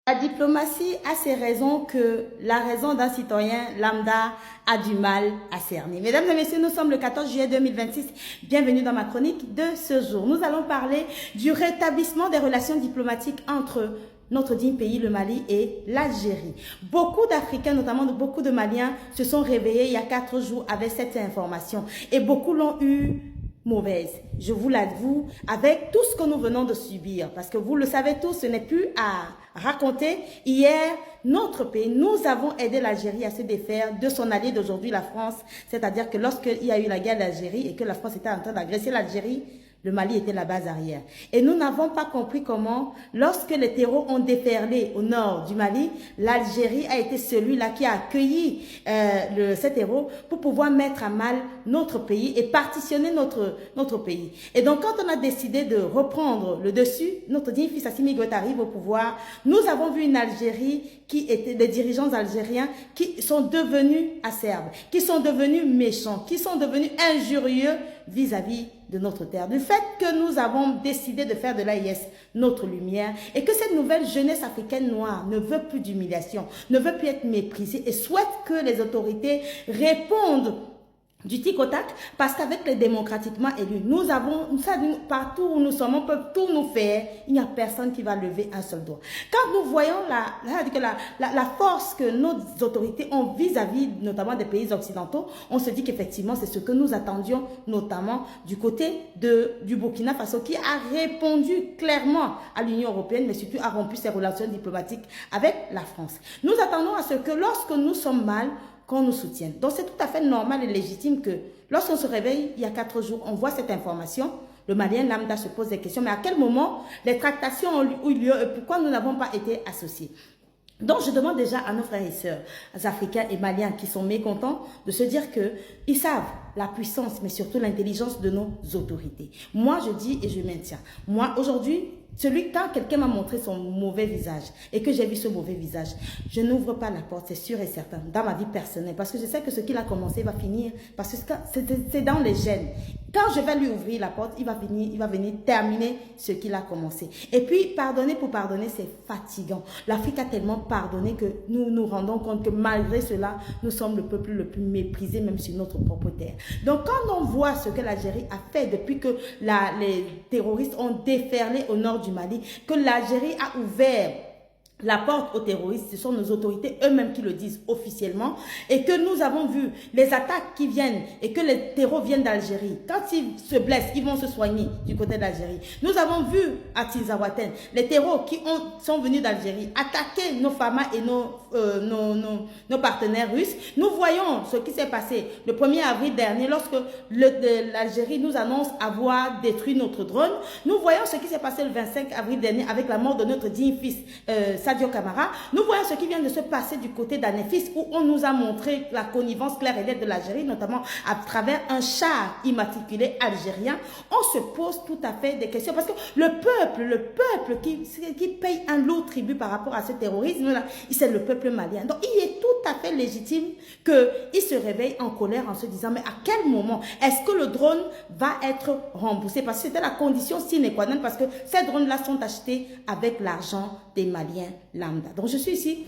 La diplomatie a ses raisons que la raison d'un citoyen lambda a du mal à cerner. Mesdames et messieurs, nous sommes le 14 juillet 2026. Bienvenue dans ma chronique de ce jour. Nous allons parler du rétablissement des relations diplomatiques entre notre digne pays, le Mali, et l'Algérie. Beaucoup d'Africains, notamment beaucoup de Maliens, se sont réveillés il y a 4 jours avec cette information. Et beaucoup l'ont eu mauvaise, je vous l'avoue, avec tout ce que nous venons de subir. Parce que vous le savez tous, ce n'est plus à raconter. Hier, notre pays, nous avons aidé l'Algérie à se défaire de son allié d'aujourd'hui, la France. C'est-à-dire que lorsqu'il y a eu la guerre d'Algérie et que la France était en train d'agresser l'Algérie, le Mali était la base arrière. Et nous n'avons pas compris comment, lorsque les terreaux ont déferlé au nord du Mali, l'Algérie a été celui-là qui a accueilli ces terreaux pour pouvoir mettre à mal notre pays et partitionner notre pays. Et donc, quand on a décidé de reprendre le dessus, notre digne fils Assimi Goïta arrive au pouvoir, nous avons vu une Algérie qui était des dirigeants algériens qui sont devenus acerbes, qui sont devenus méchants, qui sont devenus injurieux vis-à-vis de notre terre. Du fait que nous avons décidé de faire de l'AIS notre lumière et que cette nouvelle jeunesse africaine noire ne veut plus d'humiliation, ne veut plus être méprisée et souhaite que les autorités répondent du tic au tac, parce qu'avec les démocratiquement élus, nous avons, partout où nous sommes, on peut tout nous faire, il n'y a personne qui va lever un seul doigt. Quand nous voyons la force que nos autorités ont vis-à-vis, notamment des pays occidentaux, on se dit qu'effectivement, c'est ce que nous attendions, notamment du côté du Burkina Faso, qui a répondu clairement à l'Union européenne, mais surtout a rompu ses relations diplomatiques avec la France. Nous attendons à ce que lorsque nous sommes mal, qu'on nous soutienne. Donc c'est tout à fait normal et légitime que lorsqu'on se réveille, il y a 4 jours, on voit cette information, le Malien lambda se pose des questions, mais à quel moment les tractations ont eu lieu et pourquoi nous n'avons pas été associés? Donc, je demande déjà à nos frères et sœurs africains et maliens qui sont mécontents de se dire qu'ils savent la puissance, mais surtout l'intelligence de nos autorités. Moi, je dis et je maintiens. Moi, aujourd'hui, quand quelqu'un m'a montré son mauvais visage et que j'ai vu ce mauvais visage, je n'ouvre pas la porte, c'est sûr et certain, dans ma vie personnelle, parce que je sais que ce qu'il a commencé va finir, parce que c'est dans les gènes. Quand je vais lui ouvrir la porte, il va venir terminer ce qu'il a commencé. Et puis, pardonner pour pardonner, c'est fatigant. L'Afrique a tellement pardonné que nous nous rendons compte que malgré cela, nous sommes le peuple le plus méprisé, même sur notre propre terre. Donc, quand on voit ce que l'Algérie a fait depuis que les terroristes ont déferlé au nord du Mali, que l'Algérie a ouvert la porte aux terroristes, ce sont nos autorités eux-mêmes qui le disent officiellement, et que nous avons vu les attaques qui viennent et que les terreaux viennent d'Algérie. Quand ils se blessent, ils vont se soigner du côté d'Algérie. Nous avons vu à Tinzaouaten les terreaux qui sont venus d'Algérie attaquer nos FAMA et nos partenaires russes. Nous voyons ce qui s'est passé le 1er avril dernier lorsque l'Algérie nous annonce avoir détruit notre drone. Nous voyons ce qui s'est passé le 25 avril dernier avec la mort de notre digne fils Sadio Camara. Nous voyons ce qui vient de se passer du côté d'Anefis où on nous a montré la connivence claire et nette de l'Algérie, notamment à travers un char immatriculé algérien. On se pose tout à fait des questions parce que le peuple qui paye un lourd tribut par rapport à ce terrorisme-là, c'est le peuple malien. Donc il est tout à fait légitime qu'il se réveille en colère en se disant mais à quel moment est-ce que le drone va être remboursé? Parce que c'était la condition sine qua non, parce que ces drones-là sont achetés avec l'argent des Maliens lambda. Donc je suis ici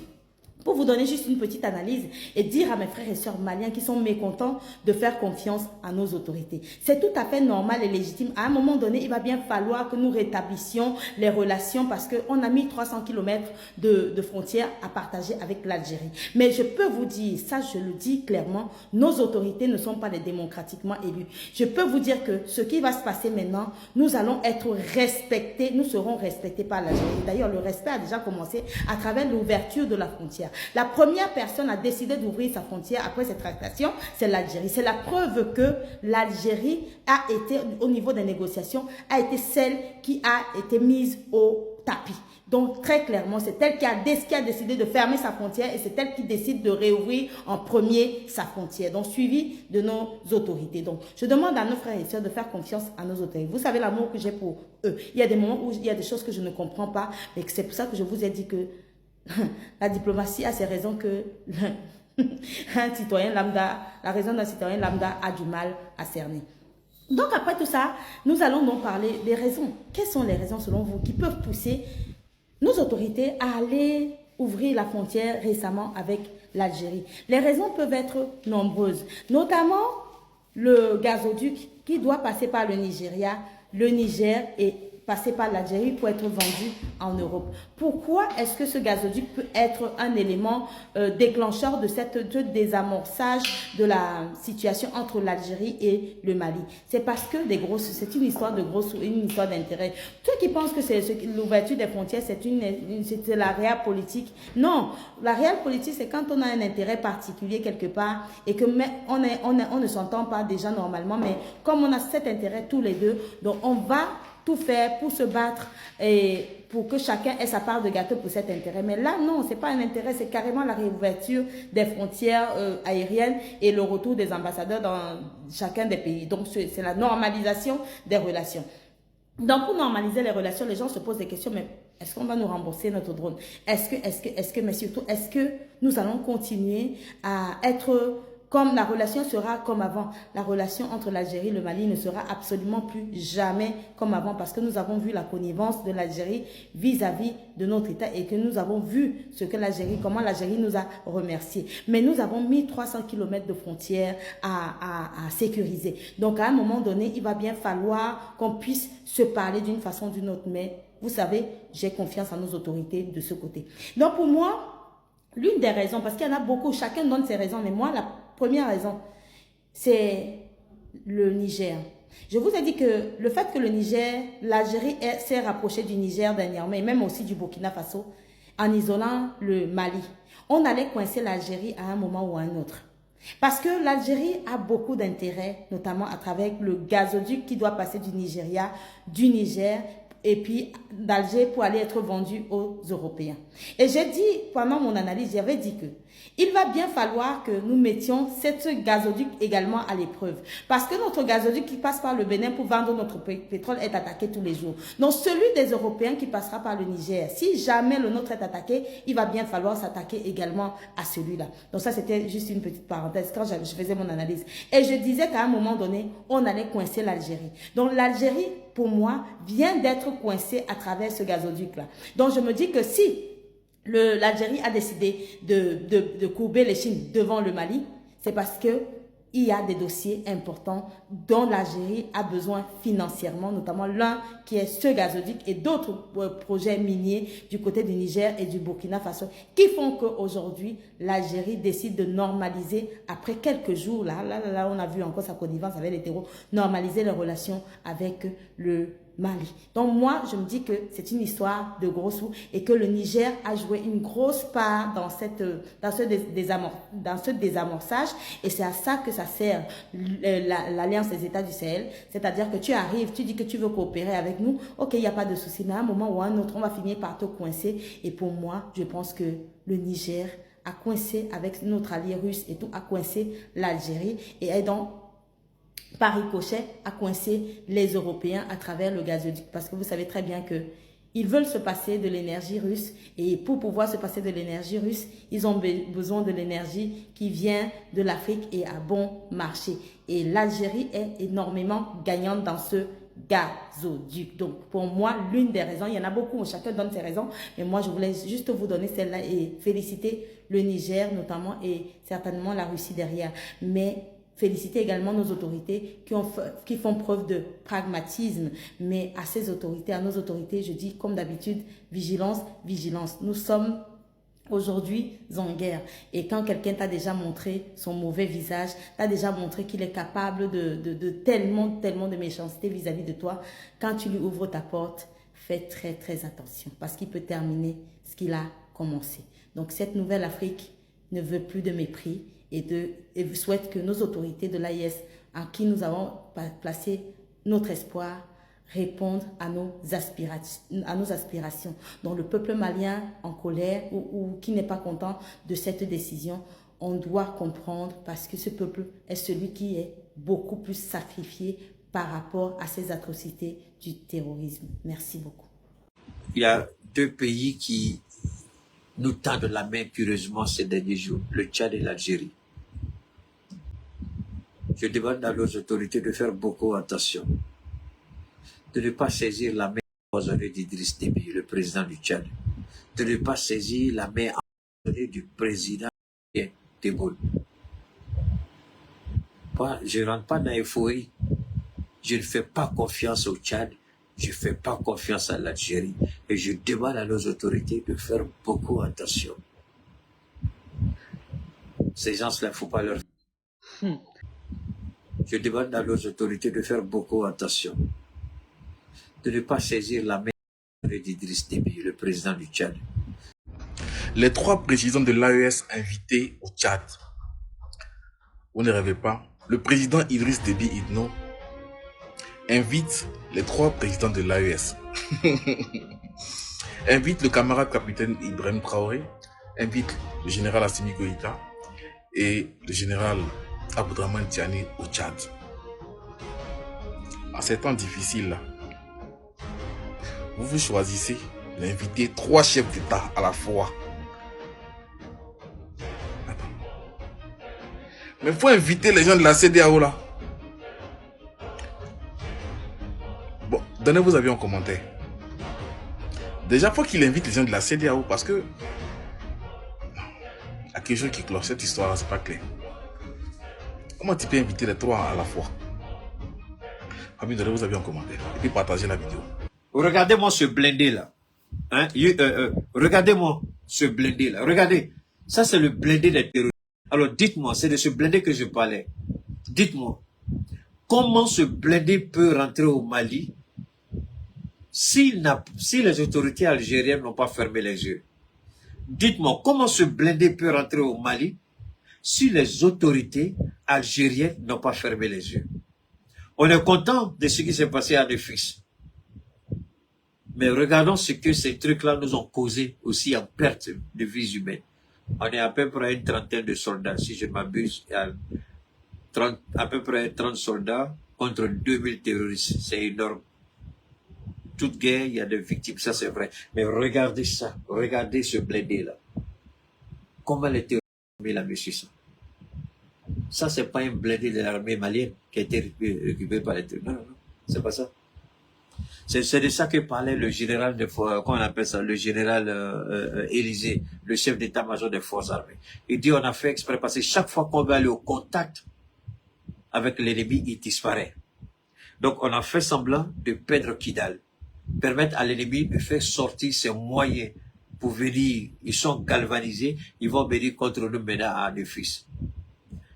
pour vous donner juste une petite analyse et dire à mes frères et sœurs maliens qui sont mécontents de faire confiance à nos autorités. C'est tout à fait normal et légitime. À un moment donné, il va bien falloir que nous rétablissions les relations parce qu'on a mis 300 km de frontières à partager avec l'Algérie. Mais je peux vous dire, ça je le dis clairement, nos autorités ne sont pas les démocratiquement élus. Je peux vous dire que ce qui va se passer maintenant, nous allons être respectés, nous serons respectés par l'Algérie. D'ailleurs, le respect a déjà commencé à travers l'ouverture de la frontière. La première personne a décidé d'ouvrir sa frontière après cette tractation, c'est l'Algérie. C'est la preuve que l'Algérie a été, au niveau des négociations, a été celle qui a été mise au tapis. Donc, très clairement, c'est elle qui a décidé de fermer sa frontière et c'est elle qui décide de réouvrir en premier sa frontière. Donc, suivi de nos autorités. Donc, je demande à nos frères et sœurs de faire confiance à nos autorités. Vous savez l'amour que j'ai pour eux. Il y a des moments où il y a des choses que je ne comprends pas, mais c'est pour ça que je vous ai dit que la diplomatie a ses raisons que un citoyen lambda, la raison d'un citoyen lambda a du mal à cerner. Donc après tout ça, nous allons donc parler des raisons. Quelles sont les raisons selon vous qui peuvent pousser nos autorités à aller ouvrir la frontière récemment avec l'Algérie. Les raisons peuvent être nombreuses, notamment le gazoduc qui doit passer par le Nigeria, le Niger et passer par l'Algérie pour être vendu en Europe. Pourquoi est-ce que ce gazoduc peut être un élément déclencheur de cette désamorçage de la situation entre l'Algérie et le Mali? C'est parce que c'est une histoire de une histoire d'intérêt. Ceux qui pensent que l'ouverture des frontières, c'est la réelle politique. Non, la réelle politique, c'est quand on a un intérêt particulier quelque part et que on ne s'entend pas déjà normalement, mais comme on a cet intérêt tous les deux, donc on va tout faire pour se battre et pour que chacun ait sa part de gâteau pour cet intérêt. Mais là, non, ce n'est pas un intérêt, c'est carrément la réouverture des frontières aériennes et le retour des ambassadeurs dans chacun des pays. Donc, c'est la normalisation des relations. Donc, pour normaliser les relations, les gens se posent des questions, mais est-ce qu'on va nous rembourser notre drone? Mais surtout, est-ce que nous allons continuer à être comme la relation sera comme avant? La relation entre l'Algérie et le Mali ne sera absolument plus jamais comme avant parce que nous avons vu la connivence de l'Algérie vis-à-vis de notre État et que nous avons vu comment l'Algérie nous a remerciés. Mais nous avons mis 300 km de frontières à sécuriser. Donc, à un moment donné, il va bien falloir qu'on puisse se parler d'une façon ou d'une autre. Mais vous savez, j'ai confiance en nos autorités de ce côté. Donc, pour moi, l'une des raisons, parce qu'il y en a beaucoup, chacun donne ses raisons, mais moi, la première raison, c'est le Niger. Je vous ai dit que le fait que l'Algérie s'est rapprochée du Niger dernièrement, et même aussi du Burkina Faso, en isolant le Mali, on allait coincer l'Algérie à un moment ou à un autre. Parce que l'Algérie a beaucoup d'intérêts, notamment à travers le gazoduc qui doit passer du Nigeria, du Niger, et puis d'Alger pour aller être vendu aux Européens. Et j'ai dit, pendant mon analyse, j'avais dit que il va bien falloir que nous mettions ce gazoduc également à l'épreuve. Parce que notre gazoduc qui passe par le Bénin pour vendre notre pétrole est attaqué tous les jours. Donc celui des Européens qui passera par le Niger, si jamais le nôtre est attaqué, il va bien falloir s'attaquer également à celui-là. Donc ça, c'était juste une petite parenthèse quand je faisais mon analyse. Et je disais qu'à un moment donné, on allait coincer l'Algérie. Donc l'Algérie, pour moi, vient d'être coincée à travers ce gazoduc-là. Donc je me dis que si l'Algérie a décidé de courber les chines devant le Mali, c'est parce que il y a des dossiers importants dont l'Algérie a besoin financièrement, notamment l'un qui est ce gazoduc et d'autres projets miniers du côté du Niger et du Burkina Faso qui font qu'aujourd'hui, l'Algérie décide de normaliser, après quelques jours, là, on a vu encore sa connivence avec les terreaux, normaliser les relations avec le Mali. Donc moi, je me dis que c'est une histoire de gros sous et que le Niger a joué une grosse part dans ce désamorçage et c'est à ça que ça sert l'Alliance des États du Sahel. C'est-à-dire que tu arrives, tu dis que tu veux coopérer avec nous, ok, il n'y a pas de souci, mais à un moment ou à un autre, on va finir par te coincer et pour moi, je pense que le Niger a coincé avec notre allié russe et tout, a coincé l'Algérie et est donc par ricochet à coincer les Européens à travers le gazoduc. Parce que vous savez très bien que ils veulent se passer de l'énergie russe et pour pouvoir se passer de l'énergie russe, ils ont besoin de l'énergie qui vient de l'Afrique et à bon marché. Et l'Algérie est énormément gagnante dans ce gazoduc. Donc pour moi, l'une des raisons, il y en a beaucoup, chacun donne ses raisons, mais moi je voulais juste vous donner celle-là et féliciter le Niger notamment et certainement la Russie derrière. Mais féliciter également nos autorités qui font preuve de pragmatisme. Mais à ces autorités, à nos autorités, je dis comme d'habitude, vigilance, vigilance. Nous sommes aujourd'hui en guerre. Et quand quelqu'un t'a déjà montré son mauvais visage, t'a déjà montré qu'il est capable de tellement de méchanceté vis-à-vis de toi, quand tu lui ouvres ta porte, fais très très attention parce qu'il peut terminer ce qu'il a commencé. Donc cette nouvelle Afrique ne veut plus de mépris et souhaite que nos autorités de l'AIS, en qui nous avons placé notre espoir, répondent à nos aspirations. Donc le peuple malien en colère ou qui n'est pas content de cette décision, on doit comprendre parce que ce peuple est celui qui est beaucoup plus sacrifié par rapport à ces atrocités du terrorisme. Merci beaucoup. Il y a deux pays qui nous tendent la main curieusement ces derniers jours, le Tchad et l'Algérie. Je demande à nos autorités de faire beaucoup attention, de ne pas saisir la main empoisonnée d'Idriss Déby, le président du Tchad, de ne pas saisir la main emprisonnée du président Tebboune. Je ne rentre pas dans l'euphorie. Je ne fais pas confiance au Tchad. Je ne fais pas confiance à l'Algérie. Et je demande à nos autorités de faire beaucoup attention. Ces gens-là, il ne faut pas leur... Je demande à nos autorités de faire beaucoup attention. De ne pas saisir la main d'Idriss Déby, le président du Tchad. Les 3 présidents de l'AES invités au Tchad. Vous ne rêvez pas. Le président Idriss Déby Itno invite les 3 présidents de l'AES. Invite le camarade capitaine Ibrahim Traoré, invite le général Assimi Goïta et le général Abdrahmane Tiani au Tchad. À ces temps difficiles, vous choisissez d'inviter 3 chefs d'État à la fois. Mais il faut inviter les gens de la CEDEAO là. Bon, donnez vos avis en commentaire. Déjà, il faut qu'il invite les gens de la CEDEAO parce que... Il y a quelque chose qui cloche, cette histoire-là, c'est pas clair. Comment tu peux inviter les 3 à la fois? Amis, donnez vos avis en commentaire. Et puis partagez la vidéo. Regardez-moi ce blindé là. Hein? Regardez-moi ce blindé là. Regardez. Ça, c'est le blindé des terroristes. Alors, dites-moi, c'est de ce blindé que je parlais. Dites-moi, comment ce blindé peut rentrer au Mali si les autorités algériennes n'ont pas fermé les yeux? Dites-moi, comment ce blindé peut rentrer au Mali si les autorités algériennes n'ont pas fermé les yeux? On est content de ce qui s'est passé à Nefis. Mais regardons ce que ces trucs-là nous ont causé aussi en perte de vies humaines. On est à peu près une trentaine de soldats, si je ne m'abuse, à peu près 30 soldats contre 2000 terroristes. C'est énorme. Toute guerre, il y a des victimes, ça c'est vrai. Mais regardez ça, regardez ce blindé-là. Comment les terroristes ont mis la monsieur ça? Ça, c'est pas un blindé de l'armée malienne qui a été récupéré par les terroristes. Non, non, non, c'est pas ça. C'est de ça que parlait le général comment on appelle ça, le général Élysée, le chef d'état-major des forces armées. Il dit on a fait exprès parce que chaque fois qu'on va aller au contact avec l'ennemi, il disparaît. Donc on a fait semblant de perdre Kidal, permettre à l'ennemi de faire sortir ses moyens pour venir. Ils sont galvanisés, ils vont venir contre nous maintenant à Nefis.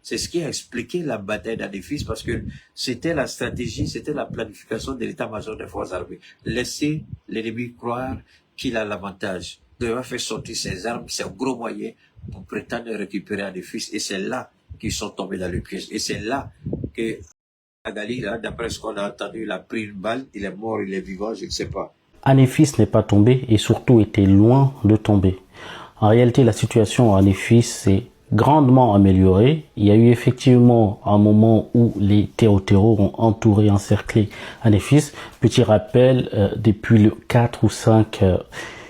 C'est ce qui a expliqué la bataille d'Anefis parce que c'était la stratégie, c'était la planification de l'état-major des forces armées. Laisser l'ennemi croire qu'il a l'avantage. Il va faire sortir ses armes, ses gros moyens pour prétendre récupérer Anefis. Et c'est là qu'ils sont tombés dans le piège. Et c'est là que Agali, d'après ce qu'on a entendu, il a pris une balle, il est mort, il est vivant, je ne sais pas. Anefis n'est pas tombé et surtout était loin de tomber. En réalité, la situation à Anefis, c'est grandement amélioré. Il y a eu effectivement un moment où les terreaux ont entouré, encerclé Anefis. Petit rappel, depuis le 4 ou 5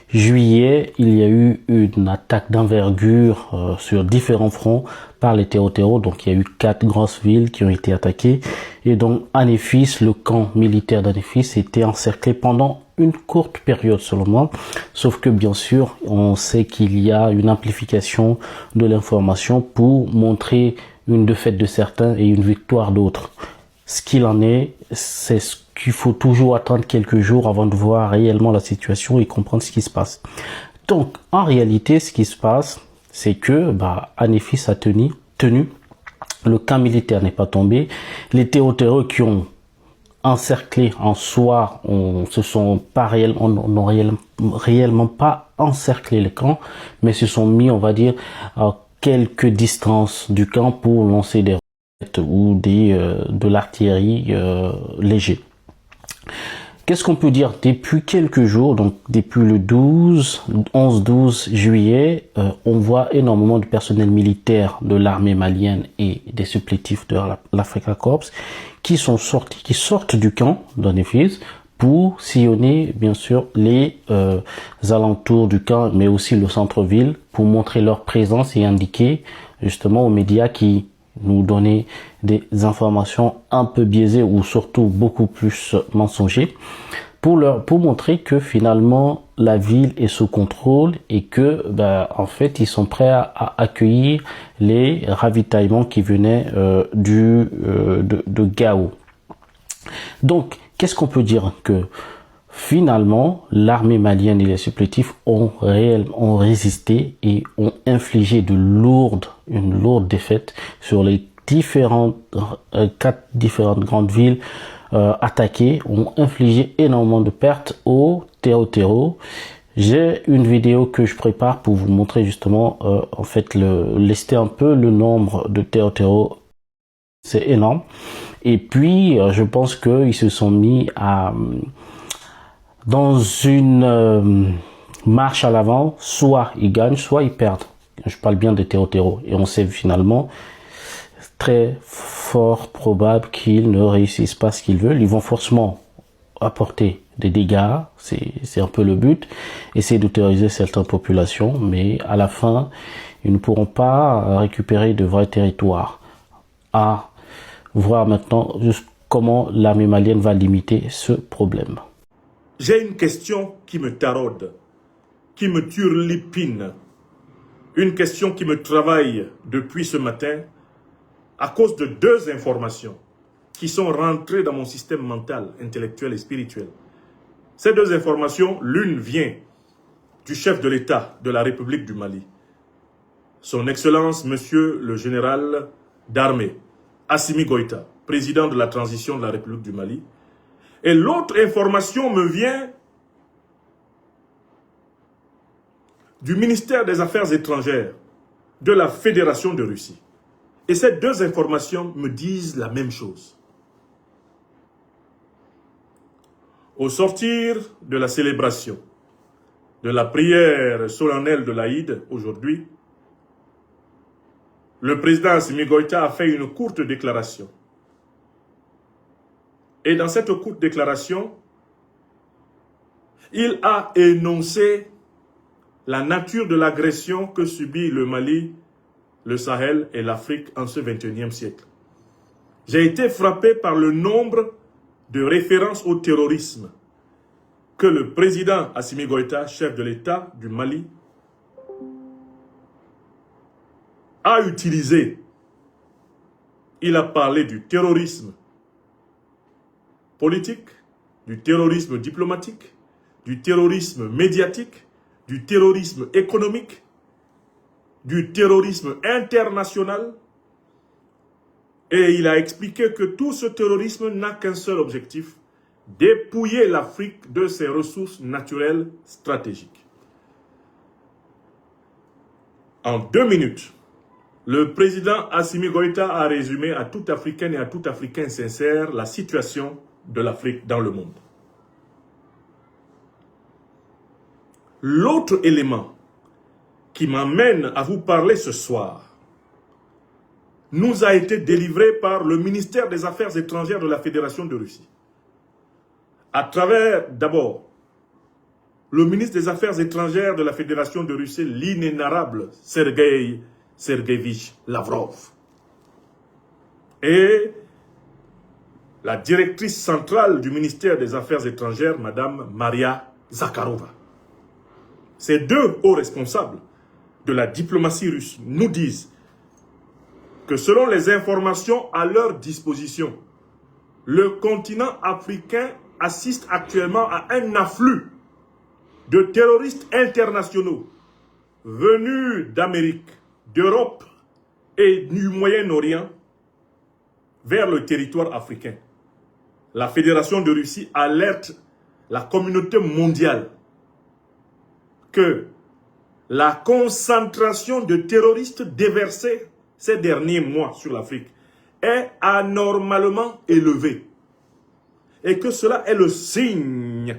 juillet, il y a eu une attaque d'envergure sur différents fronts par les terreaux. Donc il y a eu 4 grosses villes qui ont été attaquées. Et donc Anefis, le camp militaire d'Anefis, était encerclé pendant une courte période seulement, sauf que bien sûr on sait qu'il y a une amplification de l'information pour montrer une défaite de certains et une victoire d'autres. Ce qu'il en est, c'est ce qu'il faut toujours attendre quelques jours avant de voir réellement la situation et comprendre ce qui se passe. Donc en réalité ce qui se passe, c'est que Anefis a tenu, le camp militaire n'est pas tombé, les terreaux qui ont encerclés en soi, n'ont réellement pas encerclé le camp, mais se sont mis, on va dire, à quelques distances du camp pour lancer des roquettes ou de l'artillerie léger. Qu'est-ce qu'on peut dire? Depuis quelques jours, donc depuis le 11-12 juillet, on voit énormément de personnel militaire de l'armée malienne et des supplétifs de l'Africa Corps qui sortent du camp d'Anefis pour sillonner bien sûr les alentours du camp, mais aussi le centre-ville, pour montrer leur présence et indiquer justement aux médias qui nous donnaient des informations un peu biaisées ou surtout beaucoup plus mensongères, pour montrer que finalement la ville est sous contrôle et que en fait ils sont prêts à accueillir les ravitaillements qui venaient de Gao. Donc qu'est-ce qu'on peut dire? Que finalement l'armée malienne et les supplétifs ont résisté et ont infligé une lourde défaite sur les quatre différentes grandes villes attaquées, ont infligé énormément de pertes au Tero. J'ai une vidéo que je prépare pour vous montrer justement en fait lister un peu le nombre de Tero. C'est énorme. Et puis je pense qu'ils se sont mis dans une marche à l'avant, soit ils gagnent, soit ils perdent. Je parle bien de Tero. Et on sait finalement très fort probable qu'ils ne réussissent pas ce qu'ils veulent. Ils vont forcément apporter des dégâts, c'est un peu le but, essayer de terroriser certaines populations, mais à la fin, ils ne pourront pas récupérer de vrais territoires. À voir maintenant juste comment l'armée malienne va limiter ce problème. J'ai une question qui me taraude, qui me turlupine, une question qui me travaille depuis ce matin à cause de deux informations qui sont rentrées dans mon système mental, intellectuel et spirituel. Ces deux informations, l'une vient du chef de l'État de la République du Mali, son Excellence, Monsieur le Général d'Armée, Assimi Goïta, président de la transition de la République du Mali. Et l'autre information me vient du ministère des Affaires étrangères de la Fédération de Russie. Et ces deux informations me disent la même chose. Au sortir de la célébration de la prière solennelle de l'Aïd aujourd'hui, le président Assimi Goïta a fait une courte déclaration. Et dans cette courte déclaration, il a énoncé la nature de l'agression que subit le Mali, le Sahel et l'Afrique en ce 21e siècle. J'ai été frappé par le nombre de références au terrorisme que le président Assimi Goïta, chef de l'État du Mali, a utilisé. Il a parlé du terrorisme politique, du terrorisme diplomatique, du terrorisme médiatique, du terrorisme économique, du terrorisme international. Et il a expliqué que tout ce terrorisme n'a qu'un seul objectif, dépouiller l'Afrique de ses ressources naturelles stratégiques. En 2 minutes, le président Assimi Goïta a résumé à tout Africain et à tout Africain sincère la situation de l'Afrique dans le monde. L'autre élément qui m'amène à vous parler ce soir nous a été délivré par le ministère des Affaires étrangères de la Fédération de Russie. À travers, d'abord, le ministre des Affaires étrangères de la Fédération de Russie, l'inénarrable Sergueï Sergueïevitch Lavrov. Et la directrice centrale du ministère des Affaires étrangères, Madame Maria Zakharova. Ces deux hauts responsables de la diplomatie russe nous disent que selon les informations à leur disposition, le continent africain assiste actuellement à un afflux de terroristes internationaux venus d'Amérique, d'Europe et du Moyen-Orient vers le territoire africain. La Fédération de Russie alerte la communauté mondiale que la concentration de terroristes déversés ces derniers mois sur l'Afrique est anormalement élevée et que cela est le signe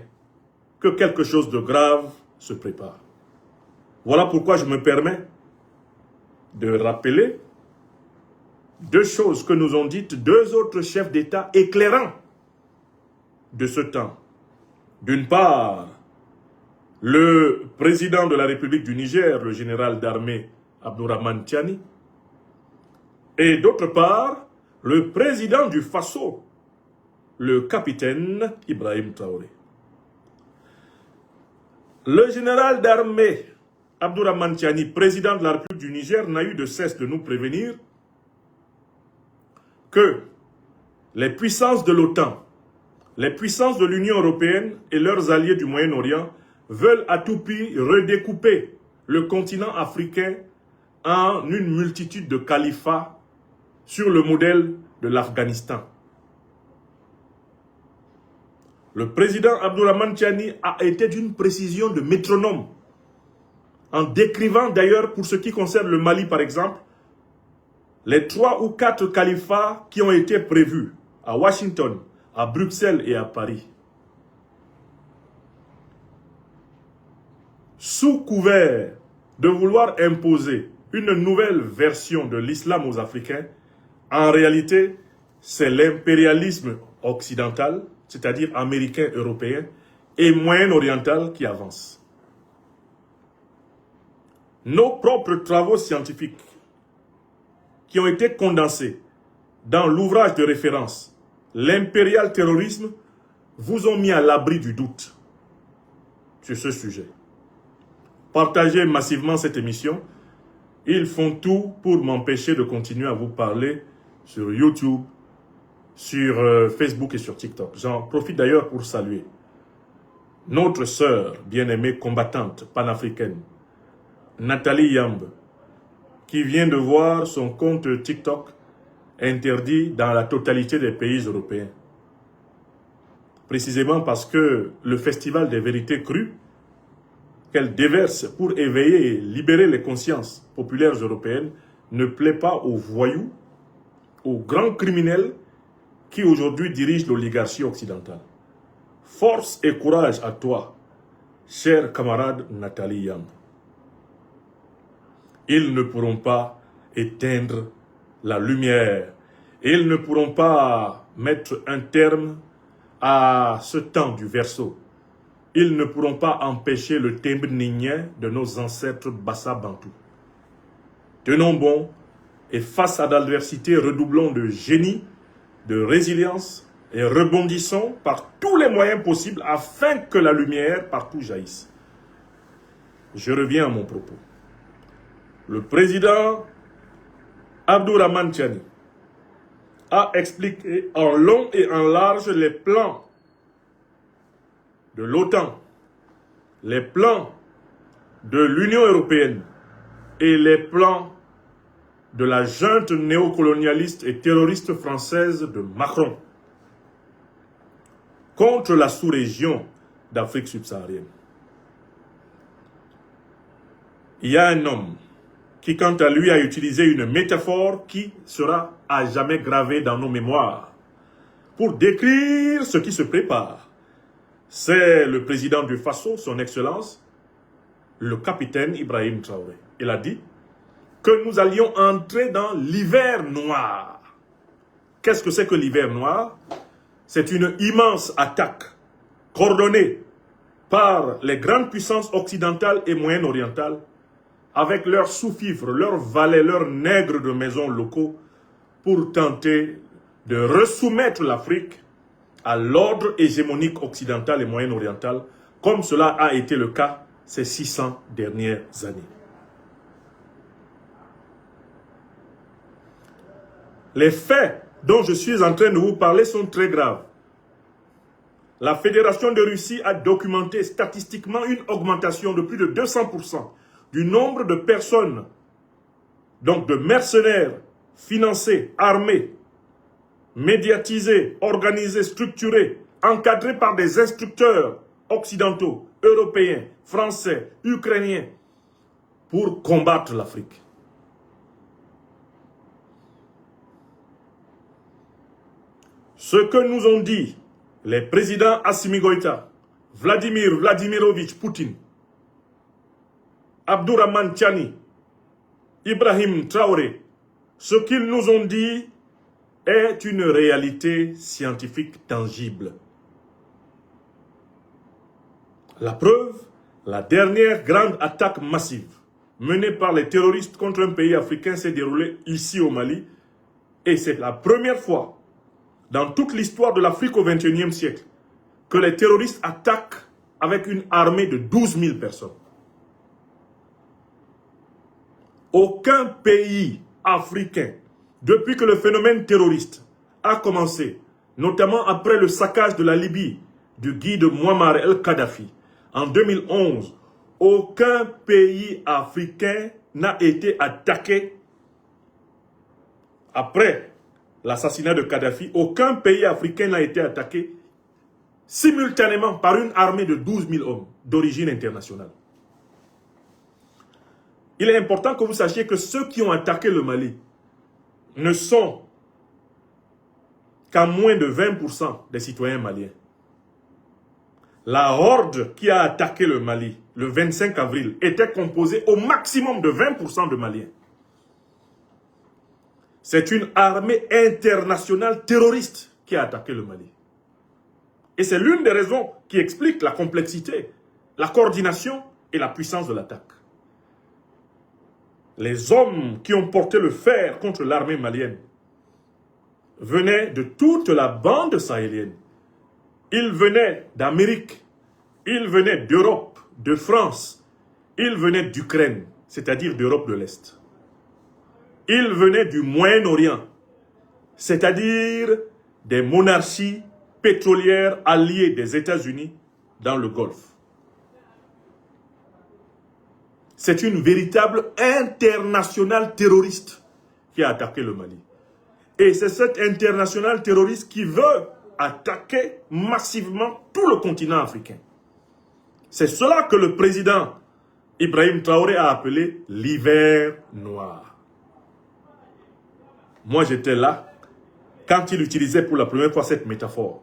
que quelque chose de grave se prépare. Voilà pourquoi je me permets de rappeler deux choses que nous ont dites deux autres chefs d'État éclairants de ce temps. D'une part, le président de la République du Niger, le général d'armée Abdourahmane Tiani, et d'autre part, le président du Faso, le capitaine Ibrahim Traoré. Le général d'armée Abdourahmane Tiani, président de la République du Niger, n'a eu de cesse de nous prévenir que les puissances de l'OTAN, les puissances de l'Union européenne et leurs alliés du Moyen-Orient veulent à tout prix redécouper le continent africain en une multitude de califats sur le modèle de l'Afghanistan. Le président Abdourahmane Tiani a été d'une précision de métronome, en décrivant d'ailleurs, pour ce qui concerne le Mali par exemple, les 3 ou 4 califats qui ont été prévus à Washington, à Bruxelles et à Paris. Sous couvert de vouloir imposer une nouvelle version de l'islam aux Africains, en réalité, c'est l'impérialisme occidental, c'est-à-dire américain, européen, et moyen-oriental qui avance. Nos propres travaux scientifiques qui ont été condensés dans l'ouvrage de référence « L'impérial terrorisme » vous ont mis à l'abri du doute sur ce sujet. Partagez massivement cette émission. Ils font tout pour m'empêcher de continuer à vous parler sur YouTube, sur Facebook et sur TikTok. J'en profite d'ailleurs pour saluer notre sœur bien-aimée combattante panafricaine, Nathalie Yamb, qui vient de voir son compte TikTok interdit dans la totalité des pays européens. Précisément parce que le festival des vérités crues qu'elle déverse pour éveiller et libérer les consciences populaires européennes ne plaît pas aux voyous, aux grands criminels qui aujourd'hui dirigent l'oligarchie occidentale. Force et courage à toi, chère camarade Nathalie Yamb. Ils ne pourront pas éteindre la lumière. Ils ne pourront pas mettre un terme à ce temps du Verseau. Ils ne pourront pas empêcher le Tembninien de nos ancêtres Bassa-Bantou. Tenons bon et face à l'adversité, redoublons de génie, de résilience et rebondissons par tous les moyens possibles afin que la lumière partout jaillisse. Je reviens à mon propos. Le président Abdourahmane Tiani a expliqué en long et en large les plans de l'OTAN, les plans de l'Union européenne et les plans de la junte néocolonialiste et terroriste française de Macron contre la sous-région d'Afrique subsaharienne. Il y a un homme qui, quant à lui, a utilisé une métaphore qui sera à jamais gravée dans nos mémoires pour décrire ce qui se prépare. C'est le président du Faso, son Excellence, le capitaine Ibrahim Traoré. Il a dit que nous allions entrer dans l'hiver noir. Qu'est-ce que c'est que l'hiver noir? C'est une immense attaque coordonnée par les grandes puissances occidentales et moyen-orientales avec leurs sous-fifres, leurs valets, leurs nègres de maison locaux pour tenter de resoumettre l'Afrique à l'ordre hégémonique occidental et moyen-oriental, comme cela a été le cas ces 600 dernières années. Les faits dont je suis en train de vous parler sont très graves. La Fédération de Russie a documenté statistiquement une augmentation de plus de 200% du nombre de personnes, donc de mercenaires, financés, armés, médiatisés, organisés, structurés, encadrés par des instructeurs occidentaux, européens, français, ukrainiens, pour combattre l'Afrique. Ce que nous ont dit les présidents Assimi Goïta, Vladimir Vladimirovitch Poutine, Abdourahmane Tiani, Ibrahim Traoré, ce qu'ils nous ont dit est une réalité scientifique tangible. La preuve, la dernière grande attaque massive menée par les terroristes contre un pays africain s'est déroulée ici au Mali et c'est la première fois dans toute l'histoire de l'Afrique au XXIe siècle que les terroristes attaquent avec une armée de 12 000 personnes. Aucun pays africain, depuis que le phénomène terroriste a commencé, notamment après le saccage de la Libye du guide Muammar el-Kadhafi en 2011, aucun pays africain n'a été attaqué après l'assassinat de Kadhafi. Aucun pays africain n'a été attaqué simultanément par une armée de 12 000 hommes d'origine internationale. Il est important que vous sachiez que ceux qui ont attaqué le Mali ne sont qu'à moins de 20% des citoyens maliens. La horde qui a attaqué le Mali le 25 avril était composée au maximum de 20% de Maliens. C'est une armée internationale terroriste qui a attaqué le Mali. Et c'est l'une des raisons qui explique la complexité, la coordination et la puissance de l'attaque. Les hommes qui ont porté le fer contre l'armée malienne venaient de toute la bande sahélienne. Ils venaient d'Amérique, ils venaient d'Europe, de France, ils venaient d'Ukraine, c'est-à-dire d'Europe de l'Est. Ils venaient du Moyen-Orient, c'est-à-dire des monarchies pétrolières alliées des États-Unis dans le Golfe. C'est une véritable internationale terroriste qui a attaqué le Mali. Et c'est cette internationale terroriste qui veut attaquer massivement tout le continent africain. C'est cela que le président Ibrahim Traoré a appelé l'hiver noir. Moi, j'étais là quand il utilisait pour la première fois cette métaphore.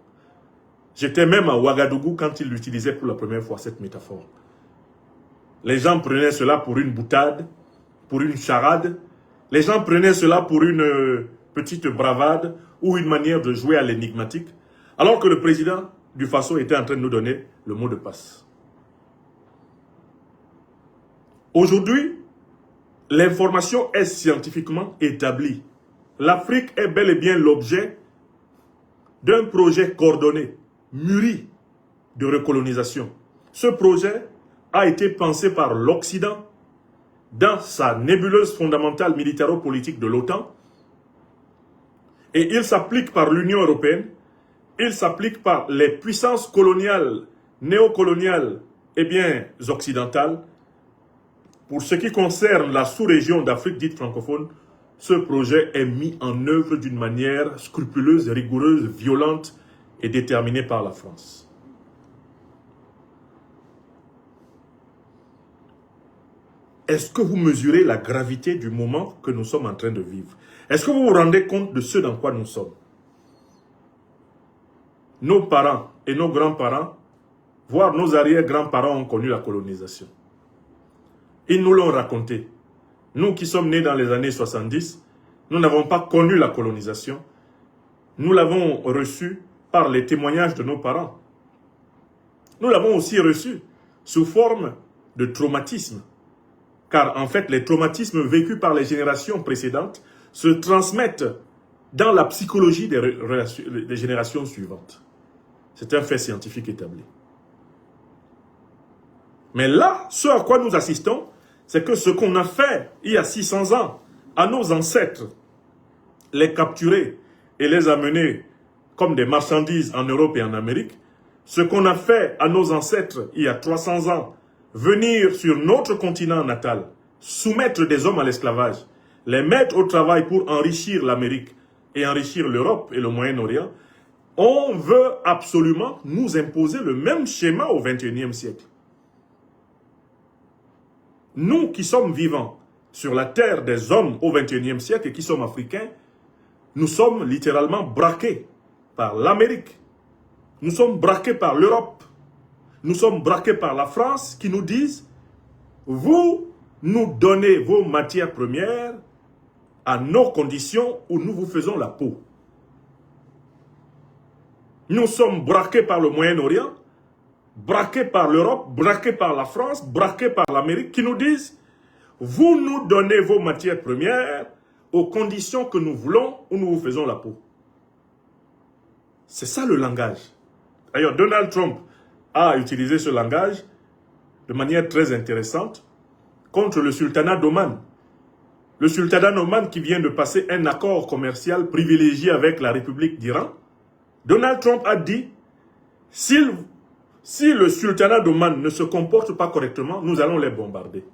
J'étais même à Ouagadougou quand il utilisait pour la première fois cette métaphore. Les gens prenaient cela pour une boutade, pour une charade. Les gens prenaient cela pour une petite bravade ou une manière de jouer à l'énigmatique. Alors que le président du Faso était en train de nous donner le mot de passe. Aujourd'hui, l'information est scientifiquement établie. L'Afrique est bel et bien l'objet d'un projet coordonné, mûri de recolonisation. Ce projet a été pensé par l'Occident dans sa nébuleuse fondamentale militaro-politique de l'OTAN et il s'applique par l'Union européenne, il s'applique par les puissances coloniales, néocoloniales et bien occidentales. Pour ce qui concerne la sous-région d'Afrique dite francophone, ce projet est mis en œuvre d'une manière scrupuleuse, rigoureuse, violente et déterminée par la France. Est-ce que vous mesurez la gravité du moment que nous sommes en train de vivre? Est-ce que vous vous rendez compte de ce dans quoi nous sommes? Nos parents et nos grands-parents, voire nos arrière-grands-parents ont connu la colonisation. Ils nous l'ont raconté. Nous qui sommes nés dans les années 70, nous n'avons pas connu la colonisation. Nous l'avons reçue par les témoignages de nos parents. Nous l'avons aussi reçue sous forme de traumatisme. Car en fait, les traumatismes vécus par les générations précédentes se transmettent dans la psychologie des générations suivantes. C'est un fait scientifique établi. Mais là, ce à quoi nous assistons, c'est que ce qu'on a fait il y a 600 ans à nos ancêtres, les capturer et les amener comme des marchandises en Europe et en Amérique, ce qu'on a fait à nos ancêtres il y a 300 ans, venir sur notre continent natal, soumettre des hommes à l'esclavage, les mettre au travail pour enrichir l'Amérique et enrichir l'Europe et le Moyen-Orient, on veut absolument nous imposer le même schéma au XXIe siècle. Nous qui sommes vivants sur la terre des hommes au XXIe siècle et qui sommes africains, nous sommes littéralement braqués par l'Amérique. Nous sommes braqués par l'Europe. Nous sommes braqués par la France qui nous disent « Vous nous donnez vos matières premières à nos conditions où nous vous faisons la peau. » Nous sommes braqués par le Moyen-Orient, braqués par l'Europe, braqués par la France, braqués par l'Amérique qui nous disent « Vous nous donnez vos matières premières aux conditions que nous voulons où nous vous faisons la peau. » C'est ça le langage. D'ailleurs, Donald Trump a utilisé ce langage de manière très intéressante contre le sultanat d'Oman. Le sultanat d'Oman qui vient de passer un accord commercial privilégié avec la République d'Iran. Donald Trump a dit, si le sultanat d'Oman ne se comporte pas correctement, nous allons les bombarder.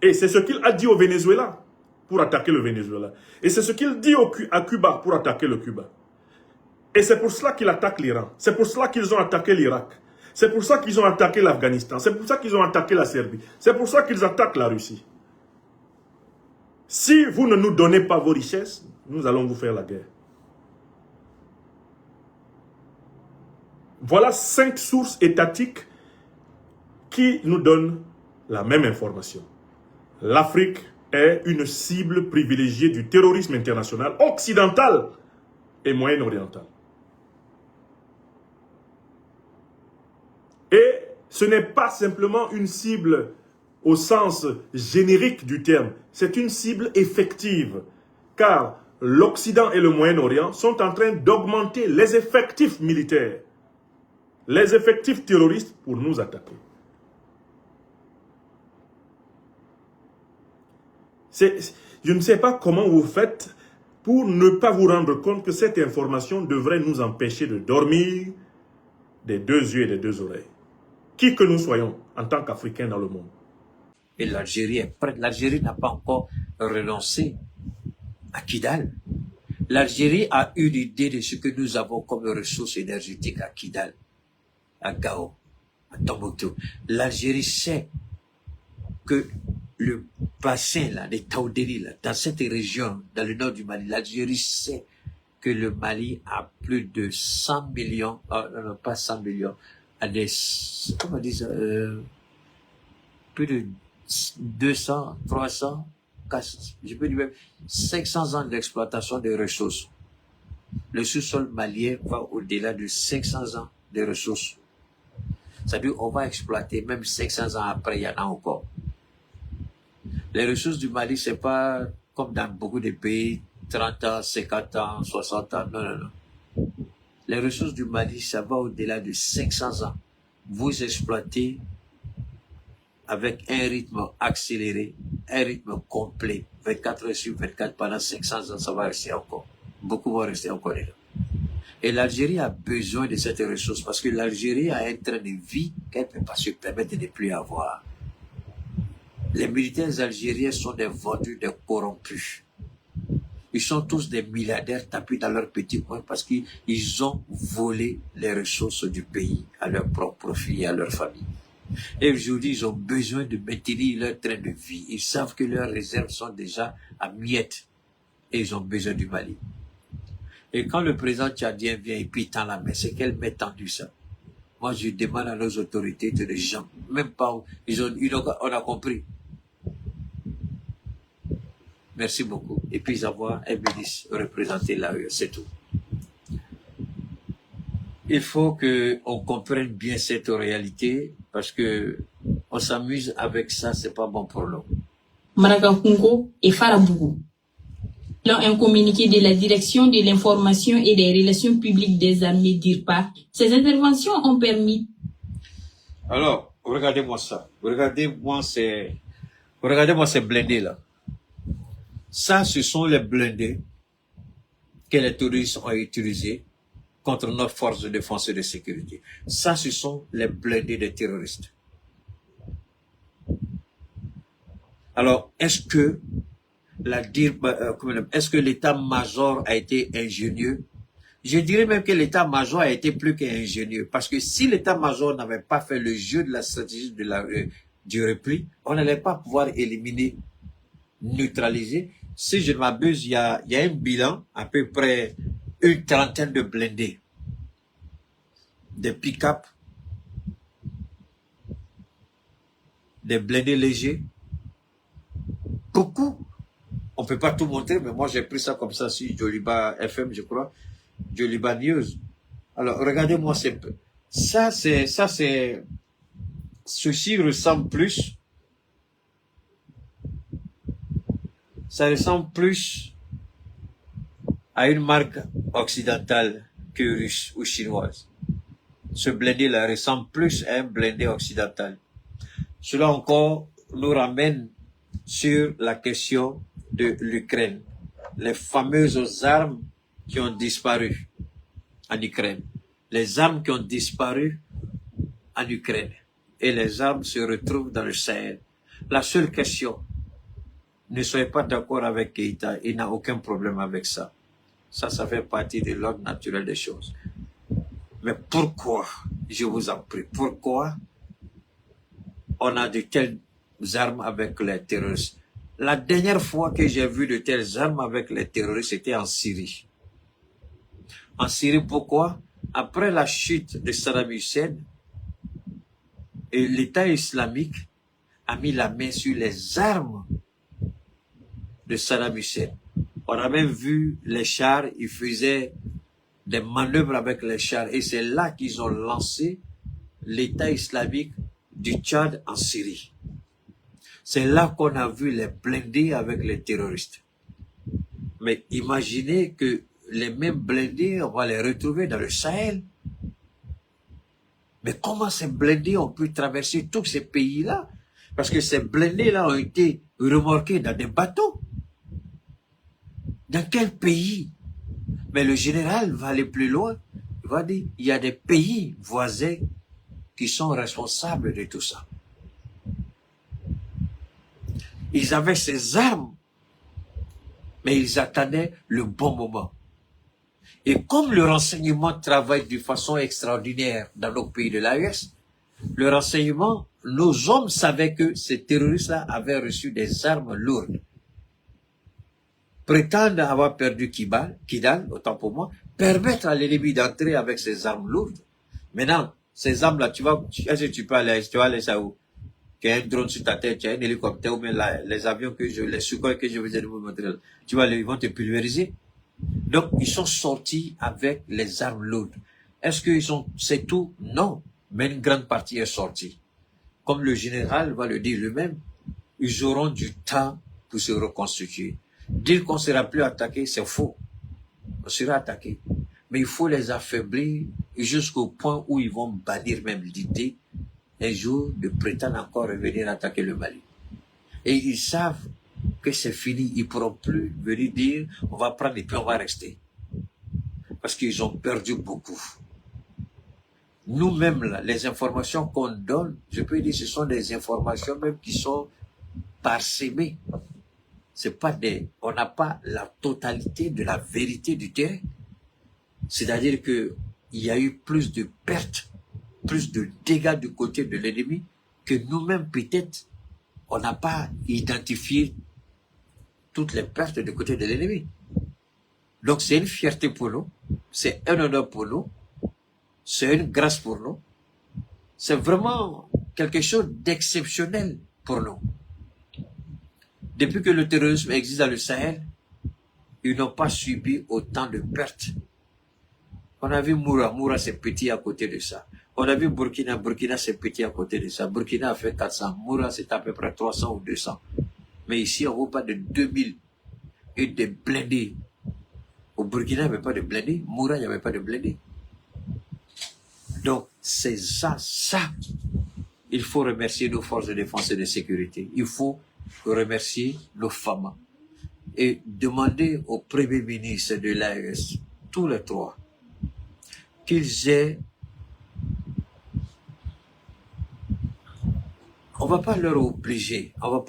Et c'est ce qu'il a dit au Venezuela pour attaquer le Venezuela. Et c'est ce qu'il dit à Cuba pour attaquer le Cuba. Et c'est pour cela qu'il attaque l'Iran. C'est pour cela qu'ils ont attaqué l'Irak. C'est pour ça qu'ils ont attaqué l'Afghanistan. C'est pour ça qu'ils ont attaqué la Serbie. C'est pour ça qu'ils attaquent la Russie. Si vous ne nous donnez pas vos richesses, nous allons vous faire la guerre. Voilà 5 sources étatiques qui nous donnent la même information. L'Afrique est une cible privilégiée du terrorisme international occidental et moyen-oriental. Et ce n'est pas simplement une cible au sens générique du terme, c'est une cible effective, car l'Occident et le Moyen-Orient sont en train d'augmenter les effectifs militaires, les effectifs terroristes pour nous attaquer. Je ne sais pas comment vous faites pour ne pas vous rendre compte que cette information devrait nous empêcher de dormir des 2 yeux et des 2 oreilles. Qui que nous soyons en tant qu'Africains dans le monde. Et l'Algérie est prête. L'Algérie n'a pas encore renoncé à Kidal. L'Algérie a eu l'idée de ce que nous avons comme ressources énergétiques à Kidal, à Gao, à Tombouctou. L'Algérie sait que le bassin là, des Taoudéri, là, dans cette région, dans le nord du Mali, l'Algérie sait que le Mali a plus de 100 millions, non, pas 100 millions, à des, comment on dit ça, plus de 200, 300, je peux dire même 500 ans d'exploitation des ressources. Le sous-sol malien va au-delà de 500 ans de ressources. C'est-à-dire qu'on va exploiter même 500 ans après, il y en a encore. Les ressources du Mali, c'est pas comme dans beaucoup de pays, 30 ans, 50 ans, 60 ans, non, non, non. Les ressources du Mali, ça va au-delà de 500 ans. Vous exploitez avec un rythme accéléré, un rythme complet, 24 heures sur 24 pendant 500 ans, ça va rester encore. Beaucoup vont rester encore là. Et l'Algérie a besoin de cette ressource parce que l'Algérie a un train de vie qu'elle ne peut pas se permettre de ne plus avoir. Les militaires algériens sont des vendus, des corrompus. Ils sont tous des milliardaires tapis dans leur petit coin parce qu'ils ont volé les ressources du pays à leur propre profit et à leur famille. Et aujourd'hui, ils ont besoin de maintenir leur train de vie. Ils savent que leurs réserves sont déjà à miettes et ils ont besoin du Mali. Et quand le président tchadien vient et puis tend la main, c'est quelle main tendue ça? Moi, je demande à nos autorités de les gens, même pas, on a compris. Merci beaucoup. Et puis avoir un ministre représenté là, c'est tout. Il faut qu'on comprenne bien cette réalité parce que on s'amuse avec ça, c'est pas bon pour nous. Maragakungo et Farabougou. Dans un communiqué de la Direction de l'information et des relations publiques des armées d'IRPA, ces interventions ont permis... Alors, regardez-moi ça. Regardez-moi ces blindés là. Ça, ce sont les blindés que les terroristes ont utilisés contre nos forces de défense et de sécurité. Ça, ce sont les blindés des terroristes. Alors, est-ce que l'état-major a été ingénieux? Je dirais même que l'état-major a été plus qu'ingénieux. Parce que si l'état-major n'avait pas fait le jeu de la stratégie du repli, on n'allait pas pouvoir éliminer, neutraliser. Si je ne m'abuse, il y a un bilan, à peu près une trentaine de blindés, des pick-up, des blindés légers, beaucoup. On ne peut pas tout montrer, mais moi j'ai pris ça comme ça sur Joliba FM, je crois, Joliba News. Alors, regardez-moi, ceci ressemble plus, ça ressemble plus à une marque occidentale que russe ou chinoise. Ce blindé-là ressemble plus à un blindé occidental. Cela encore nous ramène sur la question de l'Ukraine. Les fameuses armes qui ont disparu en Ukraine. Les armes qui ont disparu en Ukraine. Et les armes se retrouvent dans le Sahel. La seule question, ne soyez pas d'accord avec Keïta, il n'a aucun problème avec ça. Ça fait partie de l'ordre naturel des choses. Mais pourquoi, je vous en prie, pourquoi on a de telles armes avec les terroristes? La dernière fois que j'ai vu de telles armes avec les terroristes, c'était en Syrie. En Syrie, pourquoi? Après la chute de Saddam Hussein, et l'État islamique a mis la main sur les armes de Saddam Hussein. On a même vu les chars, ils faisaient des manœuvres avec les chars. Et c'est là qu'ils ont lancé l'État islamique du Tchad en Syrie. C'est là qu'on a vu les blindés avec les terroristes. Mais imaginez que les mêmes blindés, on va les retrouver dans le Sahel. Mais comment ces blindés ont pu traverser tous ces pays-là? Parce que ces blindés-là ont été remorqués dans des bateaux. Dans quel pays? Mais le général va aller plus loin. Il va dire, il y a des pays voisins qui sont responsables de tout ça. Ils avaient ces armes, mais ils attendaient le bon moment. Et comme le renseignement travaille de façon extraordinaire dans nos pays de l'AES, le renseignement, nos hommes savaient que ces terroristes-là avaient reçu des armes lourdes. Prétendent avoir perdu Kidal, autant pour moi, permettre à l'ennemi d'entrer avec ces armes lourdes. Maintenant, ces armes-là, est-ce que tu peux aller, ça où? Qu'il y a un drone sur ta tête, tu as un hélicoptère, ou même les avions les Sukhoi que je vous ai montré, tu vois, ils vont te pulvériser. Donc, ils sont sortis avec les armes lourdes. Est-ce c'est tout? Non. Mais une grande partie est sortie. Comme le général va le dire lui-même, ils auront du temps pour se reconstituer. Dire qu'on ne sera plus attaqué, c'est faux. On sera attaqué. Mais il faut les affaiblir jusqu'au point où ils vont bannir même l'idée un jour de prétendre encore revenir attaquer le Mali. Et ils savent que c'est fini. Ils ne pourront plus venir dire on va prendre et puis on va rester. Parce qu'ils ont perdu beaucoup. Nous-mêmes, là, les informations qu'on donne, je peux dire ce sont des informations même qui sont parsemées. C'est pas on n'a pas la totalité de la vérité du terrain. C'est-à-dire que il y a eu plus de pertes, plus de dégâts du côté de l'ennemi que nous-mêmes peut-être on n'a pas identifié toutes les pertes du côté de l'ennemi. Donc c'est une fierté pour nous, c'est un honneur pour nous, c'est une grâce pour nous, c'est vraiment quelque chose d'exceptionnel pour nous. Depuis que le terrorisme existe dans le Sahel, ils n'ont pas subi autant de pertes. On a vu Moura c'est petit à côté de ça. On a vu Burkina c'est petit à côté de ça. Burkina a fait 400, Moura c'est à peu près 300 ou 200. Mais ici, on ne voit pas de 2000 et des blindés. Au Burkina, il n'y avait pas de blindés. Moura, il n'y avait pas de blindés. Donc, c'est ça. Il faut remercier nos forces de défense et de sécurité. Il faut remercier nos femmes. Et demander au Premier ministre de l'AES, tous les trois, qu'ils aient... On ne va pas leur obliger, on va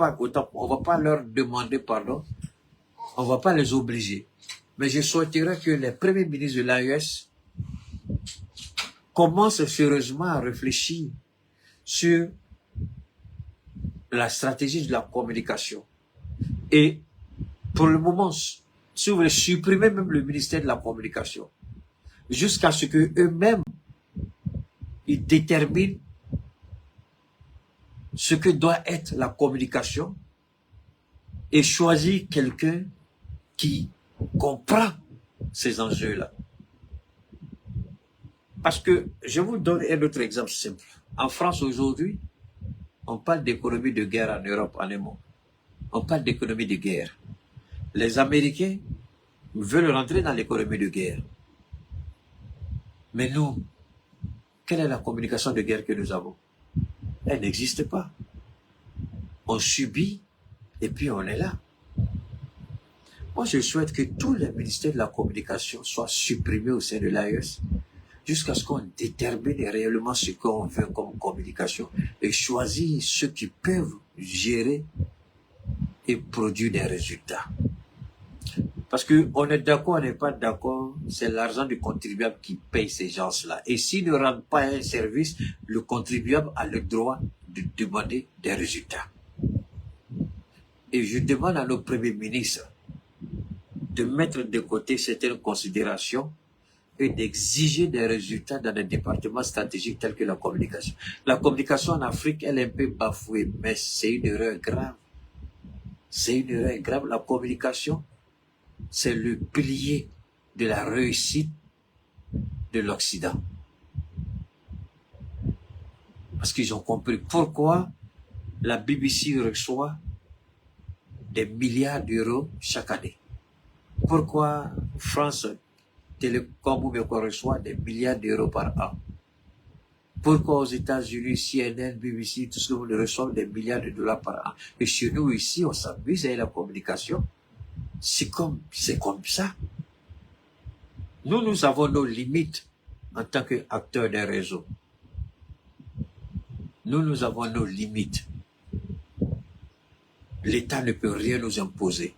pas leur demander pardon, on ne va pas les obliger. Mais je souhaiterais que les premiers ministres de l'AES commencent sérieusement à réfléchir sur la stratégie de la communication. Et pour le moment, si vous voulez supprimer même le ministère de la communication, jusqu'à ce que eux-mêmes ils déterminent ce que doit être la communication et choisir quelqu'un qui comprend ces enjeux-là. Parce que je vous donne un autre exemple simple. En France aujourd'hui, on parle d'économie de guerre en Europe en un mot. On parle d'économie de guerre. Les Américains veulent rentrer dans l'économie de guerre. Mais nous, quelle est la communication de guerre que nous avons? Elle n'existe pas. On subit et puis on est là. Moi, je souhaite que tous les ministères de la communication soient supprimés au sein de l'AES jusqu'à ce qu'on détermine réellement ce qu'on veut comme communication et choisir ceux qui peuvent gérer et produire des résultats. Parce qu'on est d'accord, on n'est pas d'accord, c'est l'argent du contribuable qui paye ces gens-là. Et s'ils ne rendent pas un service, le contribuable a le droit de demander des résultats. Et je demande à nos premiers ministres de mettre de côté certaines considérations et d'exiger des résultats dans des départements stratégiques tels que la communication. La communication en Afrique, elle est un peu bafouée, mais c'est une erreur grave. C'est une erreur grave. La communication, c'est le pilier de la réussite de l'Occident. Parce qu'ils ont compris pourquoi la BBC reçoit des milliards d'euros chaque année. Pourquoi France Télécom reçoit des milliards d'euros par an. Pourquoi aux États-Unis, CNN, BBC, tout ce que vous reçoivent des milliards de dollars par an. Et chez nous ici, on s'amuse avec la communication. C'est comme ça. Nous avons nos limites en tant qu'acteurs des réseaux. Nous avons nos limites. L'État ne peut rien nous imposer.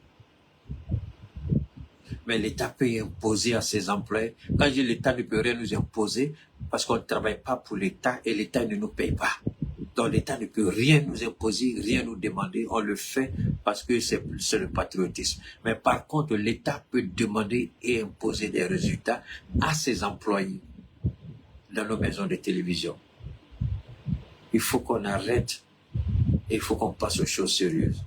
Mais l'État peut imposer à ses employés. Quand je dis l'État ne peut rien nous imposer, parce qu'on ne travaille pas pour l'État et l'État ne nous paye pas. Donc l'État ne peut rien nous imposer, rien nous demander. On le fait parce que c'est le patriotisme. Mais par contre, l'État peut demander et imposer des résultats à ses employés dans nos maisons de télévision. Il faut qu'on arrête et il faut qu'on passe aux choses sérieuses.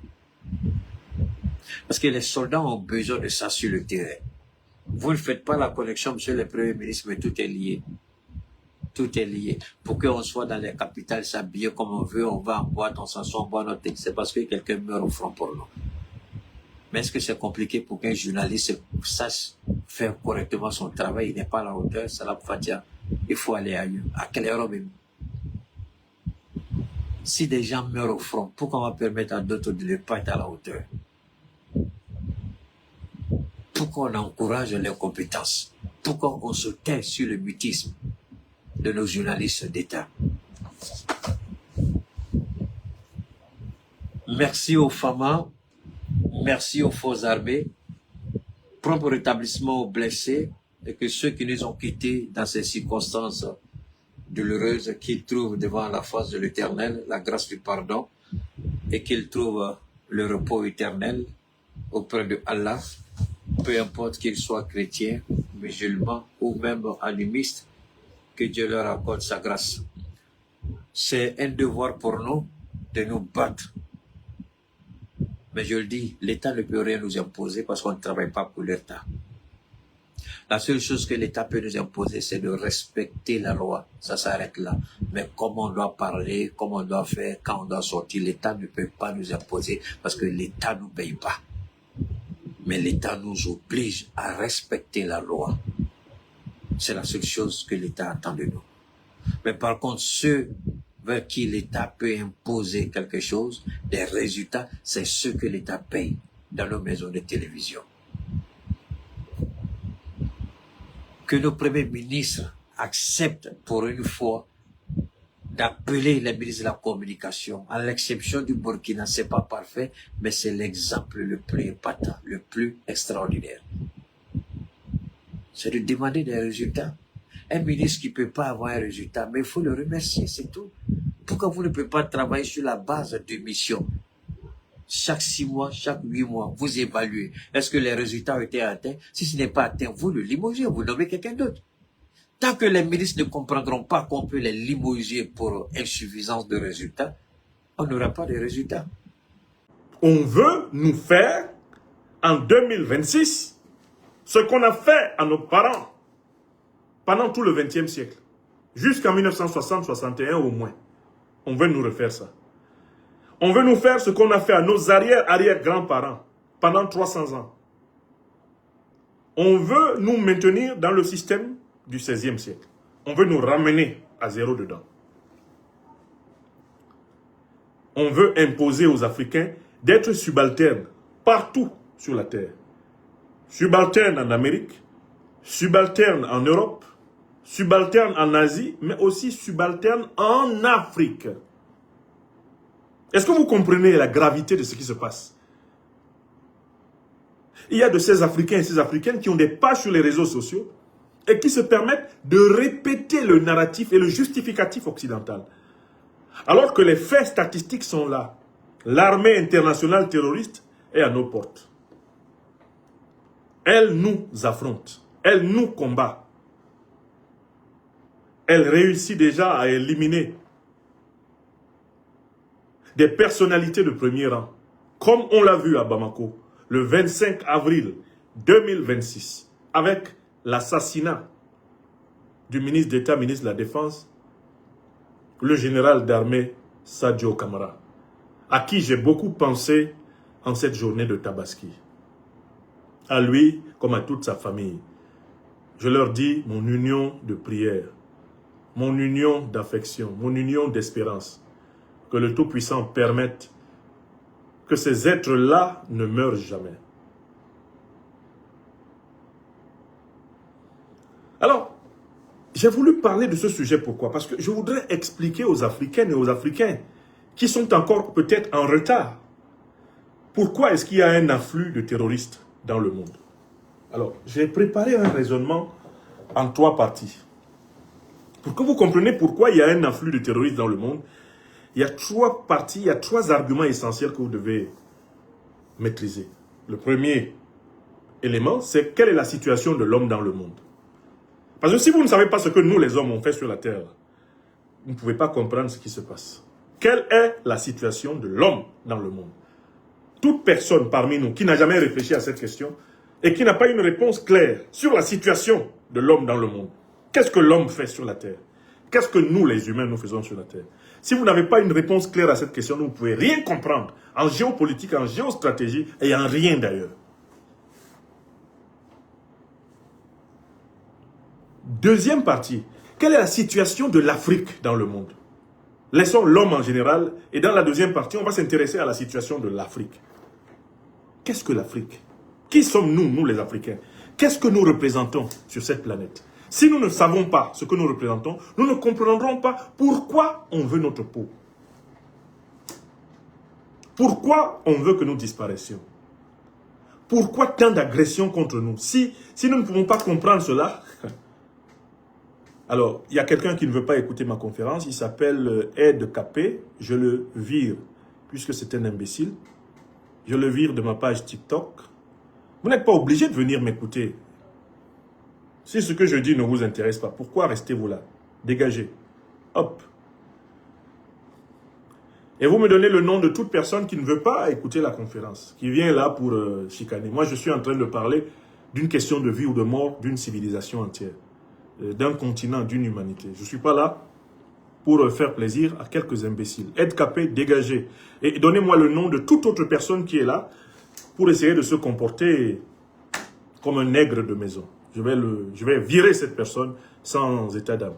Parce que les soldats ont besoin de ça sur le terrain. Vous ne faites pas la connexion, monsieur le Premier ministre, mais tout est lié. Tout est lié. Pour qu'on soit dans les capitales, s'habiller comme on veut, on va en boîte, on s'assoit, on boit notre thé. C'est parce que quelqu'un meurt au front pour nous. Mais est-ce que c'est compliqué pour qu'un journaliste sache faire correctement son travail? Il n'est pas à la hauteur, Salam Fatia. Il faut aller ailleurs. À quelle heure même? Si des gens meurent au front, pourquoi on va permettre à d'autres de ne pas être à la hauteur? Pourquoi on encourage l'incompétence? Pourquoi on se tait sur le mutisme de nos journalistes d'État? Merci aux FAMA, merci aux forces armées, propre rétablissement aux blessés et que ceux qui nous ont quittés dans ces circonstances douloureuses, qu'ils trouvent devant la face de l'Éternel la grâce du pardon et qu'ils trouvent le repos éternel auprès de Allah. Peu importe qu'ils soient chrétiens, musulmans ou même animistes, que Dieu leur accorde sa grâce. C'est un devoir pour nous de nous battre. Mais je le dis, l'État ne peut rien nous imposer parce qu'on ne travaille pas pour l'État. La seule chose que l'État peut nous imposer, c'est de respecter la loi. Ça s'arrête là. Mais comment on doit parler, comment on doit faire, quand on doit sortir, l'État ne peut pas nous imposer parce que l'État ne nous paye pas. Mais l'État nous oblige à respecter la loi. C'est la seule chose que l'État attend de nous. Mais par contre, ceux vers qui l'État peut imposer quelque chose, des résultats, c'est ceux que l'État paye dans nos maisons de télévision. Que nos premiers ministres acceptent pour une fois d'appeler les ministres de la communication, à l'exception du Burkina, c'est pas parfait, mais c'est l'exemple le plus épatant, le plus extraordinaire. C'est de demander des résultats. Un ministre qui ne peut pas avoir un résultat, mais il faut le remercier, c'est tout. Pourquoi vous ne pouvez pas travailler sur la base de mission? Chaque 6 mois, chaque 8 mois, vous évaluez. Est-ce que les résultats ont été atteints? Si ce n'est pas atteint, vous le limogez, vous nommez quelqu'un d'autre. Tant que les ministres ne comprendront pas qu'on peut les limoger pour insuffisance de résultats, on n'aura pas de résultats. On veut nous faire, en 2026, ce qu'on a fait à nos parents pendant tout le XXe siècle, jusqu'en 1960-61 au moins. On veut nous refaire ça. On veut nous faire ce qu'on a fait à nos arrière-grands-parents pendant 300 ans. On veut nous maintenir dans le système du XVIe siècle. On veut nous ramener à zéro dedans. On veut imposer aux Africains d'être subalternes partout sur la terre. Subalternes en Amérique, subalternes en Europe, subalternes en Asie, mais aussi subalternes en Afrique. Est-ce que vous comprenez la gravité de ce qui se passe? Il y a de ces Africains et ces Africaines qui ont des pages sur les réseaux sociaux et qui se permettent de répéter le narratif et le justificatif occidental. Alors que les faits statistiques sont là. L'armée internationale terroriste est à nos portes. Elle nous affronte. Elle nous combat. Elle réussit déjà à éliminer des personnalités de premier rang, comme on l'a vu à Bamako, le 25 avril 2026, avec l'assassinat du ministre d'État, ministre de la Défense, le général d'armée Sadio Kamara, à qui j'ai beaucoup pensé en cette journée de Tabaski. À lui, comme à toute sa famille, je leur dis mon union de prière, mon union d'affection, mon union d'espérance. Que le Tout-Puissant permette que ces êtres-là ne meurent jamais. Alors, j'ai voulu parler de ce sujet, pourquoi? Parce que je voudrais expliquer aux Africaines et aux Africains qui sont encore peut-être en retard. Pourquoi est-ce qu'il y a un afflux de terroristes dans le monde? Alors, j'ai préparé un raisonnement en 3 parties. Pour que vous compreniez pourquoi il y a un afflux de terroristes dans le monde, il y a 3 parties, il y a 3 arguments essentiels que vous devez maîtriser. Le premier élément, c'est quelle est la situation de l'homme dans le monde. Parce que si vous ne savez pas ce que nous, les hommes, on fait sur la terre, vous ne pouvez pas comprendre ce qui se passe. Quelle est la situation de l'homme dans le monde? Toute personne parmi nous qui n'a jamais réfléchi à cette question et qui n'a pas une réponse claire sur la situation de l'homme dans le monde. Qu'est-ce que l'homme fait sur la terre? Qu'est-ce que nous, les humains, nous faisons sur la terre? Si vous n'avez pas une réponse claire à cette question, vous ne pouvez rien comprendre en géopolitique, en géostratégie et en rien d'ailleurs. Deuxième partie, quelle est la situation de l'Afrique dans le monde? Laissons l'homme en général et dans la deuxième partie, on va s'intéresser à la situation de l'Afrique. Qu'est-ce que l'Afrique? Qui sommes-nous, nous les Africains? Qu'est-ce que nous représentons sur cette planète? Si nous ne savons pas ce que nous représentons, nous ne comprendrons pas pourquoi on veut notre peau. Pourquoi on veut que nous disparaissions? Pourquoi tant d'agressions contre nous? Si nous ne pouvons pas comprendre cela, alors il y a quelqu'un qui ne veut pas écouter ma conférence, il s'appelle Ed Capé, je le vire, puisque c'est un imbécile, je le vire de ma page TikTok. Vous n'êtes pas obligé de venir m'écouter. Si ce que je dis ne vous intéresse pas, pourquoi restez-vous là? Dégagez. Hop. Et vous me donnez le nom de toute personne qui ne veut pas écouter la conférence, qui vient là pour chicaner. Moi, je suis en train de parler d'une question de vie ou de mort d'une civilisation entière, d'un continent, d'une humanité. Je ne suis pas là pour faire plaisir à quelques imbéciles. Ed Capé, dégagez. Et donnez-moi le nom de toute autre personne qui est là pour essayer de se comporter comme un nègre de maison. Je vais virer cette personne sans état d'âme.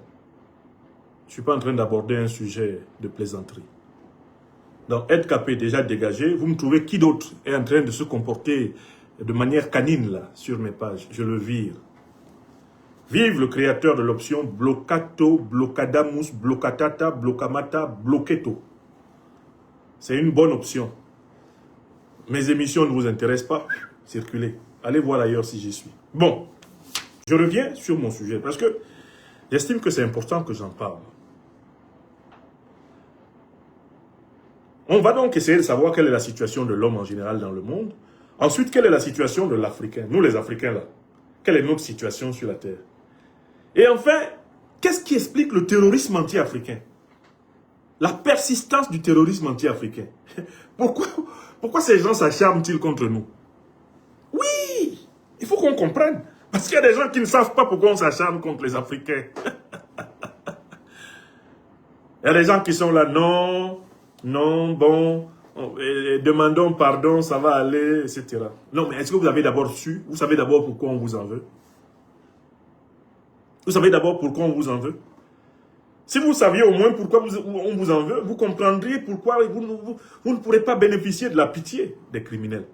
Je ne suis pas en train d'aborder un sujet de plaisanterie. Donc, Ed Capé, déjà dégagé. Vous me trouvez qui d'autre est en train de se comporter de manière canine là, sur mes pages? Je le vire. Vive le créateur de l'option Blocato, Blocadamus, Blocatata, Blocamata, Bloqueto. C'est une bonne option. Mes émissions ne vous intéressent pas? Circulez. Allez voir ailleurs si j'y suis. Bon. Je reviens sur mon sujet parce que j'estime que c'est important que j'en parle. On va donc essayer de savoir quelle est la situation de l'homme en général dans le monde. Ensuite, quelle est la situation de l'Africain, nous les Africains là. Quelle est notre situation sur la Terre? Et enfin, qu'est-ce qui explique le terrorisme anti-africain? La persistance du terrorisme anti-africain. Pourquoi ces gens s'acharnent-ils contre nous? Oui, il faut qu'on comprenne. Parce qu'il y a des gens qui ne savent pas pourquoi on s'acharne contre les Africains. Il y a des gens qui sont là, non, bon, demandons pardon, ça va aller, etc. Non, mais est-ce que vous avez d'abord su? Vous savez d'abord pourquoi on vous en veut? Vous savez d'abord pourquoi on vous en veut? Si vous saviez au moins pourquoi on vous en veut, vous comprendriez pourquoi vous ne pourrez pas bénéficier de la pitié des criminels.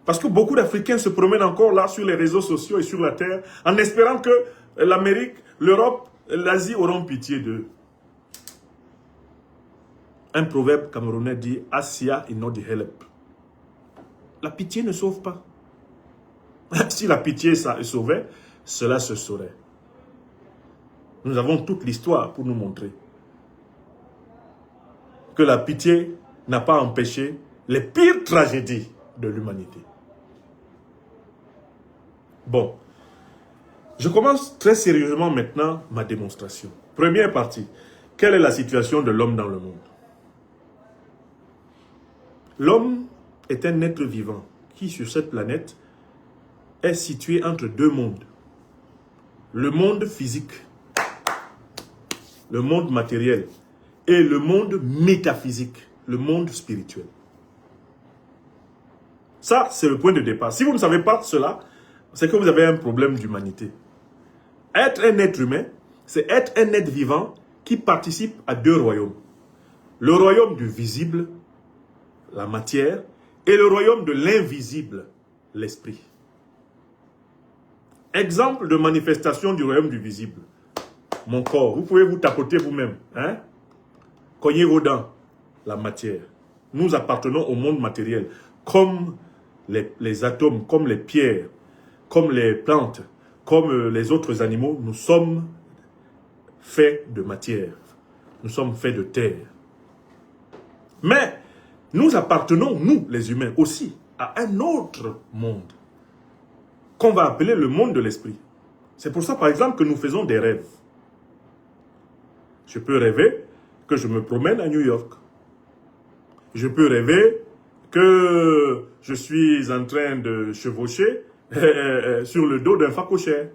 Parce que beaucoup d'Africains se promènent encore là sur les réseaux sociaux et sur la terre en espérant que l'Amérique, l'Europe, l'Asie auront pitié d'eux. Un proverbe camerounais dit « Asia is not the help ». La pitié ne sauve pas. Si la pitié ça sauvait, cela se saurait. Nous avons toute l'histoire pour nous montrer que la pitié n'a pas empêché les pires tragédies de l'humanité. Bon, je commence très sérieusement maintenant ma démonstration. Première partie, quelle est la situation de l'homme dans le monde? L'homme est un être vivant qui, sur cette planète, est situé entre deux mondes. Le monde physique, le monde matériel, et le monde métaphysique, le monde spirituel. Ça, c'est le point de départ. Si vous ne savez pas cela, c'est que vous avez un problème d'humanité. Être un être humain, c'est être un être vivant qui participe à deux royaumes. Le royaume du visible, la matière, et le royaume de l'invisible, l'esprit. Exemple de manifestation du royaume du visible. Mon corps, vous pouvez vous tapoter vous-même, hein? Cognez vos dents, la matière. Nous appartenons au monde matériel, comme les atomes, comme les pierres, comme les plantes, comme les autres animaux. Nous sommes faits de matière, nous sommes faits de terre. Mais nous appartenons, nous les humains, aussi à un autre monde, qu'on va appeler le monde de l'esprit. C'est pour ça, par exemple, que nous faisons des rêves. Je peux rêver que je me promène à New York. Je peux rêver que je suis en train de chevaucher sur le dos d'un phacochère.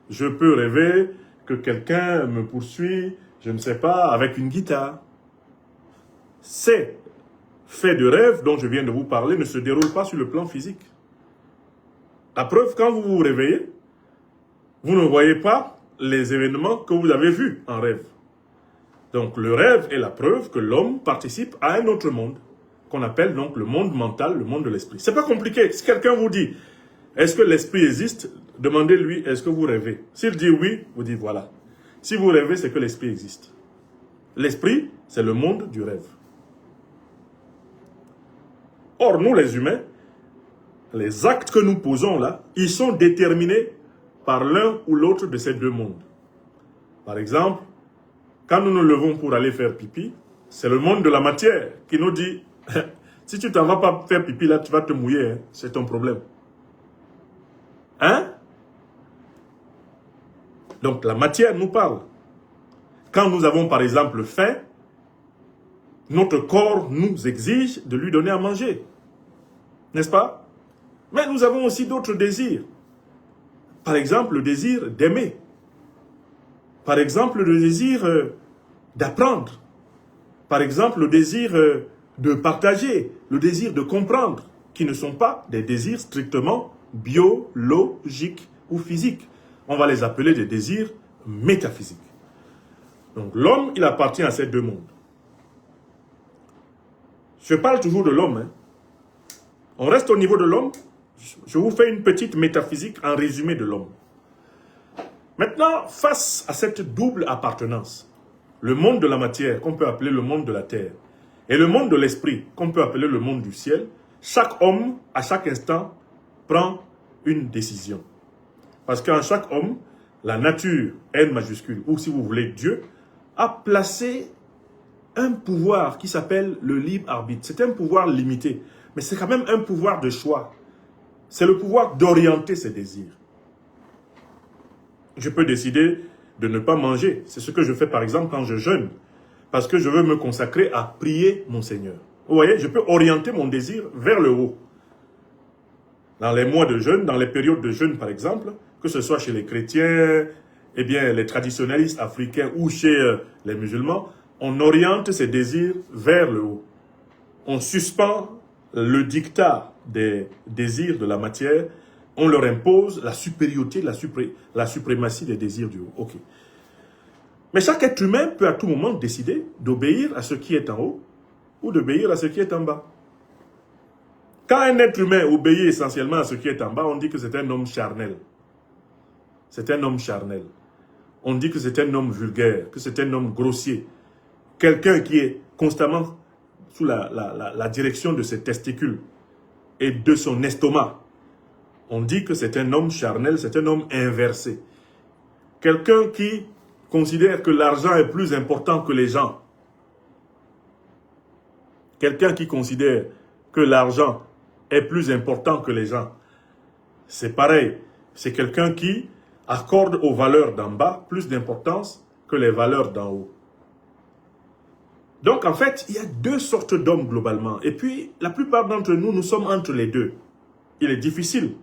Je peux rêver que quelqu'un me poursuit, je ne sais pas, avec une guitare. Ces faits de rêve dont je viens de vous parler ne se déroulent pas sur le plan physique. La preuve, quand vous vous réveillez, vous ne voyez pas les événements que vous avez vus en rêve. Donc le rêve est la preuve que l'homme participe à un autre monde, qu'on appelle donc le monde mental, le monde de l'esprit. C'est pas compliqué. Si quelqu'un vous dit, est-ce que l'esprit existe? Demandez-lui, est-ce que vous rêvez? S'il dit oui, vous dites voilà. Si vous rêvez, c'est que l'esprit existe. L'esprit, c'est le monde du rêve. Or, nous les humains, les actes que nous posons là, ils sont déterminés par l'un ou l'autre de ces deux mondes. Par exemple, quand nous nous levons pour aller faire pipi, c'est le monde de la matière qui nous dit, si tu t'en vas pas faire pipi là, tu vas te mouiller, hein, c'est ton problème. Hein? Donc la matière nous parle. Quand nous avons par exemple faim, notre corps nous exige de lui donner à manger. N'est-ce pas? Mais nous avons aussi d'autres désirs. Par exemple, le désir d'aimer. Par exemple, le désir d'apprendre. Par exemple, le désir de partager, le désir de comprendre, qui ne sont pas des désirs strictement biologiques ou physiques. On va les appeler des désirs métaphysiques. Donc l'homme, il appartient à ces deux mondes. Je parle toujours de l'homme. Hein. On reste au niveau de l'homme. Je vous fais une petite métaphysique en résumé de l'homme. Maintenant, face à cette double appartenance, le monde de la matière, qu'on peut appeler le monde de la terre, et le monde de l'esprit, qu'on peut appeler le monde du ciel, chaque homme, à chaque instant, prend une décision. Parce qu'en chaque homme, la nature, N majuscule, ou si vous voulez Dieu, a placé un pouvoir qui s'appelle le libre arbitre. C'est un pouvoir limité, mais c'est quand même un pouvoir de choix. C'est le pouvoir d'orienter ses désirs. Je peux décider de ne pas manger. C'est ce que je fais par exemple quand je jeûne. Parce que je veux me consacrer à prier mon Seigneur. Vous voyez, je peux orienter mon désir vers le haut. Dans les mois de jeûne, dans les périodes de jeûne par exemple, que ce soit chez les chrétiens, eh bien les traditionnalistes africains ou chez les musulmans, on oriente ses désirs vers le haut. On suspend le dictat des désirs de la matière On leur impose la supériorité, la suprématie des désirs du haut. Ok. Mais chaque être humain peut à tout moment décider d'obéir à ce qui est en haut ou d'obéir à ce qui est en bas. Quand un être humain obéit essentiellement à ce qui est en bas, on dit que c'est un homme charnel. C'est un homme charnel. On dit que c'est un homme vulgaire, que c'est un homme grossier. Quelqu'un qui est constamment sous la direction de ses testicules et de son estomac. On dit que c'est un homme charnel, c'est un homme inversé. Quelqu'un qui considère que l'argent est plus important que les gens. Quelqu'un qui considère que l'argent est plus important que les gens. C'est pareil. C'est quelqu'un qui accorde aux valeurs d'en bas plus d'importance que les valeurs d'en haut. Donc en fait, il y a deux sortes d'hommes globalement. Et puis, la plupart d'entre nous, nous sommes entre les deux. Il est difficile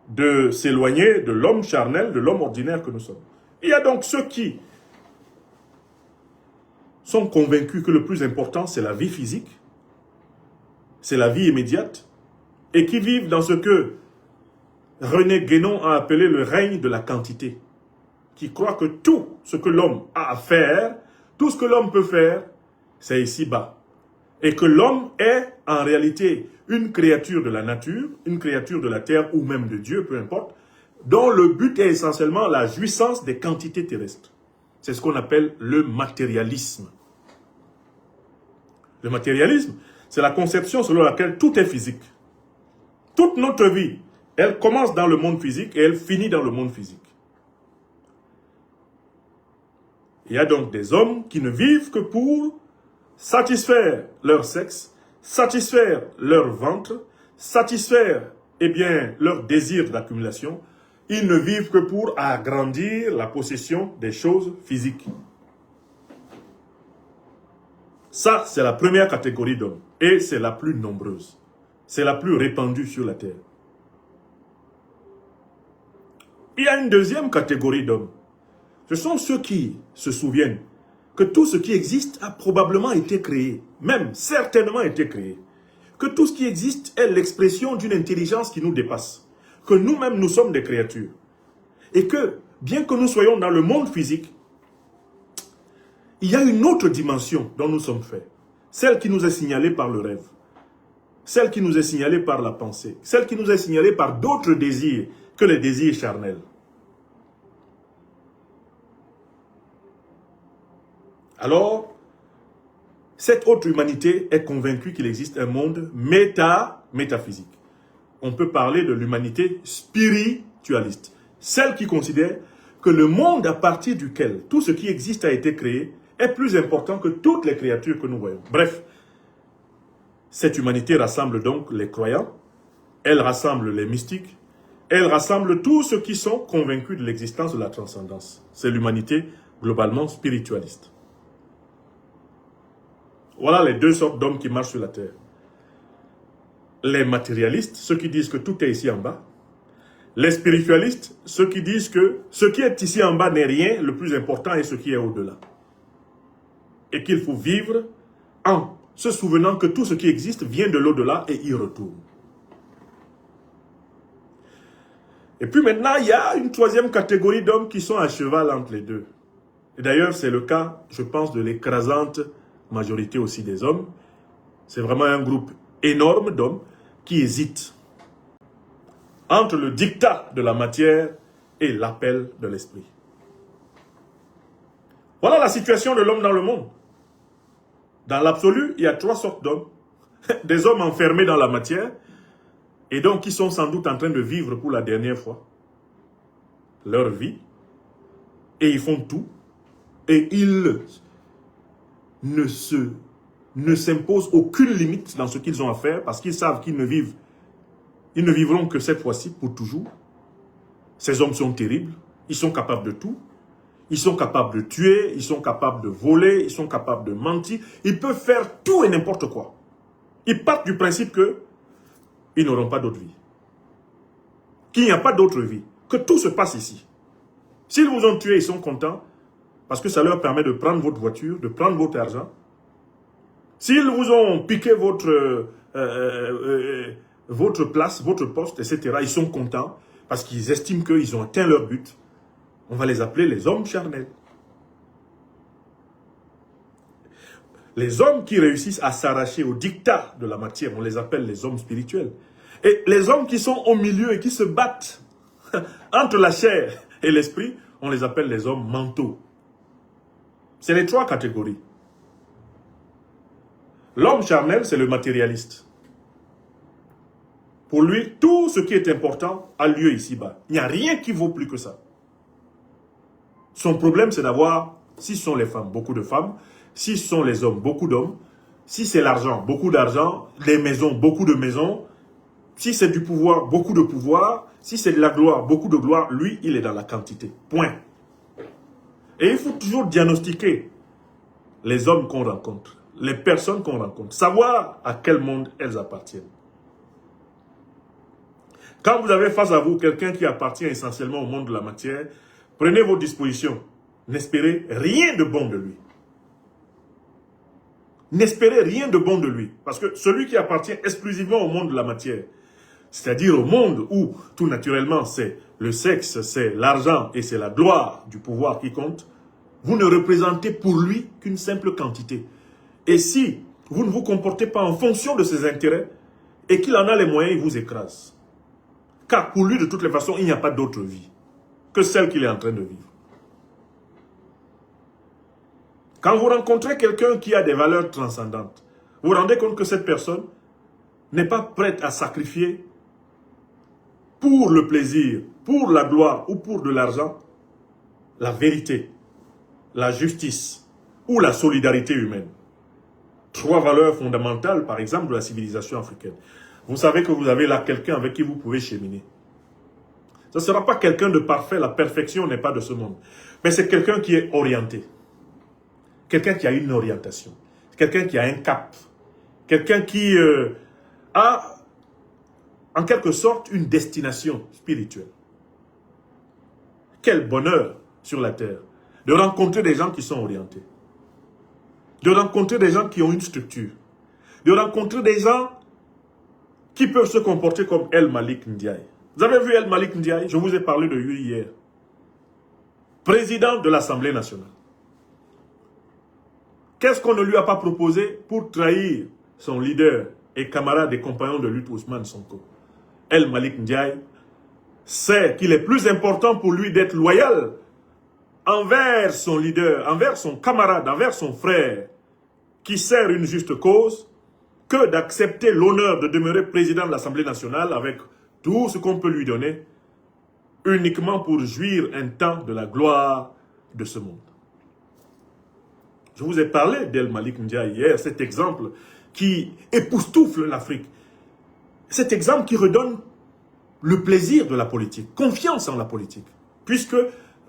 de s'éloigner de l'homme charnel, de l'homme ordinaire que nous sommes. Il y a donc ceux qui sont convaincus que le plus important, c'est la vie physique, c'est la vie immédiate, et qui vivent dans ce que René Guénon a appelé le règne de la quantité, qui croient que tout ce que l'homme a à faire, tout ce que l'homme peut faire, c'est ici-bas. Et que l'homme est en réalité une créature de la nature, une créature de la terre ou même de Dieu, peu importe, dont le but est essentiellement la jouissance des quantités terrestres. C'est ce qu'on appelle le matérialisme. Le matérialisme, c'est la conception selon laquelle tout est physique. Toute notre vie, elle commence dans le monde physique et elle finit dans le monde physique. Il y a donc des hommes qui ne vivent que pour satisfaire leur sexe, satisfaire leur ventre, satisfaire, leur désir d'accumulation. Ils ne vivent que pour agrandir la possession des choses physiques. Ça, c'est la première catégorie d'hommes. Et c'est la plus nombreuse. C'est la plus répandue sur la terre. Il y a une deuxième catégorie d'hommes. Ce sont ceux qui se souviennent que tout ce qui existe a probablement été créé, même certainement été créé. Que tout ce qui existe est l'expression d'une intelligence qui nous dépasse. Que nous-mêmes, nous sommes des créatures. Et que, bien que nous soyons dans le monde physique, il y a une autre dimension dont nous sommes faits. Celle qui nous est signalée par le rêve. Celle qui nous est signalée par la pensée. Celle qui nous est signalée par d'autres désirs que les désirs charnels. Alors, cette autre humanité est convaincue qu'il existe un monde métaphysique. On peut parler de l'humanité spiritualiste. Celle qui considère que le monde à partir duquel tout ce qui existe a été créé est plus important que toutes les créatures que nous voyons. Bref, cette humanité rassemble donc les croyants, elle rassemble les mystiques, elle rassemble tous ceux qui sont convaincus de l'existence de la transcendance. C'est l'humanité globalement spiritualiste. Voilà les deux sortes d'hommes qui marchent sur la terre. Les matérialistes, ceux qui disent que tout est ici en bas. Les spiritualistes, ceux qui disent que ce qui est ici en bas n'est rien, le plus important est ce qui est au-delà. Et qu'il faut vivre en se souvenant que tout ce qui existe vient de l'au-delà et y retourne. Et puis maintenant, il y a une troisième catégorie d'hommes qui sont à cheval entre les deux. Et d'ailleurs, c'est le cas, je pense, de l'écrasante majorité aussi des hommes. C'est vraiment un groupe énorme d'hommes qui hésitent entre le dictat de la matière et l'appel de l'esprit. Voilà la situation de l'homme dans le monde. Dans l'absolu, il y a trois sortes d'hommes. Des hommes enfermés dans la matière et donc qui sont sans doute en train de vivre pour la dernière fois leur vie. Et ils font tout. Et ils ne s'imposent aucune limite dans ce qu'ils ont à faire parce qu'ils savent qu'ils ne vivront que cette fois-ci pour toujours. Ces hommes sont terribles. Ils sont capables de tout. Ils sont capables de tuer, ils sont capables de voler, ils sont capables de mentir. Ils peuvent faire tout et n'importe quoi. Ils partent du principe qu'ils n'auront pas d'autre vie. Qu'il n'y a pas d'autre vie. Que tout se passe ici. S'ils vous ont tué, ils sont contents parce que ça leur permet de prendre votre voiture, de prendre votre argent. S'ils vous ont piqué votre place, votre poste, etc. Ils sont contents parce qu'ils estiment qu'ils ont atteint leur but. On va les appeler les hommes charnels. Les hommes qui réussissent à s'arracher au dictat de la matière, on les appelle les hommes spirituels. Et les hommes qui sont au milieu et qui se battent entre la chair et l'esprit, on les appelle les hommes mentaux. C'est les trois catégories. L'homme charnel, c'est le matérialiste. Pour lui, tout ce qui est important a lieu ici-bas. Il n'y a rien qui vaut plus que ça. Son problème, c'est d'avoir, si ce sont les femmes, beaucoup de femmes, si ce sont les hommes, beaucoup d'hommes, si c'est l'argent, beaucoup d'argent, les maisons, beaucoup de maisons, si c'est du pouvoir, beaucoup de pouvoir, si c'est de la gloire, beaucoup de gloire, lui, il est dans la quantité. Point. Et il faut toujours diagnostiquer les hommes qu'on rencontre, les personnes qu'on rencontre, savoir à quel monde elles appartiennent. Quand vous avez face à vous quelqu'un qui appartient essentiellement au monde de la matière, prenez vos dispositions. N'espérez rien de bon de lui. N'espérez rien de bon de lui. Parce que celui qui appartient exclusivement au monde de la matière, c'est-à-dire au monde où tout naturellement c'est le sexe, c'est l'argent et c'est la gloire du pouvoir qui compte, vous ne représentez pour lui qu'une simple quantité. Et si vous ne vous comportez pas en fonction de ses intérêts et qu'il en a les moyens, il vous écrase. Car pour lui, de toutes les façons, il n'y a pas d'autre vie que celle qu'il est en train de vivre. Quand vous rencontrez quelqu'un qui a des valeurs transcendantes, vous vous rendez compte que cette personne n'est pas prête à sacrifier pour le plaisir, pour la gloire ou pour de l'argent, la vérité, la justice ou la solidarité humaine. Trois valeurs fondamentales, par exemple, de la civilisation africaine. Vous savez que vous avez là quelqu'un avec qui vous pouvez cheminer. Ce ne sera pas quelqu'un de parfait, la perfection n'est pas de ce monde. Mais c'est quelqu'un qui est orienté. Quelqu'un qui a une orientation. Quelqu'un qui a un cap. Quelqu'un qui a, en quelque sorte, une destination spirituelle. Quel bonheur sur la terre de rencontrer des gens qui sont orientés. De rencontrer des gens qui ont une structure. De rencontrer des gens qui peuvent se comporter comme El Malik Ndiaye. Vous avez vu El Malik Ndiaye? Je vous ai parlé de lui hier. Président de l'Assemblée nationale. Qu'est-ce qu'on ne lui a pas proposé pour trahir son leader et camarade et compagnon de lutte Ousmane Sonko? El Malik Ndiaye sait qu'il est plus important pour lui d'être loyal envers son leader, envers son camarade, envers son frère, qui sert une juste cause, que d'accepter l'honneur de demeurer président de l'Assemblée nationale avec tout ce qu'on peut lui donner, uniquement pour jouir un temps de la gloire de ce monde. Je vous ai parlé d'El Malik Ndiaye hier, cet exemple qui époustoufle l'Afrique. Cet exemple qui redonne le plaisir de la politique, confiance en la politique. Puisque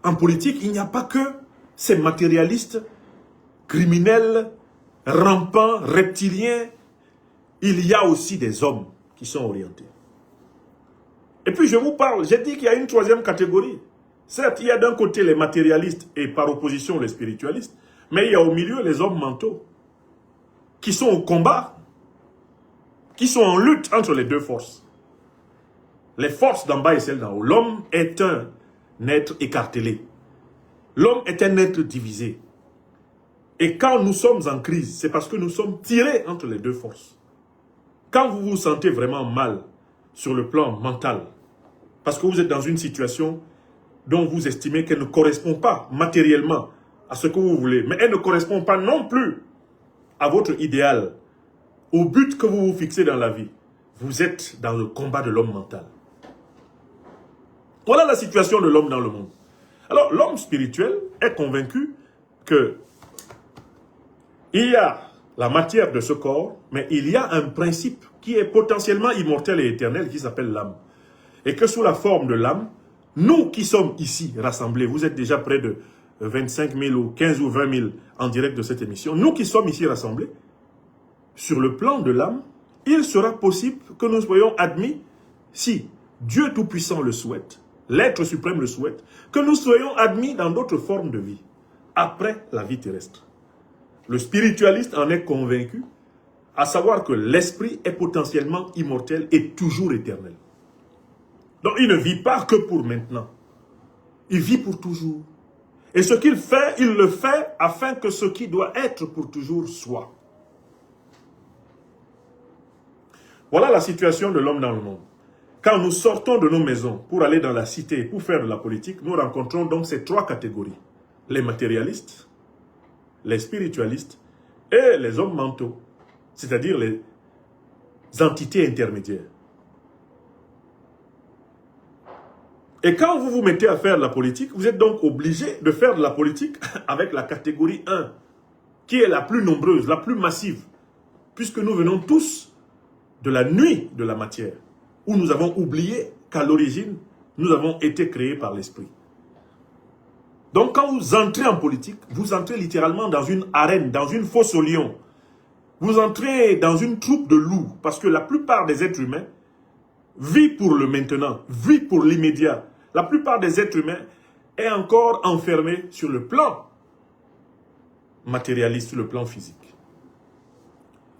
en politique, il n'y a pas que ces matérialistes, criminels, rampants, reptiliens. Il y a aussi des hommes qui sont orientés. Et puis je vous parle, j'ai dit qu'il y a une troisième catégorie. Certes, il y a d'un côté les matérialistes et par opposition les spiritualistes, mais il y a au milieu les hommes mentaux qui sont au combat, qui sont en lutte entre les deux forces. Les forces d'en bas et celles d'en haut. L'homme est un être écartelé. L'homme est un être divisé. Et quand nous sommes en crise, c'est parce que nous sommes tirés entre les deux forces. Quand vous vous sentez vraiment mal sur le plan mental, parce que vous êtes dans une situation dont vous estimez qu'elle ne correspond pas matériellement à ce que vous voulez, mais elle ne correspond pas non plus à votre idéal, au but que vous vous fixez dans la vie, vous êtes dans le combat de l'homme mental. Voilà la situation de l'homme dans le monde. Alors, l'homme spirituel est convaincu que il y a la matière de ce corps, mais il y a un principe qui est potentiellement immortel et éternel qui s'appelle l'âme. Et que sous la forme de l'âme, nous qui sommes ici rassemblés, vous êtes déjà près de 25 000 ou 15 ou 20 000 en direct de cette émission, nous qui sommes ici rassemblés, sur le plan de l'âme, il sera possible que nous soyons admis, si Dieu Tout-Puissant le souhaite, l'être suprême le souhaite, que nous soyons admis dans d'autres formes de vie, après la vie terrestre. Le spiritualiste en est convaincu, à savoir que l'esprit est potentiellement immortel et toujours éternel. Donc il ne vit pas que pour maintenant. Il vit pour toujours. Et ce qu'il fait, il le fait afin que ce qui doit être pour toujours soit. Voilà la situation de l'homme dans le monde. Quand nous sortons de nos maisons pour aller dans la cité, pour faire de la politique, nous rencontrons donc ces trois catégories. Les matérialistes, les spiritualistes et les hommes mentaux, c'est-à-dire les entités intermédiaires. Et quand vous vous mettez à faire de la politique, vous êtes donc obligé de faire de la politique avec la catégorie 1, qui est la plus nombreuse, la plus massive, puisque nous venons tous de la nuit de la matière, où nous avons oublié qu'à l'origine, nous avons été créés par l'esprit. Donc quand vous entrez en politique, vous entrez littéralement dans une arène, dans une fosse aux lions. Vous entrez dans une troupe de loups, parce que la plupart des êtres humains vivent pour le maintenant, vivent pour l'immédiat. La plupart des êtres humains est encore enfermé sur le plan matérialiste, sur le plan physique.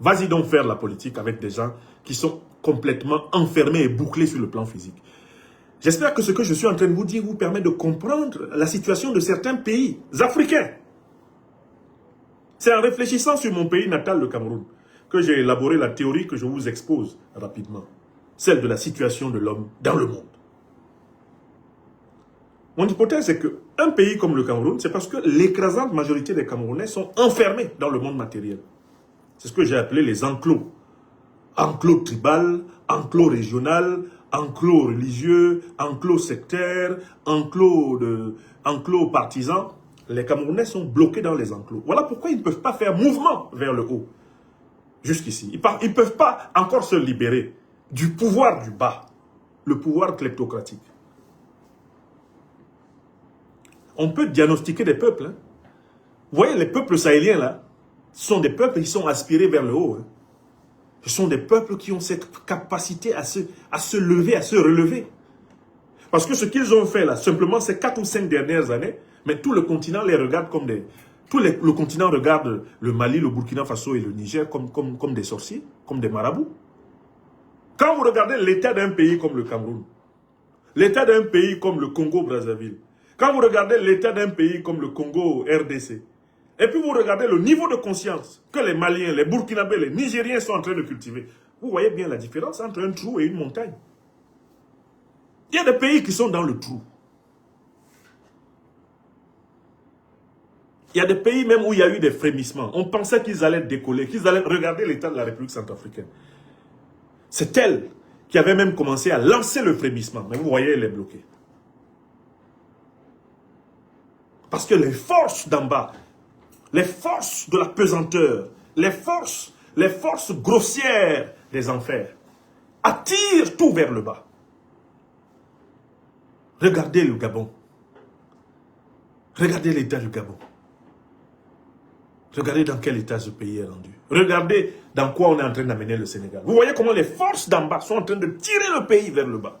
Vas-y donc faire la politique avec des gens qui sont complètement enfermés et bouclés sur le plan physique. J'espère que ce que je suis en train de vous dire vous permet de comprendre la situation de certains pays africains. C'est en réfléchissant sur mon pays natal, le Cameroun, que j'ai élaboré la théorie que je vous expose rapidement. Celle de la situation de l'homme dans le monde. Mon hypothèse, c'est qu'un pays comme le Cameroun, c'est parce que l'écrasante majorité des Camerounais sont enfermés dans le monde matériel. C'est ce que j'ai appelé les enclos. Enclos tribal, enclos régional, enclos religieux, enclos sectaires, enclos partisans. Les Camerounais sont bloqués dans les enclos. Voilà pourquoi ils ne peuvent pas faire mouvement vers le haut. Jusqu'ici. Ils ne peuvent pas encore se libérer du pouvoir du bas. Le pouvoir kleptocratique. On peut diagnostiquer des peuples. Hein. Vous voyez, les peuples sahéliens, là, ce sont des peuples qui sont aspirés vers le haut. Hein. Ce sont des peuples qui ont cette capacité à se lever, à se relever. Parce que ce qu'ils ont fait, là, simplement, ces 4 ou 5 dernières années, mais tout le continent les regarde comme des... le continent regarde le Mali, le Burkina Faso et le Niger comme des sorciers, comme des marabouts. Quand vous regardez l'état d'un pays comme le Cameroun, l'état d'un pays comme le Congo-Brazzaville, quand vous regardez l'état d'un pays comme le Congo-RDC, et puis vous regardez le niveau de conscience que les Maliens, les Burkinabés, les Nigériens sont en train de cultiver, vous voyez bien la différence entre un trou et une montagne. Il y a des pays qui sont dans le trou. Il y a des pays même où il y a eu des frémissements. On pensait qu'ils allaient décoller, qu'ils allaient regarder l'état de la République centrafricaine. C'est elle qui avait même commencé à lancer le frémissement. Mais vous voyez, elle est bloquée. Parce que les forces d'en bas, les forces de la pesanteur, les forces grossières des enfers, attirent tout vers le bas. Regardez le Gabon. Regardez l'état du Gabon. Regardez dans quel état ce pays est rendu. Regardez dans quoi on est en train d'amener le Sénégal. Vous voyez comment les forces d'en bas sont en train de tirer le pays vers le bas.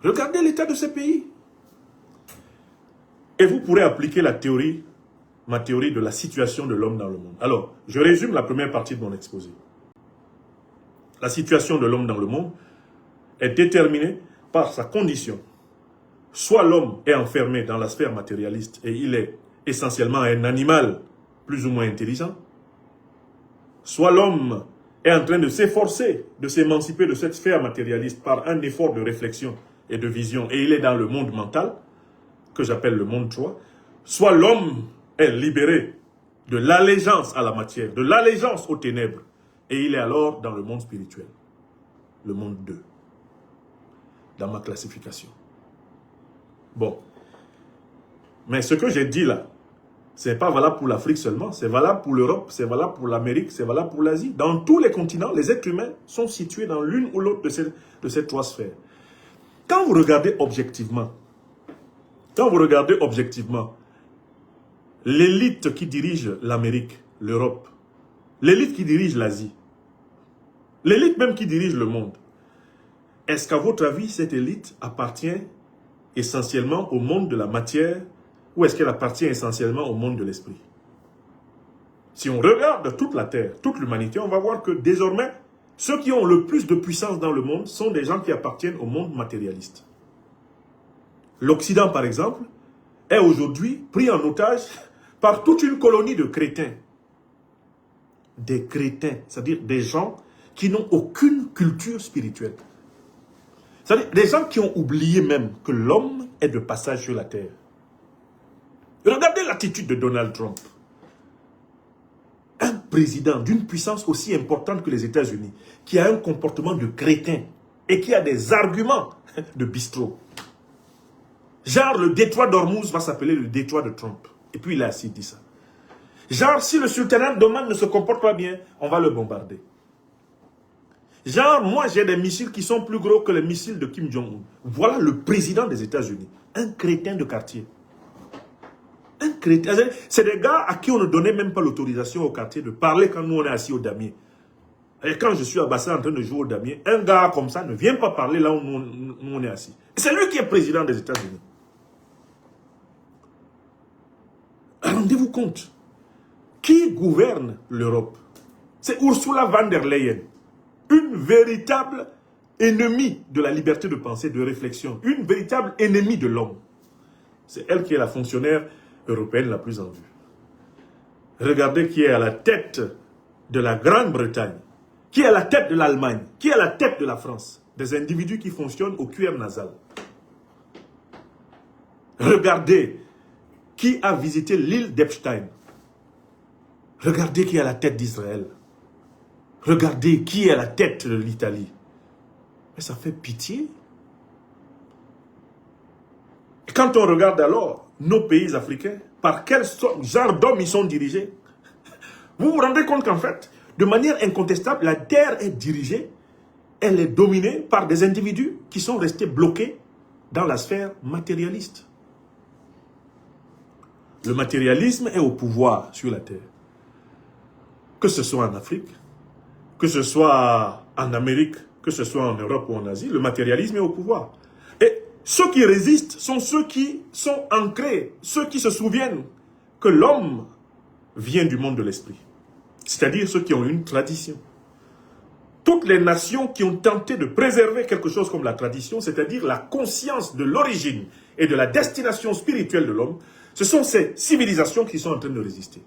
Regardez l'état de ce pays. Et vous pourrez appliquer la théorie, ma théorie de la situation de l'homme dans le monde. Alors, je résume la première partie de mon exposé. La situation de l'homme dans le monde est déterminée par sa condition. Soit l'homme est enfermé dans la sphère matérialiste et il est essentiellement un animal plus ou moins intelligent, soit l'homme est en train de s'efforcer de s'émanciper de cette sphère matérialiste par un effort de réflexion et de vision, et il est dans le monde mental, que j'appelle le monde 3, soit l'homme est libéré de l'allégeance à la matière, de l'allégeance aux ténèbres, et il est alors dans le monde spirituel, le monde 2, dans ma classification. Bon, mais ce que j'ai dit là, ce n'est pas valable pour l'Afrique seulement, c'est valable pour l'Europe, c'est valable pour l'Amérique, c'est valable pour l'Asie. Dans tous les continents, les êtres humains sont situés dans l'une ou l'autre de ces 3 sphères. Quand vous regardez objectivement, l'élite qui dirige l'Amérique, l'Europe, l'élite qui dirige l'Asie, l'élite même qui dirige le monde, est-ce qu'à votre avis, cette élite appartient essentiellement au monde de la matière ou est-ce qu'elle appartient essentiellement au monde de l'esprit? Si on regarde toute la Terre, toute l'humanité, on va voir que désormais, ceux qui ont le plus de puissance dans le monde sont des gens qui appartiennent au monde matérialiste. L'Occident, par exemple, est aujourd'hui pris en otage par toute une colonie de crétins. Des crétins, c'est-à-dire des gens qui n'ont aucune culture spirituelle. C'est-à-dire des gens qui ont oublié même que l'homme est de passage sur la terre. Regardez l'attitude de Donald Trump. Un président d'une puissance aussi importante que les États-Unis, qui a un comportement de crétin et qui a des arguments de bistrot. Genre, le détroit d'Ormuz va s'appeler le détroit de Trump. Et puis il a ainsi dit ça. Genre, si le sultanat d'Oman ne se comporte pas bien, on va le bombarder. Genre, moi j'ai des missiles qui sont plus gros que les missiles de Kim Jong-un. Voilà le président des États-Unis. Un crétin de quartier. Un crétin. C'est des gars à qui on ne donnait même pas l'autorisation au quartier de parler quand nous on est assis au damier. Et quand je suis à Bassin en train de jouer au damier, un gars comme ça ne vient pas parler là où nous on est assis. C'est lui qui est président des États-Unis. Rendez-vous compte. Qui gouverne l'Europe? C'est Ursula von der Leyen. Une véritable ennemie de la liberté de pensée, de réflexion. Une véritable ennemie de l'homme. C'est elle qui est la fonctionnaire européenne la plus en vue. Regardez qui est à la tête de la Grande-Bretagne, qui est à la tête de l'Allemagne, qui est à la tête de la France. Des individus qui fonctionnent au cuir nasal. Regardez qui a visité l'île d'Epstein. Regardez qui est à la tête d'Israël. Regardez qui est à la tête de l'Italie. Mais ça fait pitié. Et quand on regarde alors nos pays africains, par quel genre d'hommes ils sont dirigés, vous vous rendez compte qu'en fait, de manière incontestable, la terre est dirigée, elle est dominée par des individus qui sont restés bloqués dans la sphère matérialiste. Le matérialisme est au pouvoir sur la terre. Que ce soit en Afrique, que ce soit en Amérique, que ce soit en Europe ou en Asie, le matérialisme est au pouvoir. Et ceux qui résistent sont ceux qui sont ancrés, ceux qui se souviennent que l'homme vient du monde de l'esprit. C'est-à-dire ceux qui ont une tradition. Toutes les nations qui ont tenté de préserver quelque chose comme la tradition, c'est-à-dire la conscience de l'origine et de la destination spirituelle de l'homme, ce sont ces civilisations qui sont en train de résister.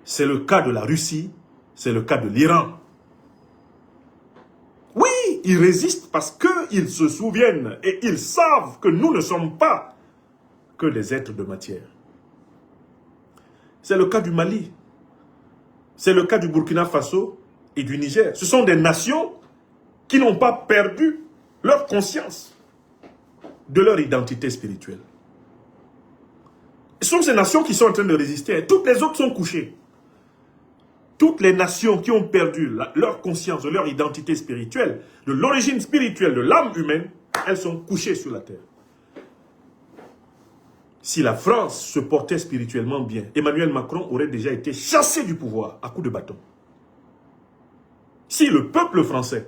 C'est le cas de la Russie, c'est le cas de l'Iran. Oui, ils résistent parce qu'ils se souviennent et ils savent que nous ne sommes pas que des êtres de matière. C'est le cas du Mali. C'est le cas du Burkina Faso et du Niger. Ce sont des nations qui n'ont pas perdu leur conscience de leur identité spirituelle. Ce sont ces nations qui sont en train de résister. Toutes les autres sont couchées. Toutes les nations qui ont perdu leur conscience de leur identité spirituelle, de l'origine spirituelle de l'âme humaine, elles sont couchées sur la terre. Si la France se portait spirituellement bien, Emmanuel Macron aurait déjà été chassé du pouvoir à coups de bâton. Si le peuple français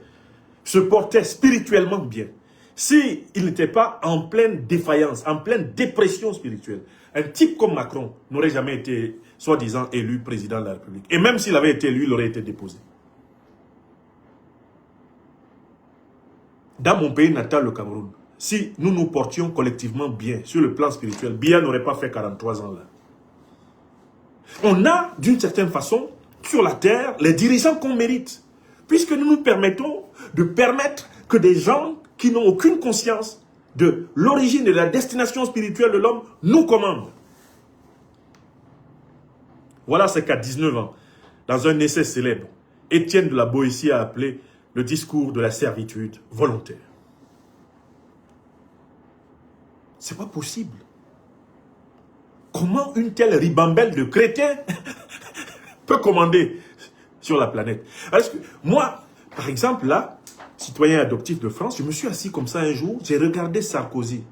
se portait spirituellement bien, s'il n'était pas en pleine défaillance, en pleine dépression spirituelle, un type comme Macron n'aurait jamais été, soi-disant, élu président de la République. Et même s'il avait été élu, il aurait été déposé. Dans mon pays natal, le Cameroun, si nous nous portions collectivement bien sur le plan spirituel, Biya n'aurait pas fait 43 ans là. On a, d'une certaine façon, sur la terre, les dirigeants qu'on mérite. Puisque nous nous permettons de permettre que des gens qui n'ont aucune conscience de l'origine et de la destination spirituelle de l'homme nous commandent. Voilà ce qu'à 19 ans, dans un essai célèbre, Étienne de la Boétie a appelé le discours de la servitude volontaire. C'est pas possible. Comment une telle ribambelle de chrétiens peut commander sur la planète? Parce que moi, par exemple, là, citoyen adoptif de France, je me suis assis comme ça un jour, j'ai regardé Sarkozy.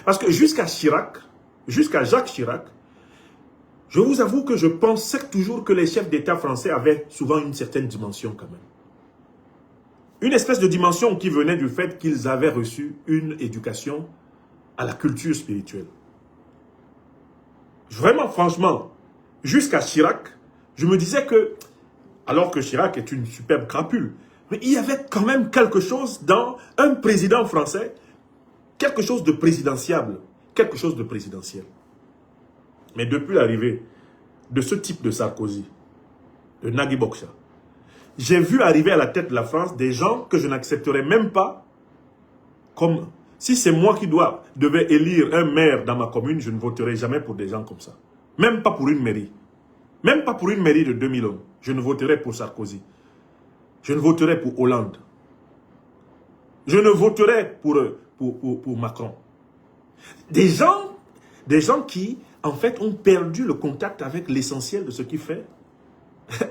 Parce que jusqu'à Chirac, jusqu'à Jacques Chirac, je vous avoue que je pensais toujours que les chefs d'État français avaient souvent une certaine dimension quand même. Une espèce de dimension qui venait du fait qu'ils avaient reçu une éducation à la culture spirituelle. Vraiment, franchement, jusqu'à Chirac, je me disais que, alors que Chirac est une superbe crapule, mais il y avait quand même quelque chose dans un président français, quelque chose de présidentiable, quelque chose de présidentiel. Mais depuis l'arrivée de ce type de Sarkozy, de Nagui Bokcha, j'ai vu arriver à la tête de la France des gens que je n'accepterais même pas comme... Si c'est moi qui devais élire un maire dans ma commune, je ne voterai jamais pour des gens comme ça. Même pas pour une mairie. Même pas pour une mairie de 2000 hommes. Je ne voterai pour Sarkozy. Je ne voterai pour Hollande. Je ne voterai pour Macron. Des gens qui, en fait, ont perdu le contact avec l'essentiel de ce qui fait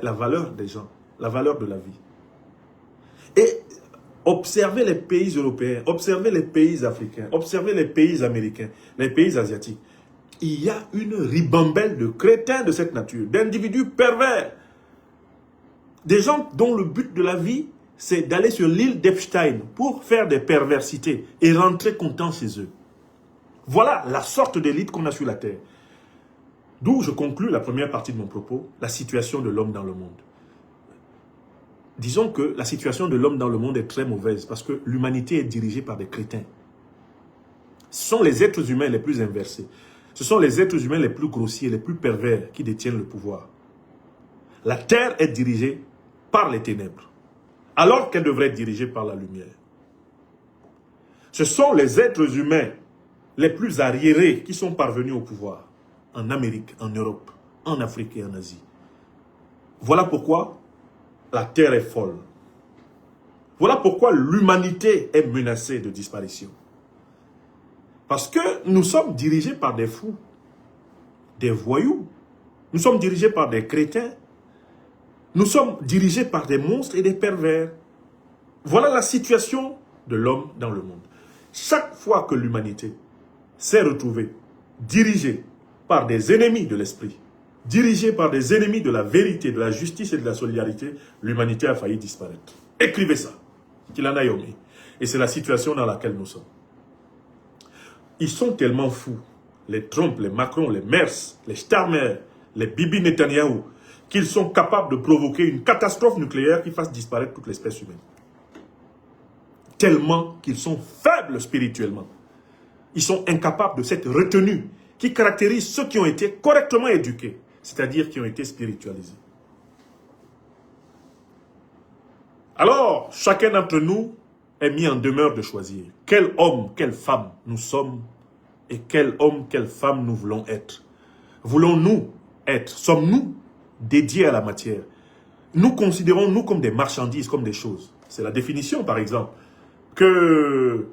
la valeur des gens, la valeur de la vie. Et observez les pays européens, observez les pays africains, observez les pays américains, les pays asiatiques. Il y a une ribambelle de crétins de cette nature, d'individus pervers. Des gens dont le but de la vie, c'est d'aller sur l'île d'Epstein pour faire des perversités et rentrer contents chez eux. Voilà la sorte d'élite qu'on a sur la terre. D'où je conclus la première partie de mon propos, la situation de l'homme dans le monde. Disons que la situation de l'homme dans le monde est très mauvaise parce que l'humanité est dirigée par des crétins. Ce sont les êtres humains les plus inversés. Ce sont les êtres humains les plus grossiers, les plus pervers qui détiennent le pouvoir. La terre est dirigée par les ténèbres, alors qu'elle devrait être dirigée par la lumière. Ce sont les êtres humains les plus arriérés qui sont parvenus au pouvoir, en Amérique, en Europe, en Afrique et en Asie. Voilà pourquoi la terre est folle. Voilà pourquoi l'humanité est menacée de disparition. Parce que nous sommes dirigés par des fous, des voyous. Nous sommes dirigés par des crétins. Nous sommes dirigés par des monstres et des pervers. Voilà la situation de l'homme dans le monde. Chaque fois que l'humanité s'est retrouvée dirigée par des ennemis de l'esprit, dirigée par des ennemis de la vérité, de la justice et de la solidarité, l'humanité a failli disparaître. Écrivez ça, Kilana Yomi. Et c'est la situation dans laquelle nous sommes. Ils sont tellement fous, les Trump, les Macron, les Merz, les Starmer, les Bibi Netanyahu, qu'ils sont capables de provoquer une catastrophe nucléaire qui fasse disparaître toute l'espèce humaine. Tellement qu'ils sont faibles spirituellement. Ils sont incapables de cette retenue qui caractérise ceux qui ont été correctement éduqués, c'est-à-dire qui ont été spiritualisés. Alors, chacun d'entre nous est mis en demeure de choisir quel homme, quelle femme nous sommes et quel homme, quelle femme nous voulons être. Voulons-nous être, sommes-nous dédiés à la matière? Nous considérons-nous comme des marchandises, comme des choses? C'est la définition, par exemple, que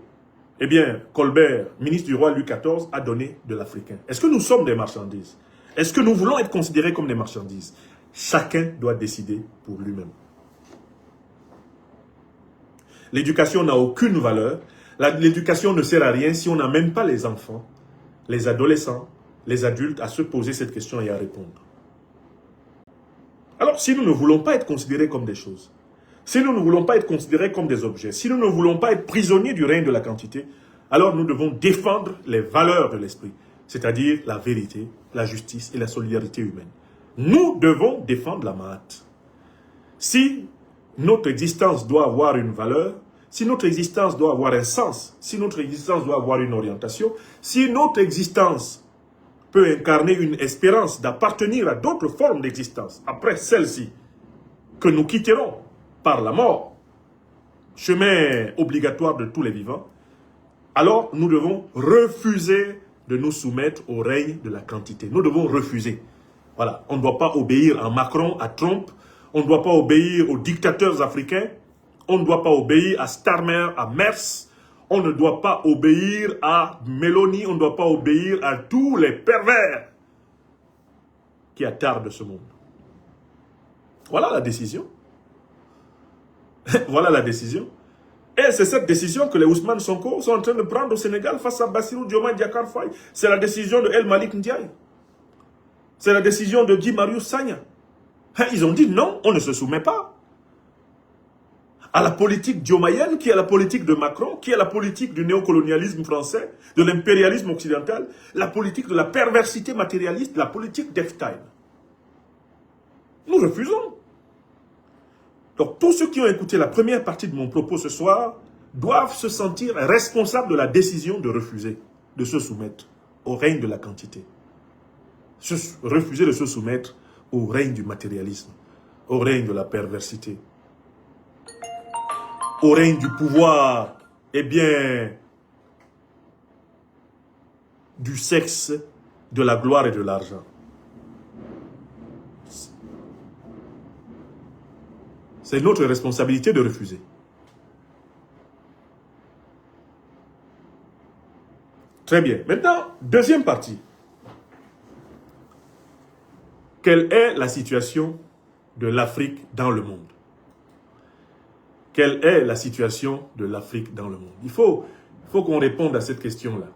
Colbert, ministre du roi Louis XIV, a donné de l'Africain. Est-ce que nous sommes des marchandises? Est-ce que nous voulons être considérés comme des marchandises? Chacun doit décider pour lui-même. L'éducation n'a aucune valeur. L'éducation ne sert à rien si on n'amène pas les enfants, les adolescents, les adultes à se poser cette question et à répondre. Alors, si nous ne voulons pas être considérés comme des choses, si nous ne voulons pas être considérés comme des objets, si nous ne voulons pas être prisonniers du règne de la quantité, alors nous devons défendre les valeurs de l'esprit, c'est-à-dire la vérité, la justice et la solidarité humaine. Nous devons défendre la Mahat. Si notre existence doit avoir une valeur, si notre existence doit avoir un sens, si notre existence doit avoir une orientation, si notre existence peut incarner une espérance d'appartenir à d'autres formes d'existence, après celle-ci, que nous quitterons par la mort, chemin obligatoire de tous les vivants, alors nous devons refuser de nous soumettre au règne de la quantité. Nous devons refuser. Voilà, on ne doit pas obéir à Macron, à Trump, on ne doit pas obéir aux dictateurs africains, on ne doit pas obéir à Starmer, à Merz, on ne doit pas obéir à Meloni, on ne doit pas obéir à tous les pervers qui attardent ce monde. Voilà la décision. Voilà la décision. Et c'est cette décision que les Ousmane Sonko sont en train de prendre au Sénégal face à Bassirou Diomaye Diakhar Faye. C'est la décision de El Malik Ndiaye. C'est la décision de Guy Marius Sagna. Ils ont dit non, on ne se soumet pas à la politique diomayenne, qui est la politique de Macron, qui est la politique du néocolonialisme français, de l'impérialisme occidental, la politique de la perversité matérialiste, la politique d'Epstein. Nous refusons. Donc, tous ceux qui ont écouté la première partie de mon propos ce soir doivent se sentir responsables de la décision de refuser, de se soumettre au règne de la quantité. Refuser de se soumettre au règne du matérialisme, au règne de la perversité, au règne du pouvoir, eh bien, du sexe, de la gloire et de l'argent. C'est notre responsabilité de refuser. Très bien. Maintenant, deuxième partie. Quelle est la situation de l'Afrique dans le monde? Quelle est la situation de l'Afrique dans le monde? Il faut qu'on réponde à cette question-là.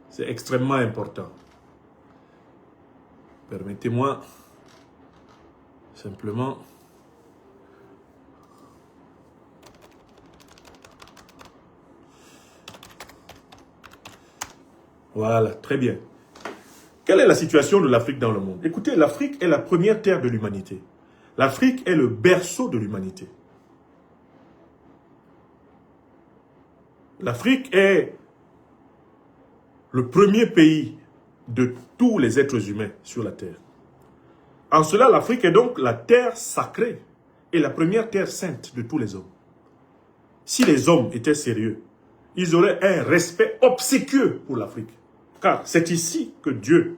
C'est extrêmement important. Permettez-moi simplement... Voilà, très bien. Quelle est la situation de l'Afrique dans le monde? Écoutez, l'Afrique est la première terre de l'humanité. L'Afrique est le berceau de l'humanité. L'Afrique est le premier pays de tous les êtres humains sur la terre. En cela, l'Afrique est donc la terre sacrée et la première terre sainte de tous les hommes. Si les hommes étaient sérieux, ils auraient un respect obséquieux pour l'Afrique. Car c'est ici que Dieu,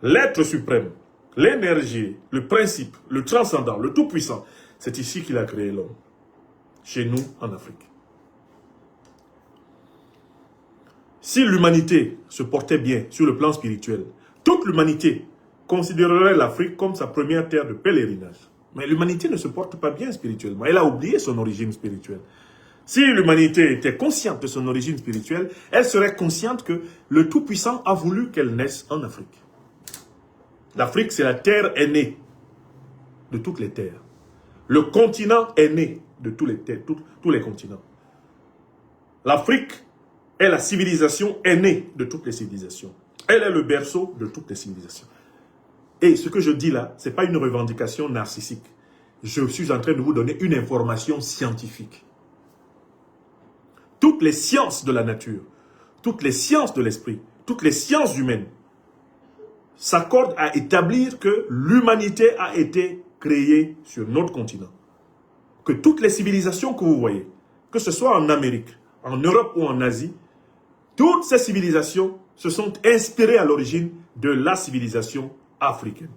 l'être suprême, l'énergie, le principe, le transcendant, le tout-puissant, c'est ici qu'il a créé l'homme. Chez nous, en Afrique. Si l'humanité se portait bien sur le plan spirituel, toute l'humanité considérerait l'Afrique comme sa première terre de pèlerinage. Mais l'humanité ne se porte pas bien spirituellement. Elle a oublié son origine spirituelle. Si l'humanité était consciente de son origine spirituelle, elle serait consciente que le Tout-Puissant a voulu qu'elle naisse en Afrique. L'Afrique, c'est la terre aînée de toutes les terres. Le continent aîné de tous les continents. L'Afrique est la civilisation aînée de toutes les civilisations. Elle est le berceau de toutes les civilisations. Et ce que je dis là, ce n'est pas une revendication narcissique. Je suis en train de vous donner une information scientifique. Toutes les sciences de la nature, toutes les sciences de l'esprit, toutes les sciences humaines s'accordent à établir que l'humanité a été créée sur notre continent. Que toutes les civilisations que vous voyez, que ce soit en Amérique, en Europe ou en Asie, toutes ces civilisations se sont inspirées à l'origine de la civilisation africaine.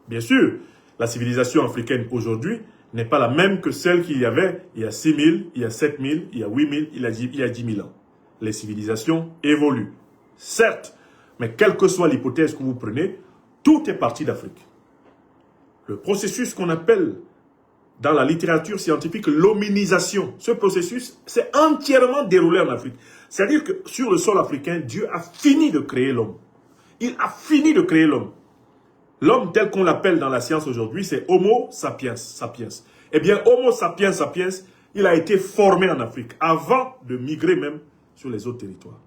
Bien sûr, la civilisation africaine aujourd'hui n'est pas la même que celle qu'il y avait il y a 6 000, il y a 7 000, il y a 8 000, il y a 10 000 ans. Les civilisations évoluent, certes, mais quelle que soit l'hypothèse que vous prenez, tout est parti d'Afrique. Le processus qu'on appelle dans la littérature scientifique l'hominisation, ce processus s'est entièrement déroulé en Afrique. C'est-à-dire que sur le sol africain, Dieu a fini de créer l'homme. Il a fini de créer l'homme. L'homme tel qu'on l'appelle dans la science aujourd'hui, c'est Homo sapiens sapiens. Eh bien, Homo sapiens sapiens, il a été formé en Afrique, avant de migrer même sur les autres territoires.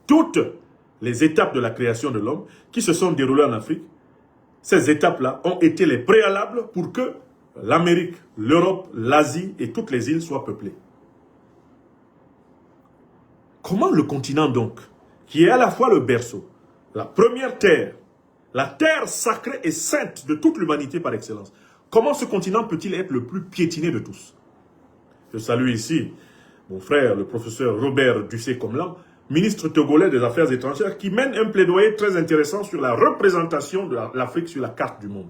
Toutes les étapes de la création de l'homme qui se sont déroulées en Afrique, ces étapes-là ont été les préalables pour que l'Amérique, l'Europe, l'Asie et toutes les îles soient peuplées. Comment le continent donc, qui est à la fois le berceau, la première terre, la terre sacrée et sainte de toute l'humanité par excellence, comment ce continent peut-il être le plus piétiné de tous? Je salue ici mon frère, le professeur Robert Ducé-Comlan, ministre togolais des Affaires étrangères, qui mène un plaidoyer très intéressant sur la représentation de l'Afrique sur la carte du monde,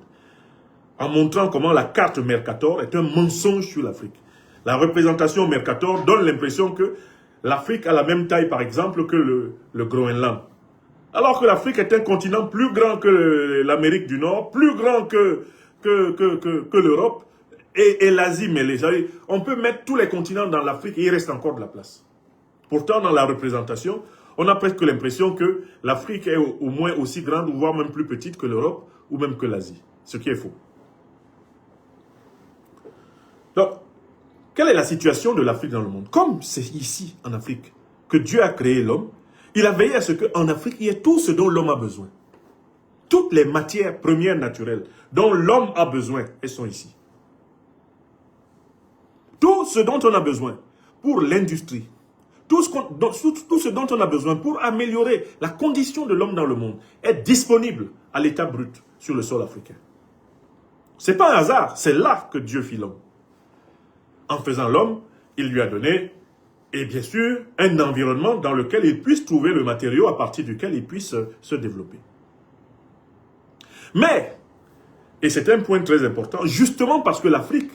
en montrant comment la carte Mercator est un mensonge sur l'Afrique. La représentation Mercator donne l'impression que l'Afrique a la même taille, par exemple, que le Groenland. Alors que l'Afrique est un continent plus grand que l'Amérique du Nord, plus grand que l'Europe et l'Asie mêlée. On peut mettre tous les continents dans l'Afrique et il reste encore de la place. Pourtant, dans la représentation, on a presque l'impression que l'Afrique est au moins aussi grande, voire même plus petite que l'Europe ou même que l'Asie. Ce qui est faux. Donc, quelle est la situation de l'Afrique dans le monde? Comme c'est ici, en Afrique, que Dieu a créé l'homme, il a veillé à ce qu'en Afrique, il y ait tout ce dont l'homme a besoin. Toutes les matières premières naturelles dont l'homme a besoin, elles sont ici. Tout ce dont on a besoin pour l'industrie, tout ce dont on a besoin pour améliorer la condition de l'homme dans le monde est disponible à l'état brut sur le sol africain. Ce n'est pas un hasard, c'est là que Dieu fit l'homme. En faisant l'homme, il lui a donné, et bien sûr, un environnement dans lequel il puisse trouver le matériau à partir duquel il puisse se développer. Mais, et c'est un point très important, justement parce que l'Afrique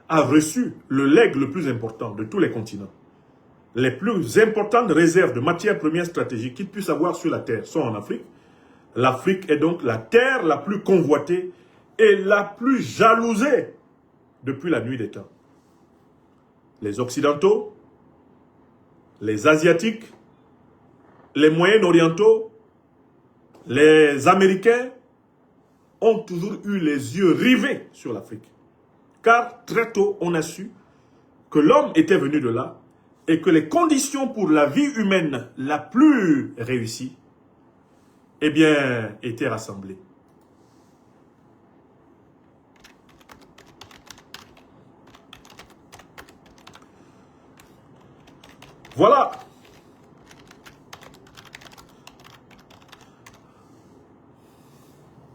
a reçu le legs le plus important de tous les continents. Les plus importantes réserves de matières premières stratégiques qu'il puisse avoir sur la Terre sont en Afrique. L'Afrique est donc la terre la plus convoitée et la plus jalousée depuis la nuit des temps. Les Occidentaux, les Asiatiques, les Moyen-Orientaux, les Américains ont toujours eu les yeux rivés sur l'Afrique. Car très tôt, on a su que l'homme était venu de là et que les conditions pour la vie humaine la plus réussie, eh bien, étaient rassemblées. Voilà.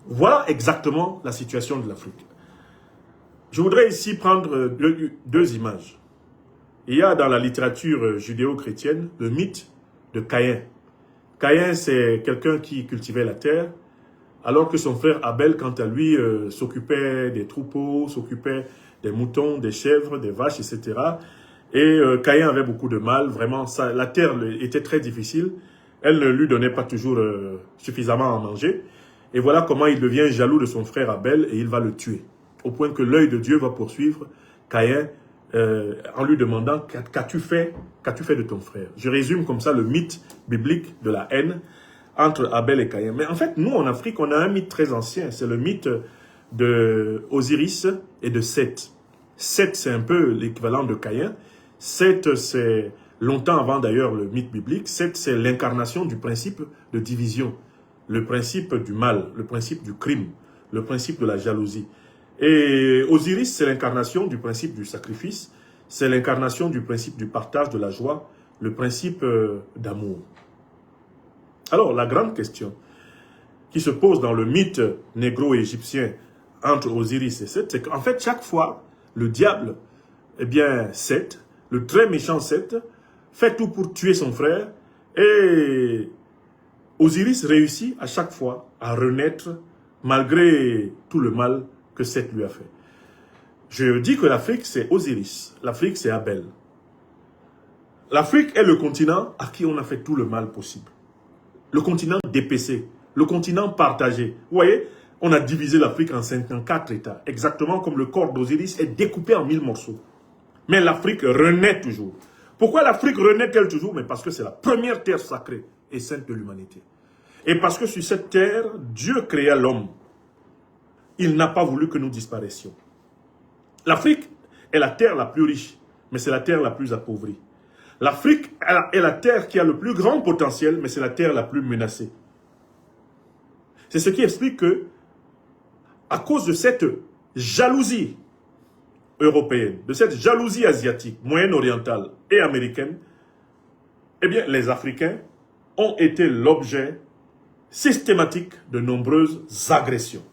Voilà exactement la situation de l'Afrique. Je voudrais ici prendre deux images. Il y a dans la littérature judéo-chrétienne le mythe de Caïn. Caïn, c'est quelqu'un qui cultivait la terre, alors que son frère Abel, quant à lui, s'occupait des troupeaux, s'occupait des moutons, des chèvres, des vaches, etc. Et Caïn avait beaucoup de mal, vraiment, la terre était très difficile, elle ne lui donnait pas toujours suffisamment à manger. Et voilà comment il devient jaloux de son frère Abel et il va le tuer. Au point que l'œil de Dieu va poursuivre Caïn en lui demandant « Qu'as-tu fait de ton frère ?» Je résume comme ça le mythe biblique de la haine entre Abel et Caïn. Mais en fait, nous en Afrique, on a un mythe très ancien. C'est le mythe de Osiris et de Seth. Seth, c'est un peu l'équivalent de Caïn. Seth, c'est longtemps avant d'ailleurs le mythe biblique. Seth, c'est l'incarnation du principe de division. Le principe du mal, le principe du crime, le principe de la jalousie. Et Osiris, c'est l'incarnation du principe du sacrifice, c'est l'incarnation du principe du partage de la joie, le principe d'amour. Alors, la grande question qui se pose dans le mythe négro-égyptien entre Osiris et Seth, c'est qu'en fait, chaque fois, le diable, eh bien, Seth, le très méchant Seth, fait tout pour tuer son frère et Osiris réussit à chaque fois à renaître malgré tout le mal que Seth lui a fait. Je dis que l'Afrique, c'est Osiris. L'Afrique, c'est Abel. L'Afrique est le continent à qui on a fait tout le mal possible. Le continent dépecé, le continent partagé. Vous voyez, on a divisé l'Afrique en 54 États, exactement comme le corps d'Osiris est découpé en 1000 morceaux. Mais l'Afrique renaît toujours. Pourquoi l'Afrique renaît-elle toujours? Mais parce que c'est la première terre sacrée et sainte de l'humanité. Et parce que sur cette terre, Dieu créa l'homme. Il n'a pas voulu que nous disparaissions. L'Afrique est la terre la plus riche, mais c'est la terre la plus appauvrie. L'Afrique est la terre qui a le plus grand potentiel, mais c'est la terre la plus menacée. C'est ce qui explique que, à cause de cette jalousie européenne, de cette jalousie asiatique, moyenne-orientale et américaine, eh bien, les Africains ont été l'objet systématique de nombreuses agressions.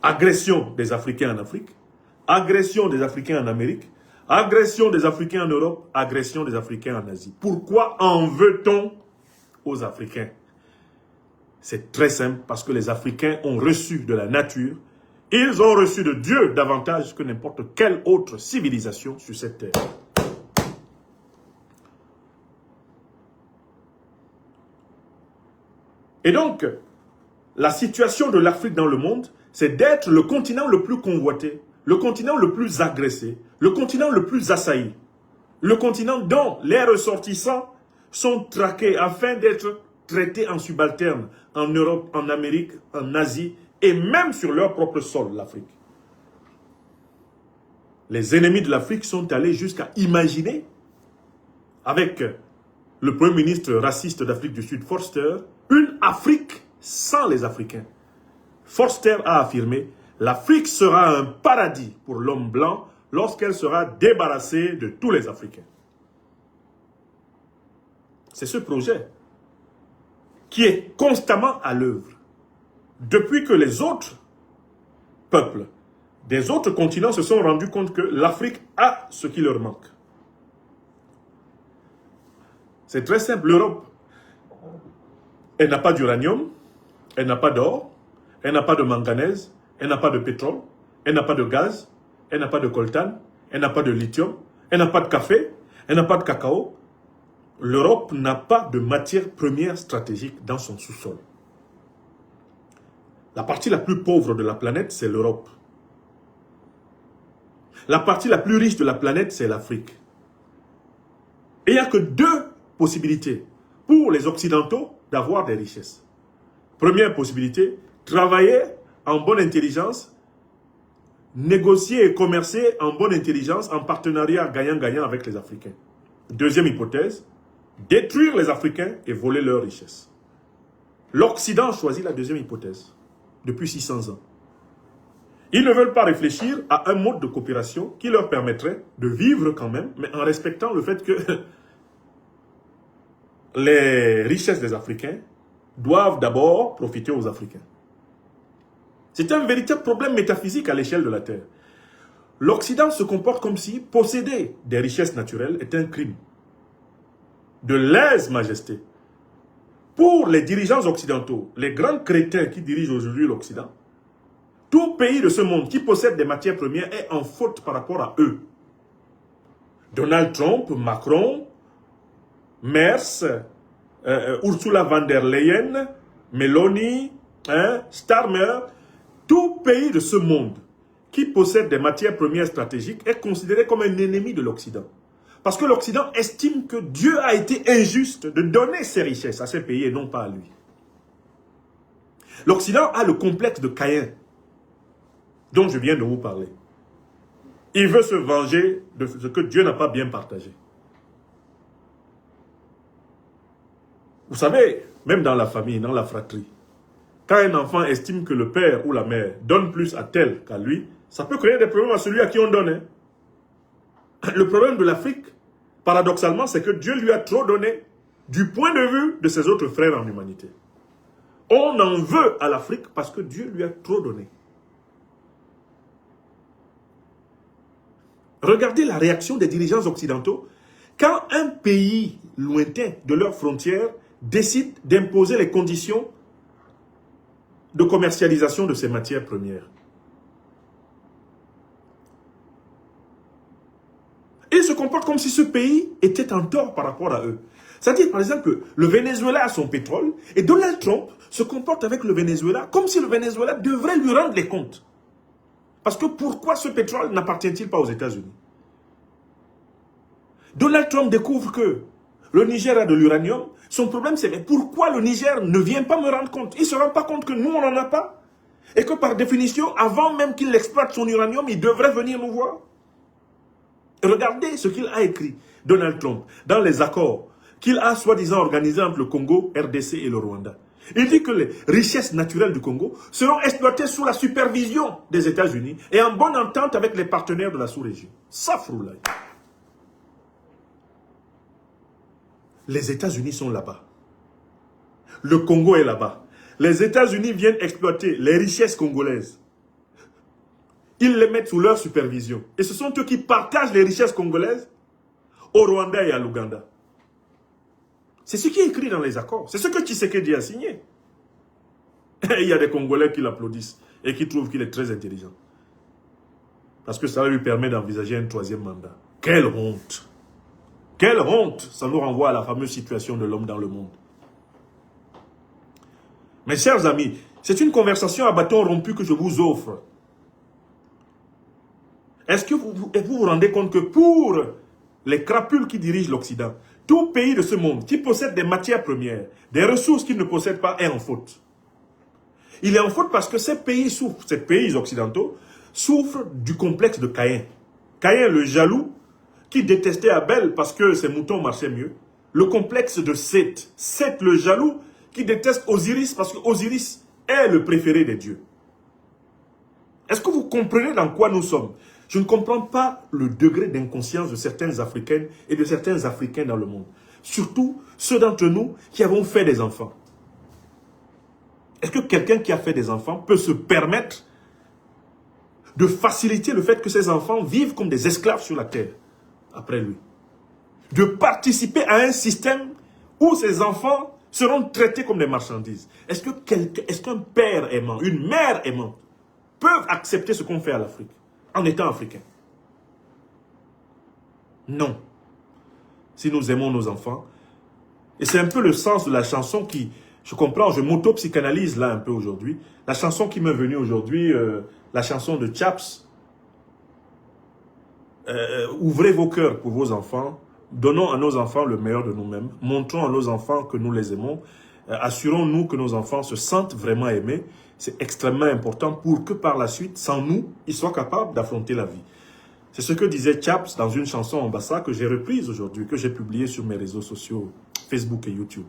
Agression des Africains en Afrique, agression des Africains en Amérique, agression des Africains en Europe, agression des Africains en Asie. Pourquoi en veut-on aux Africains? C'est très simple, parce que les Africains ont reçu de la nature, ils ont reçu de Dieu davantage que n'importe quelle autre civilisation sur cette terre. Et donc, la situation de l'Afrique dans le monde, c'est d'être le continent le plus convoité, le continent le plus agressé, le continent le plus assailli, le continent dont les ressortissants sont traqués afin d'être traités en subalterne en Europe, en Amérique, en Asie et même sur leur propre sol, l'Afrique. Les ennemis de l'Afrique sont allés jusqu'à imaginer, avec le Premier ministre raciste d'Afrique du Sud, Forster, une Afrique sans les Africains. Forster a affirmé, l'Afrique sera un paradis pour l'homme blanc lorsqu'elle sera débarrassée de tous les Africains. C'est ce projet qui est constamment à l'œuvre. Depuis que les autres peuples des autres continents se sont rendus compte que l'Afrique a ce qui leur manque. C'est très simple, l'Europe, elle n'a pas d'uranium, elle n'a pas d'or, elle n'a pas de manganèse, elle n'a pas de pétrole, elle n'a pas de gaz, elle n'a pas de coltan, elle n'a pas de lithium, elle n'a pas de café, elle n'a pas de cacao. L'Europe n'a pas de matière première stratégique dans son sous-sol. La partie la plus pauvre de la planète, c'est l'Europe. La partie la plus riche de la planète, c'est l'Afrique. Et il n'y a que deux possibilités pour les Occidentaux d'avoir des richesses. Première possibilité, travailler en bonne intelligence, négocier et commercer en bonne intelligence, en partenariat gagnant-gagnant avec les Africains. Deuxième hypothèse, détruire les Africains et voler leurs richesses. L'Occident choisit la deuxième hypothèse depuis 600 ans. Ils ne veulent pas réfléchir à un mode de coopération qui leur permettrait de vivre quand même, mais en respectant le fait que les richesses des Africains doivent d'abord profiter aux Africains. C'est un véritable problème métaphysique à l'échelle de la Terre. L'Occident se comporte comme si posséder des richesses naturelles est un crime de lèse-majesté. Pour les dirigeants occidentaux, les grands crétins qui dirigent aujourd'hui l'Occident, tout pays de ce monde qui possède des matières premières est en faute par rapport à eux. Donald Trump, Macron, Merz, Ursula von der Leyen, Meloni, Starmer, tout pays de ce monde qui possède des matières premières stratégiques est considéré comme un ennemi de l'Occident. Parce que l'Occident estime que Dieu a été injuste de donner ses richesses à ces pays et non pas à lui. L'Occident a le complexe de Caïn, dont je viens de vous parler. Il veut se venger de ce que Dieu n'a pas bien partagé. Vous savez, même dans la famille, dans la fratrie, quand un enfant estime que le père ou la mère donne plus à tel qu'à lui, ça peut créer des problèmes à celui à qui on donne. Le problème de l'Afrique, paradoxalement, c'est que Dieu lui a trop donné du point de vue de ses autres frères en humanité. On en veut à l'Afrique parce que Dieu lui a trop donné. Regardez la réaction des dirigeants occidentaux quand un pays lointain de leurs frontières décide d'imposer les conditions de commercialisation de ces matières premières. Ils se comportent comme si ce pays était en tort par rapport à eux. C'est-à-dire, par exemple, le Venezuela a son pétrole et Donald Trump se comporte avec le Venezuela comme si le Venezuela devrait lui rendre les comptes. Parce que pourquoi ce pétrole n'appartient-il pas aux États-Unis? Donald Trump découvre que le Niger a de l'uranium. Son problème, c'est mais pourquoi le Niger ne vient pas me rendre compte? Il ne se rend pas compte que nous, on n'en a pas. Et que par définition, avant même qu'il exploite son uranium, il devrait venir nous voir. Regardez ce qu'il a écrit, Donald Trump, dans les accords qu'il a soi-disant organisés entre le Congo, RDC et le Rwanda. Il dit que les richesses naturelles du Congo seront exploitées sous la supervision des États-Unis et en bonne entente avec les partenaires de la sous-région. Safroulaye. Les États-Unis sont là-bas. Le Congo est là-bas. Les États-Unis viennent exploiter les richesses congolaises. Ils les mettent sous leur supervision. Et ce sont eux qui partagent les richesses congolaises au Rwanda et à l'Ouganda. C'est ce qui est écrit dans les accords. C'est ce que Tshisekedi a signé. Et il y a des Congolais qui l'applaudissent et qui trouvent qu'il est très intelligent. Parce que ça lui permet d'envisager un troisième mandat. Quelle honte! Quelle honte! Ça nous renvoie à la fameuse situation de l'homme dans le monde. Mes chers amis, c'est une conversation à bâton rompu que je vous offre. Est-ce que vous vous rendez compte que pour les crapules qui dirigent l'Occident, tout pays de ce monde qui possède des matières premières, des ressources qu'il ne possède pas, est en faute. Il est en faute parce que ces pays souffrent, ces pays occidentaux, souffrent du complexe de Caïn. Caïn, le jaloux, qui détestait Abel parce que ses moutons marchaient mieux, Le complexe de Seth. Seth le jaloux qui déteste Osiris parce que Osiris est le préféré des dieux. Est-ce que vous comprenez dans quoi nous sommes? Je ne comprends pas le degré d'inconscience de certaines Africaines et de certains Africains dans le monde. Surtout ceux d'entre nous qui avons fait des enfants. Est-ce que quelqu'un qui a fait des enfants peut se permettre de faciliter le fait que ses enfants vivent comme des esclaves sur la terre après lui? De participer à un système où ses enfants seront traités comme des marchandises. Est-ce qu'un père aimant, une mère aimante peuvent accepter ce qu'on fait à l'Afrique en étant africain? Non. Si nous aimons nos enfants, et c'est un peu le sens de la chanson qui, je comprends, je m'auto-psychanalyse là un peu aujourd'hui, la chanson qui m'est venue aujourd'hui, la chanson de Chaps, ouvrez vos cœurs pour vos enfants, donnons à nos enfants le meilleur de nous-mêmes, montrons à nos enfants que nous les aimons, assurons-nous que nos enfants se sentent vraiment aimés. C'est extrêmement important pour que par la suite, sans nous, ils soient capables d'affronter la vie. C'est ce que disait Chaps dans une chanson en Bassa que j'ai reprise aujourd'hui, que j'ai publiée sur mes réseaux sociaux, Facebook et YouTube.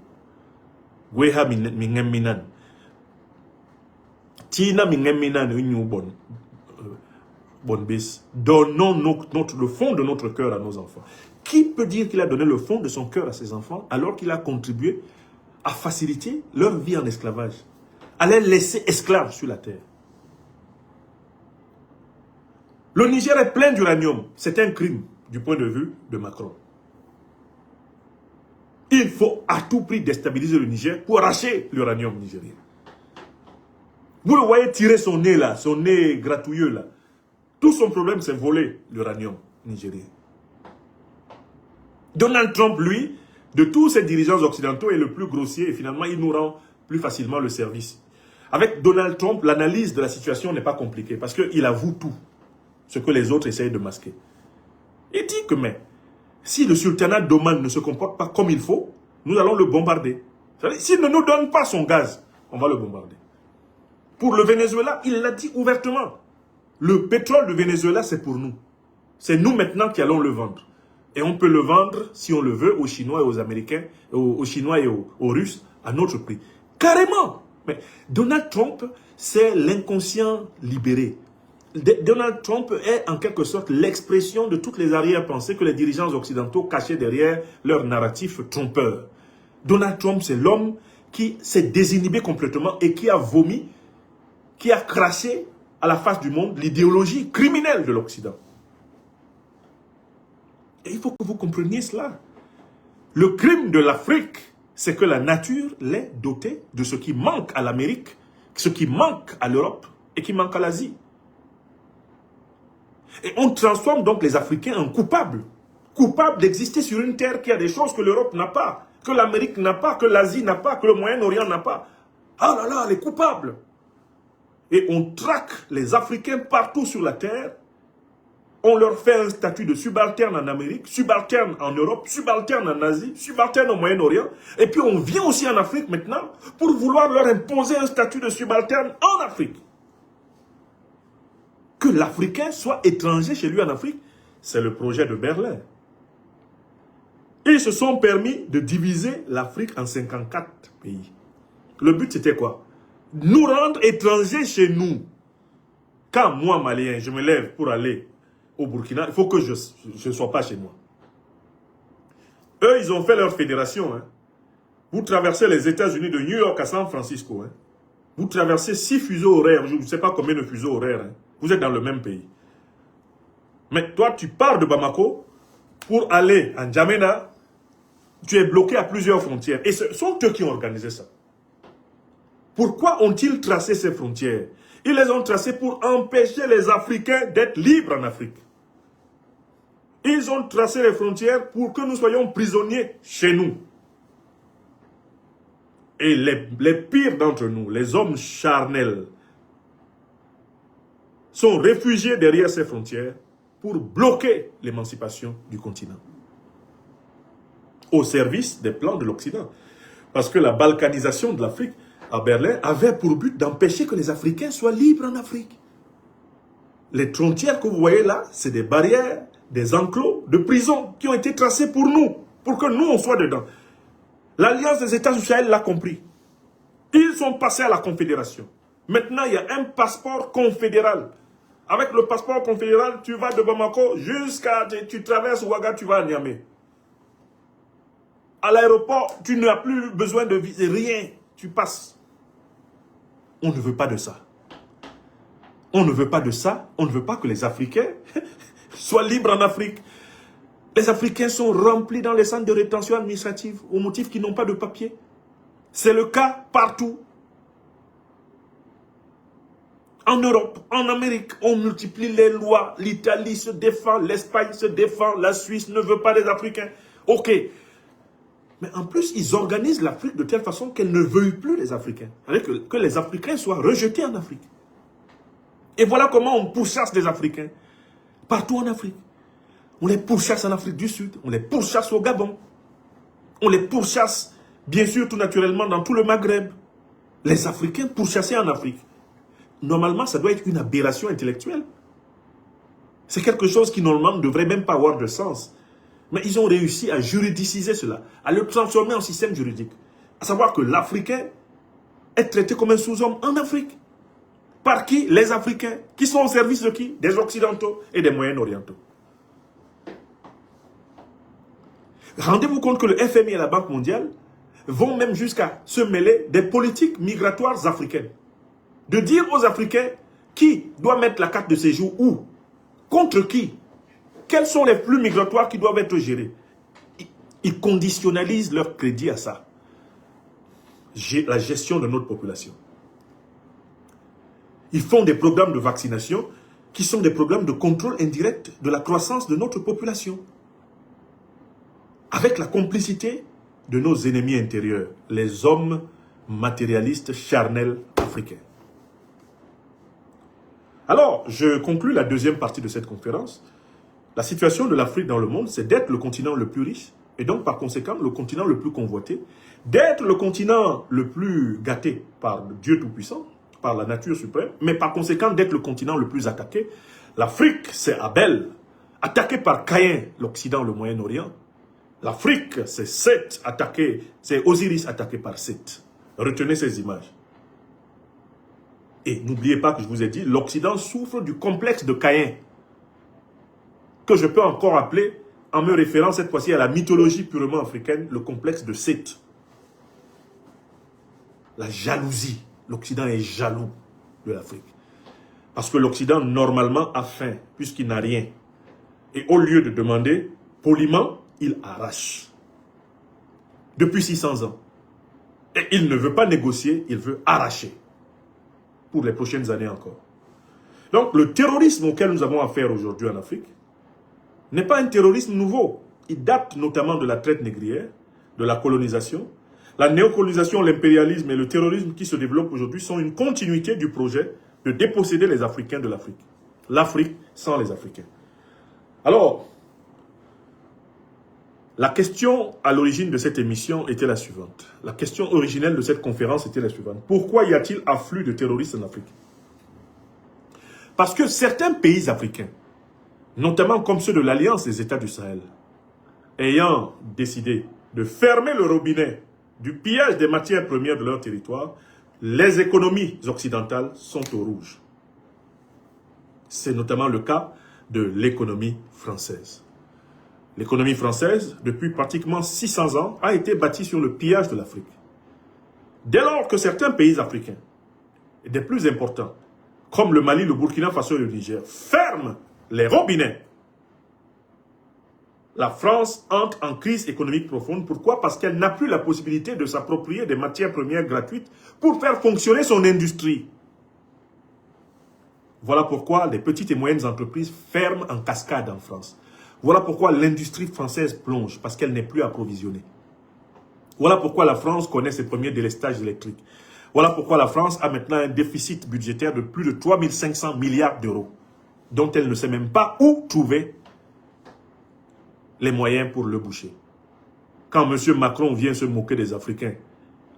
Gweha mingem minan. Tina mingem minan une bonne bis. Donnons le fond de notre cœur à nos enfants. Qui peut dire qu'il a donné le fond de son cœur à ses enfants alors qu'il a contribué à faciliter leur vie en esclavage, à les laisser esclaves sur la terre? Le Niger est plein d'uranium. C'est un crime du point de vue de Macron. Il faut à tout prix déstabiliser le Niger pour arracher l'uranium nigérien. Vous le voyez tirer son nez là, son nez gratouilleux là. Tout son problème, c'est voler l'uranium nigérien. Donald Trump, lui, de tous ces dirigeants occidentaux, est le plus grossier et finalement, il nous rend plus facilement le service. Avec Donald Trump, l'analyse de la situation n'est pas compliquée parce qu'il avoue tout, ce que les autres essayent de masquer. Il dit que, mais, si le sultanat d'Oman ne se comporte pas comme il faut, nous allons le bombarder. S'il ne nous donne pas son gaz, on va le bombarder. Pour le Venezuela, il l'a dit ouvertement. Le pétrole du Venezuela, c'est pour nous. C'est nous maintenant qui allons le vendre. Et on peut le vendre, si on le veut, aux Chinois et aux Américains, aux Chinois et aux Russes, à notre prix. Carrément. Mais Donald Trump, c'est l'inconscient libéré. Donald Trump est en quelque sorte l'expression de toutes les arrière-pensées que les dirigeants occidentaux cachaient derrière leur narratif trompeur. Donald Trump, c'est l'homme qui s'est désinhibé complètement et qui a vomi, qui a craché à la face du monde l'idéologie criminelle de l'Occident. Et il faut que vous compreniez cela. Le crime de l'Afrique, c'est que la nature l'est dotée de ce qui manque à l'Amérique, ce qui manque à l'Europe et qui manque à l'Asie. Et on transforme donc les Africains en coupables. Coupables d'exister sur une terre qui a des choses que l'Europe n'a pas, que l'Amérique n'a pas, que l'Asie n'a pas, que le Moyen-Orient n'a pas. Ah là là, les coupables. Et on traque les Africains partout sur la terre. On leur fait un statut de subalterne en Amérique, subalterne en Europe, subalterne en Asie, subalterne au Moyen-Orient. Et puis on vient aussi en Afrique maintenant pour vouloir leur imposer un statut de subalterne en Afrique. Que l'Africain soit étranger chez lui en Afrique, c'est le projet de Berlin. Ils se sont permis de diviser l'Afrique en 54 pays. Le but c'était quoi? Nous rendre étrangers chez nous. Quand moi, Malien, je me lève pour aller au Burkina, il faut que je ne sois pas chez moi. Eux, ils ont fait leur fédération. Hein. Vous traversez les États-Unis de New York à San Francisco. Hein. Vous traversez 6 fuseaux horaires. Je ne sais pas combien de fuseaux horaires. Hein. Vous êtes dans le même pays. Mais toi, tu pars de Bamako pour aller en N'Djamena. Tu es bloqué à plusieurs frontières. Et ce sont eux qui ont organisé ça. Pourquoi ont-ils tracé ces frontières? Ils les ont tracées pour empêcher les Africains d'être libres en Afrique. Ils ont tracé les frontières pour que nous soyons prisonniers chez nous. Et les pires d'entre nous, les hommes charnels, sont réfugiés derrière ces frontières pour bloquer l'émancipation du continent. Au service des plans de l'Occident. Parce que la balkanisation de l'Afrique à Berlin avait pour but d'empêcher que les Africains soient libres en Afrique. Les frontières que vous voyez là, c'est des barrières, des enclos de prisons qui ont été tracés pour nous. pour que nous, on soit dedans. L'Alliance des États du Sahel l'a compris. Ils sont passés à la confédération. Maintenant, il y a un passeport confédéral. Avec le passeport confédéral, tu vas de Bamako jusqu'à... Tu traverses Ouaga, tu vas à Niamey. À l'aéroport, tu n'as plus besoin de visa, rien. Tu passes. On ne veut pas de ça. On ne veut pas de ça. On ne veut pas que les Africains soient libres en Afrique. Les Africains sont remplis dans les centres de rétention administrative au motif qu'ils n'ont pas de papier. C'est le cas partout. En Europe, en Amérique, on multiplie les lois. L'Italie se défend, l'Espagne se défend, la Suisse ne veut pas des Africains. Ok. Mais en plus, ils organisent l'Afrique de telle façon qu'elle ne veuille plus les Africains. C'est-à-dire que les Africains soient rejetés en Afrique. Et voilà comment on pourchasse des Africains. Partout en Afrique. On les pourchasse en Afrique du Sud. On les pourchasse au Gabon. On les pourchasse, bien sûr, tout naturellement, dans tout le Maghreb. Les Africains pourchassés en Afrique. Normalement, ça doit être une aberration intellectuelle. C'est quelque chose qui, normalement, ne devrait même pas avoir de sens. Mais ils ont réussi à juridiciser cela, à le transformer en système juridique. À savoir que l'Africain est traité comme un sous-homme en Afrique. Par qui? Les Africains. Qui sont au service de qui? Des Occidentaux et des Moyen-Orientaux. Rendez-vous compte que le FMI et la Banque mondiale vont même jusqu'à se mêler des politiques migratoires africaines. De dire aux Africains qui doit mettre la carte de séjour où, contre qui, quels sont les flux migratoires qui doivent être gérés. Ils conditionnalisent leur crédit à ça. La gestion de notre population. Ils font des programmes de vaccination qui sont des programmes de contrôle indirect de la croissance de notre population. Avec la complicité de nos ennemis intérieurs, les hommes matérialistes charnels africains. Alors, je conclus la deuxième partie de cette conférence. La situation de l'Afrique dans le monde, c'est d'être le continent le plus riche, et donc par conséquent le continent le plus convoité, d'être le continent le plus gâté par Dieu Tout-Puissant, par la nature suprême, mais par conséquent d'être le continent le plus attaqué. L'Afrique, c'est Abel, attaqué par Caïn, l'Occident, le Moyen-Orient. L'Afrique, c'est Seth, attaqué, c'est Osiris attaqué par Seth. Retenez ces images. Et n'oubliez pas que je vous ai dit, l'Occident souffre du complexe de Caïn, que je peux encore appeler, en me référant cette fois-ci à la mythologie purement africaine, le complexe de Seth. La jalousie. L'Occident est jaloux de l'Afrique. Parce que l'Occident, normalement, a faim, puisqu'il n'a rien. Et au lieu de demander, poliment, il arrache. Depuis 600 ans. Et il ne veut pas négocier, il veut arracher. Pour les prochaines années encore. Donc, le terrorisme auquel nous avons affaire aujourd'hui en Afrique n'est pas un terrorisme nouveau. Il date notamment de la traite négrière, de la colonisation. La néocolonisation, l'impérialisme et le terrorisme qui se développent aujourd'hui sont une continuité du projet de déposséder les Africains de l'Afrique. L'Afrique sans les Africains. Alors, la question à l'origine de cette émission était la suivante. La question originelle de cette conférence était la suivante. Pourquoi y a-t-il afflux de terroristes en Afrique? Parce que certains pays africains, notamment comme ceux de l'Alliance des États du Sahel, ayant décidé de fermer le robinet du pillage des matières premières de leur territoire, les économies occidentales sont au rouge. C'est notamment le cas de l'économie française. L'économie française, depuis pratiquement 600 ans, a été bâtie sur le pillage de l'Afrique. Dès lors que certains pays africains, et des plus importants, comme le Mali, le Burkina Faso et le Niger, ferment les robinets, la France entre en crise économique profonde. Pourquoi? Parce qu'elle n'a plus la possibilité de s'approprier des matières premières gratuites pour faire fonctionner son industrie. Voilà pourquoi les petites et moyennes entreprises ferment en cascade en France. Voilà pourquoi l'industrie française plonge, parce qu'elle n'est plus approvisionnée. Voilà pourquoi la France connaît ses premiers délestages électriques. Voilà pourquoi la France a maintenant un déficit budgétaire de plus de 3500 milliards d'euros, dont elle ne sait même pas où trouver les moyens pour le boucher. Quand M. Macron vient se moquer des Africains,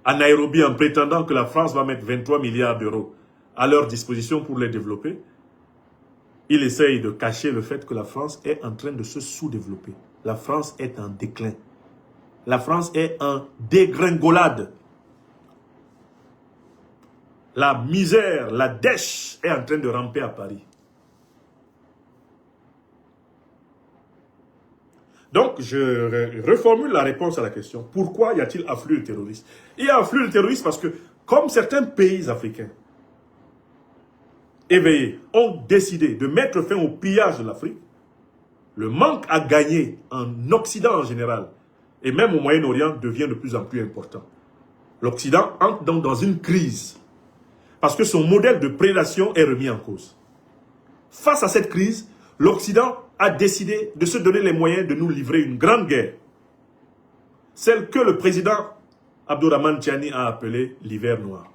à Nairobi, en prétendant que la France va mettre 23 milliards d'euros à leur disposition pour les développer, il essaye de cacher le fait que la France est en train de se sous-développer. La France est en déclin. la France est en dégringolade. La misère, la dèche est en train de ramper à Paris. Donc, je reformule la réponse à la question. Pourquoi y a-t-il afflux de terroristes? Il y a afflux de terroristes parce que, comme certains pays africains éveillés ont décidé de mettre fin au pillage de l'Afrique, le manque à gagner en Occident en général, et même au Moyen-Orient, devient de plus en plus important. L'Occident entre donc dans une crise, parce que son modèle de prédation est remis en cause. Face à cette crise, l'Occident a décidé de se donner les moyens de nous livrer une grande guerre. Celle que le président Abdourahmane Tiani a appelée l'hiver noir.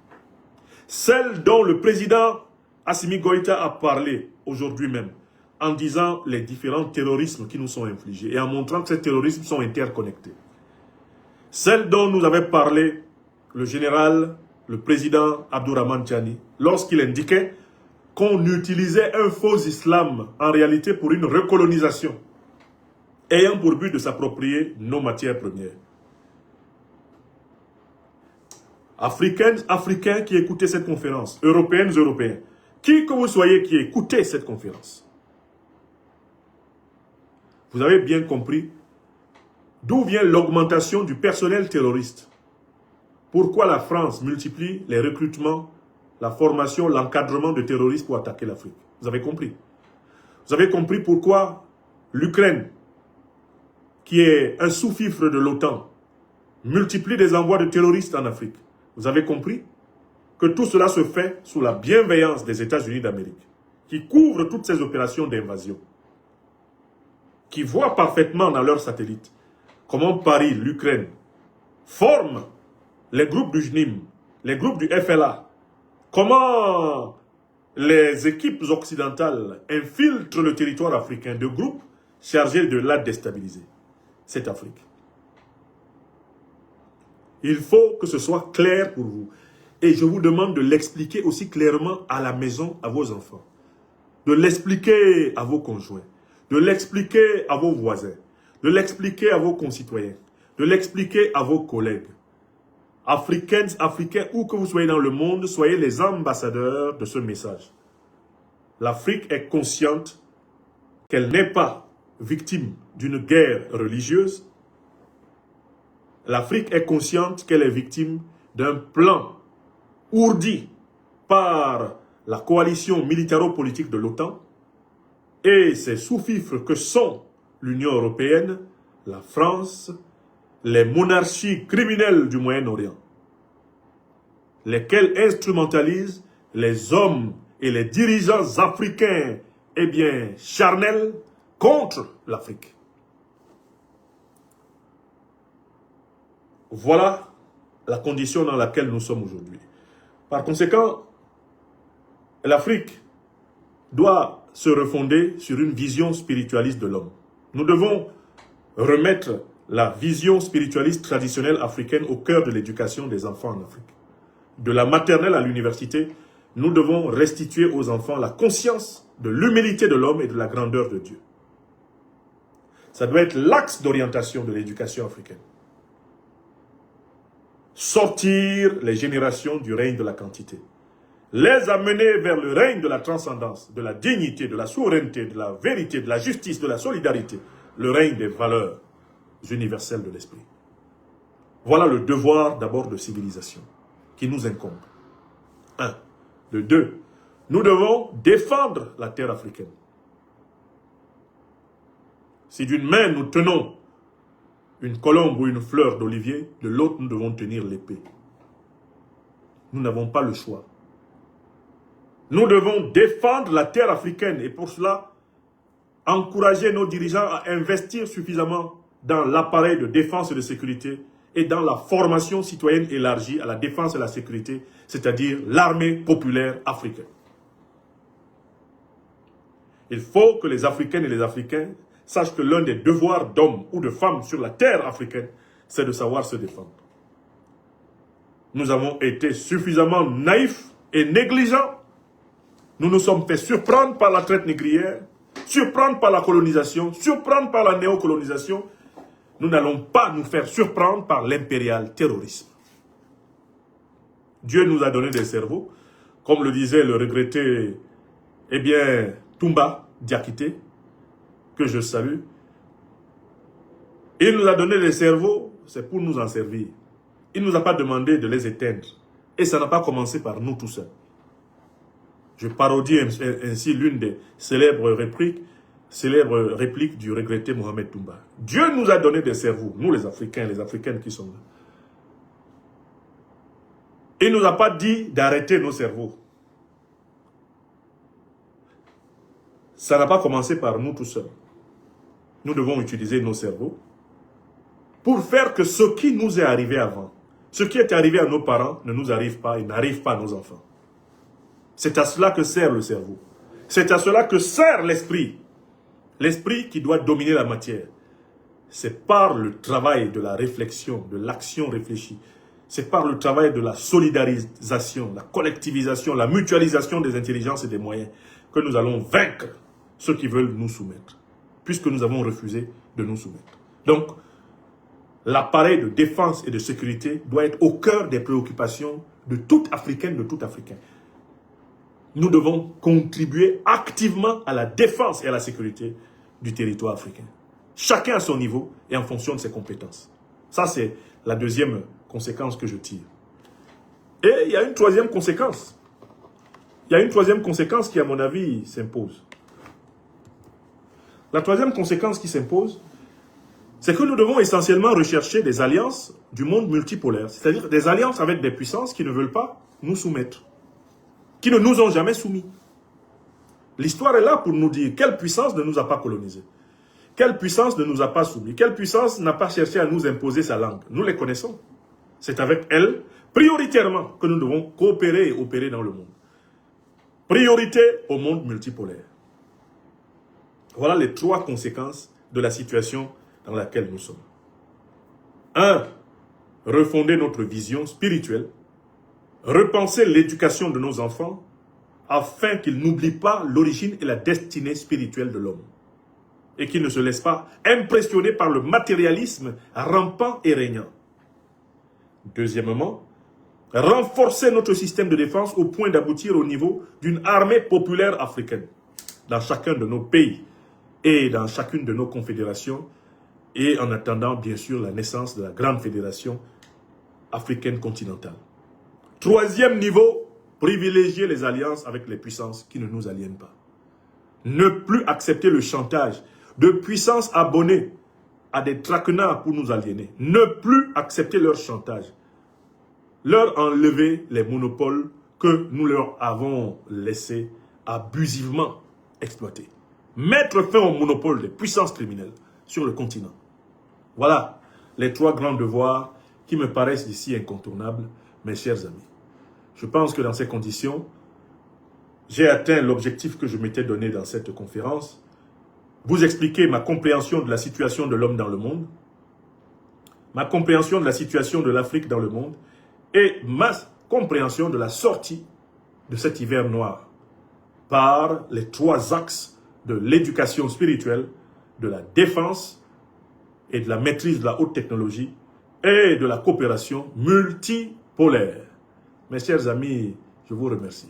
Celle dont le président Assimi Goïta a parlé aujourd'hui même, en disant les différents terrorismes qui nous sont infligés et en montrant que ces terrorismes sont interconnectés. Celle dont nous avait parlé le général, le président Abdourahmane Tiani, lorsqu'il indiquait qu'on utilisait un faux islam en réalité pour une recolonisation, ayant pour but de s'approprier nos matières premières. Africaines, Africains qui écoutaient cette conférence, Européennes, Européens, qui que vous soyez qui écoutez cette conférence, vous avez bien compris d'où vient l'augmentation du personnel terroriste. Pourquoi la France multiplie les recrutements, la formation, l'encadrement de terroristes pour attaquer l'Afrique. Vous avez compris. Vous avez compris pourquoi l'Ukraine, qui est un sous-fifre de l'OTAN, multiplie des envois de terroristes en Afrique. Vous avez compris que tout cela se fait sous la bienveillance des États-Unis d'Amérique, qui couvrent toutes ces opérations d'invasion, qui voient parfaitement dans leurs satellites comment Paris, l'Ukraine, forment les groupes du JNIM, les groupes du FLA, comment les équipes occidentales infiltrent le territoire africain de groupes chargés de la déstabiliser, cette Afrique. Il faut que ce soit clair pour vous. Et je vous demande de l'expliquer aussi clairement à la maison, à vos enfants. De l'expliquer à vos conjoints. De l'expliquer à vos voisins. De l'expliquer à vos concitoyens. De l'expliquer à vos collègues. Africaines, Africains, où que vous soyez dans le monde, soyez les ambassadeurs de ce message. L'Afrique est consciente qu'elle n'est pas victime d'une guerre religieuse. L'Afrique est consciente qu'elle est victime d'un plan ourdi par la coalition militaro-politique de l'OTAN et ses sous-fifres que sont l'Union européenne, la France, les monarchies criminelles du Moyen-Orient, lesquelles instrumentalisent les hommes et les dirigeants africains, eh bien, charnels, contre l'Afrique. Voilà la condition dans laquelle nous sommes aujourd'hui. Par conséquent, l'Afrique doit se refonder sur une vision spiritualiste de l'homme. Nous devons remettre la vision spiritualiste traditionnelle africaine au cœur de l'éducation des enfants en Afrique. De la maternelle à l'université, nous devons restituer aux enfants la conscience de l'humilité de l'homme et de la grandeur de Dieu. Ça doit être l'axe d'orientation de l'éducation africaine. Sortir les générations du règne de la quantité. Les amener vers le règne de la transcendance, de la dignité, de la souveraineté, de la vérité, de la justice, de la solidarité. Le règne des valeurs universelles de l'esprit. Voilà le devoir d'abord de civilisation qui nous incombe. 1. De 2. Nous devons défendre la terre africaine. Si d'une main nous tenons une colombe ou une fleur d'olivier, de l'autre nous devons tenir l'épée. Nous n'avons pas le choix. Nous devons défendre la terre africaine et pour cela, encourager nos dirigeants à investir suffisamment dans l'appareil de défense et de sécurité et dans la formation citoyenne élargie à la défense et la sécurité, c'est-à-dire l'armée populaire africaine. Il faut que les Africaines et les Africains sachent que l'un des devoirs d'hommes ou de femmes sur la terre africaine, c'est de savoir se défendre. Nous avons été suffisamment naïfs et négligents. Nous nous sommes fait surprendre par la traite négrière, surprendre par la colonisation, surprendre par la néocolonisation. nous n'allons pas nous faire surprendre par l'impérial terrorisme. Dieu nous a donné des cerveaux, comme le disait le regretté, eh bien, Toumba Diakité, que je salue. Il nous a donné des cerveaux, c'est pour nous en servir. Il ne nous a pas demandé de les éteindre. Et ça n'a pas commencé par nous tout seuls. Je parodie ainsi l'une des célèbres répliques du regretté Mohamed Toumba. Dieu nous a donné des cerveaux, nous les Africains, les Africaines qui sont là. Il ne nous a pas dit d'arrêter nos cerveaux. Ça n'a pas commencé par nous tout seuls. Nous devons utiliser nos cerveaux pour faire que ce qui nous est arrivé avant, ce qui est arrivé à nos parents ne nous arrive pas et n'arrive pas à nos enfants. C'est à cela que sert le cerveau. C'est à cela que sert l'esprit. L'esprit qui doit dominer la matière. C'est par le travail de la réflexion, de l'action réfléchie. C'est par le travail de la solidarisation, la collectivisation, la mutualisation des intelligences et des moyens que nous allons vaincre ceux qui veulent nous soumettre, puisque nous avons refusé de nous soumettre. Donc, l'appareil de défense et de sécurité doit être au cœur des préoccupations de toute Africaine, de tout Africain. Nous devons contribuer activement à la défense et à la sécurité du territoire africain. Chacun à son niveau et en fonction de ses compétences. Ça, c'est la deuxième conséquence que je tire. Et il y a une troisième conséquence. Il y a une troisième conséquence qui, à mon avis, s'impose. La troisième conséquence qui s'impose, c'est que nous devons essentiellement rechercher des alliances du monde multipolaire, c'est-à-dire des alliances avec des puissances qui ne veulent pas nous soumettre, qui ne nous ont jamais soumis. L'histoire est là pour nous dire quelle puissance ne nous a pas colonisés, quelle puissance ne nous a pas soumis, quelle puissance n'a pas cherché à nous imposer sa langue. Nous les connaissons. C'est avec elles, prioritairement, que nous devons coopérer et opérer dans le monde. Priorité au monde multipolaire. Voilà les trois conséquences de la situation dans laquelle nous sommes. 1. Refonder notre vision spirituelle. Repenser l'éducation de nos enfants afin qu'ils n'oublient pas l'origine et la destinée spirituelle de l'homme. Et qu'ils ne se laissent pas impressionner par le matérialisme rampant et régnant. Deuxièmement, renforcer notre système de défense au point d'aboutir au niveau d'une armée populaire africaine dans chacun de nos pays et dans chacune de nos confédérations et en attendant bien sûr la naissance de la grande fédération africaine continentale. Troisième niveau, privilégier les alliances avec les puissances qui ne nous aliènent pas. Ne plus accepter le chantage de puissances abonnées à des traquenards pour nous aliéner. Ne plus accepter leur chantage. Leur enlever les monopoles que nous leur avons laissés abusivement exploiter. Mettre fin au monopole des puissances criminelles sur le continent. Voilà les trois grands devoirs qui me paraissent ici incontournables, mes chers amis. Je pense que dans ces conditions, j'ai atteint l'objectif que je m'étais donné dans cette conférence. Vous expliquer ma compréhension de la situation de l'homme dans le monde, ma compréhension de la situation de l'Afrique dans le monde et ma compréhension de la sortie de cet hiver noir par les trois axes de l'éducation spirituelle, de la défense et de la maîtrise de la haute technologie et de la coopération multipolaire. Mes chers amis, je vous remercie.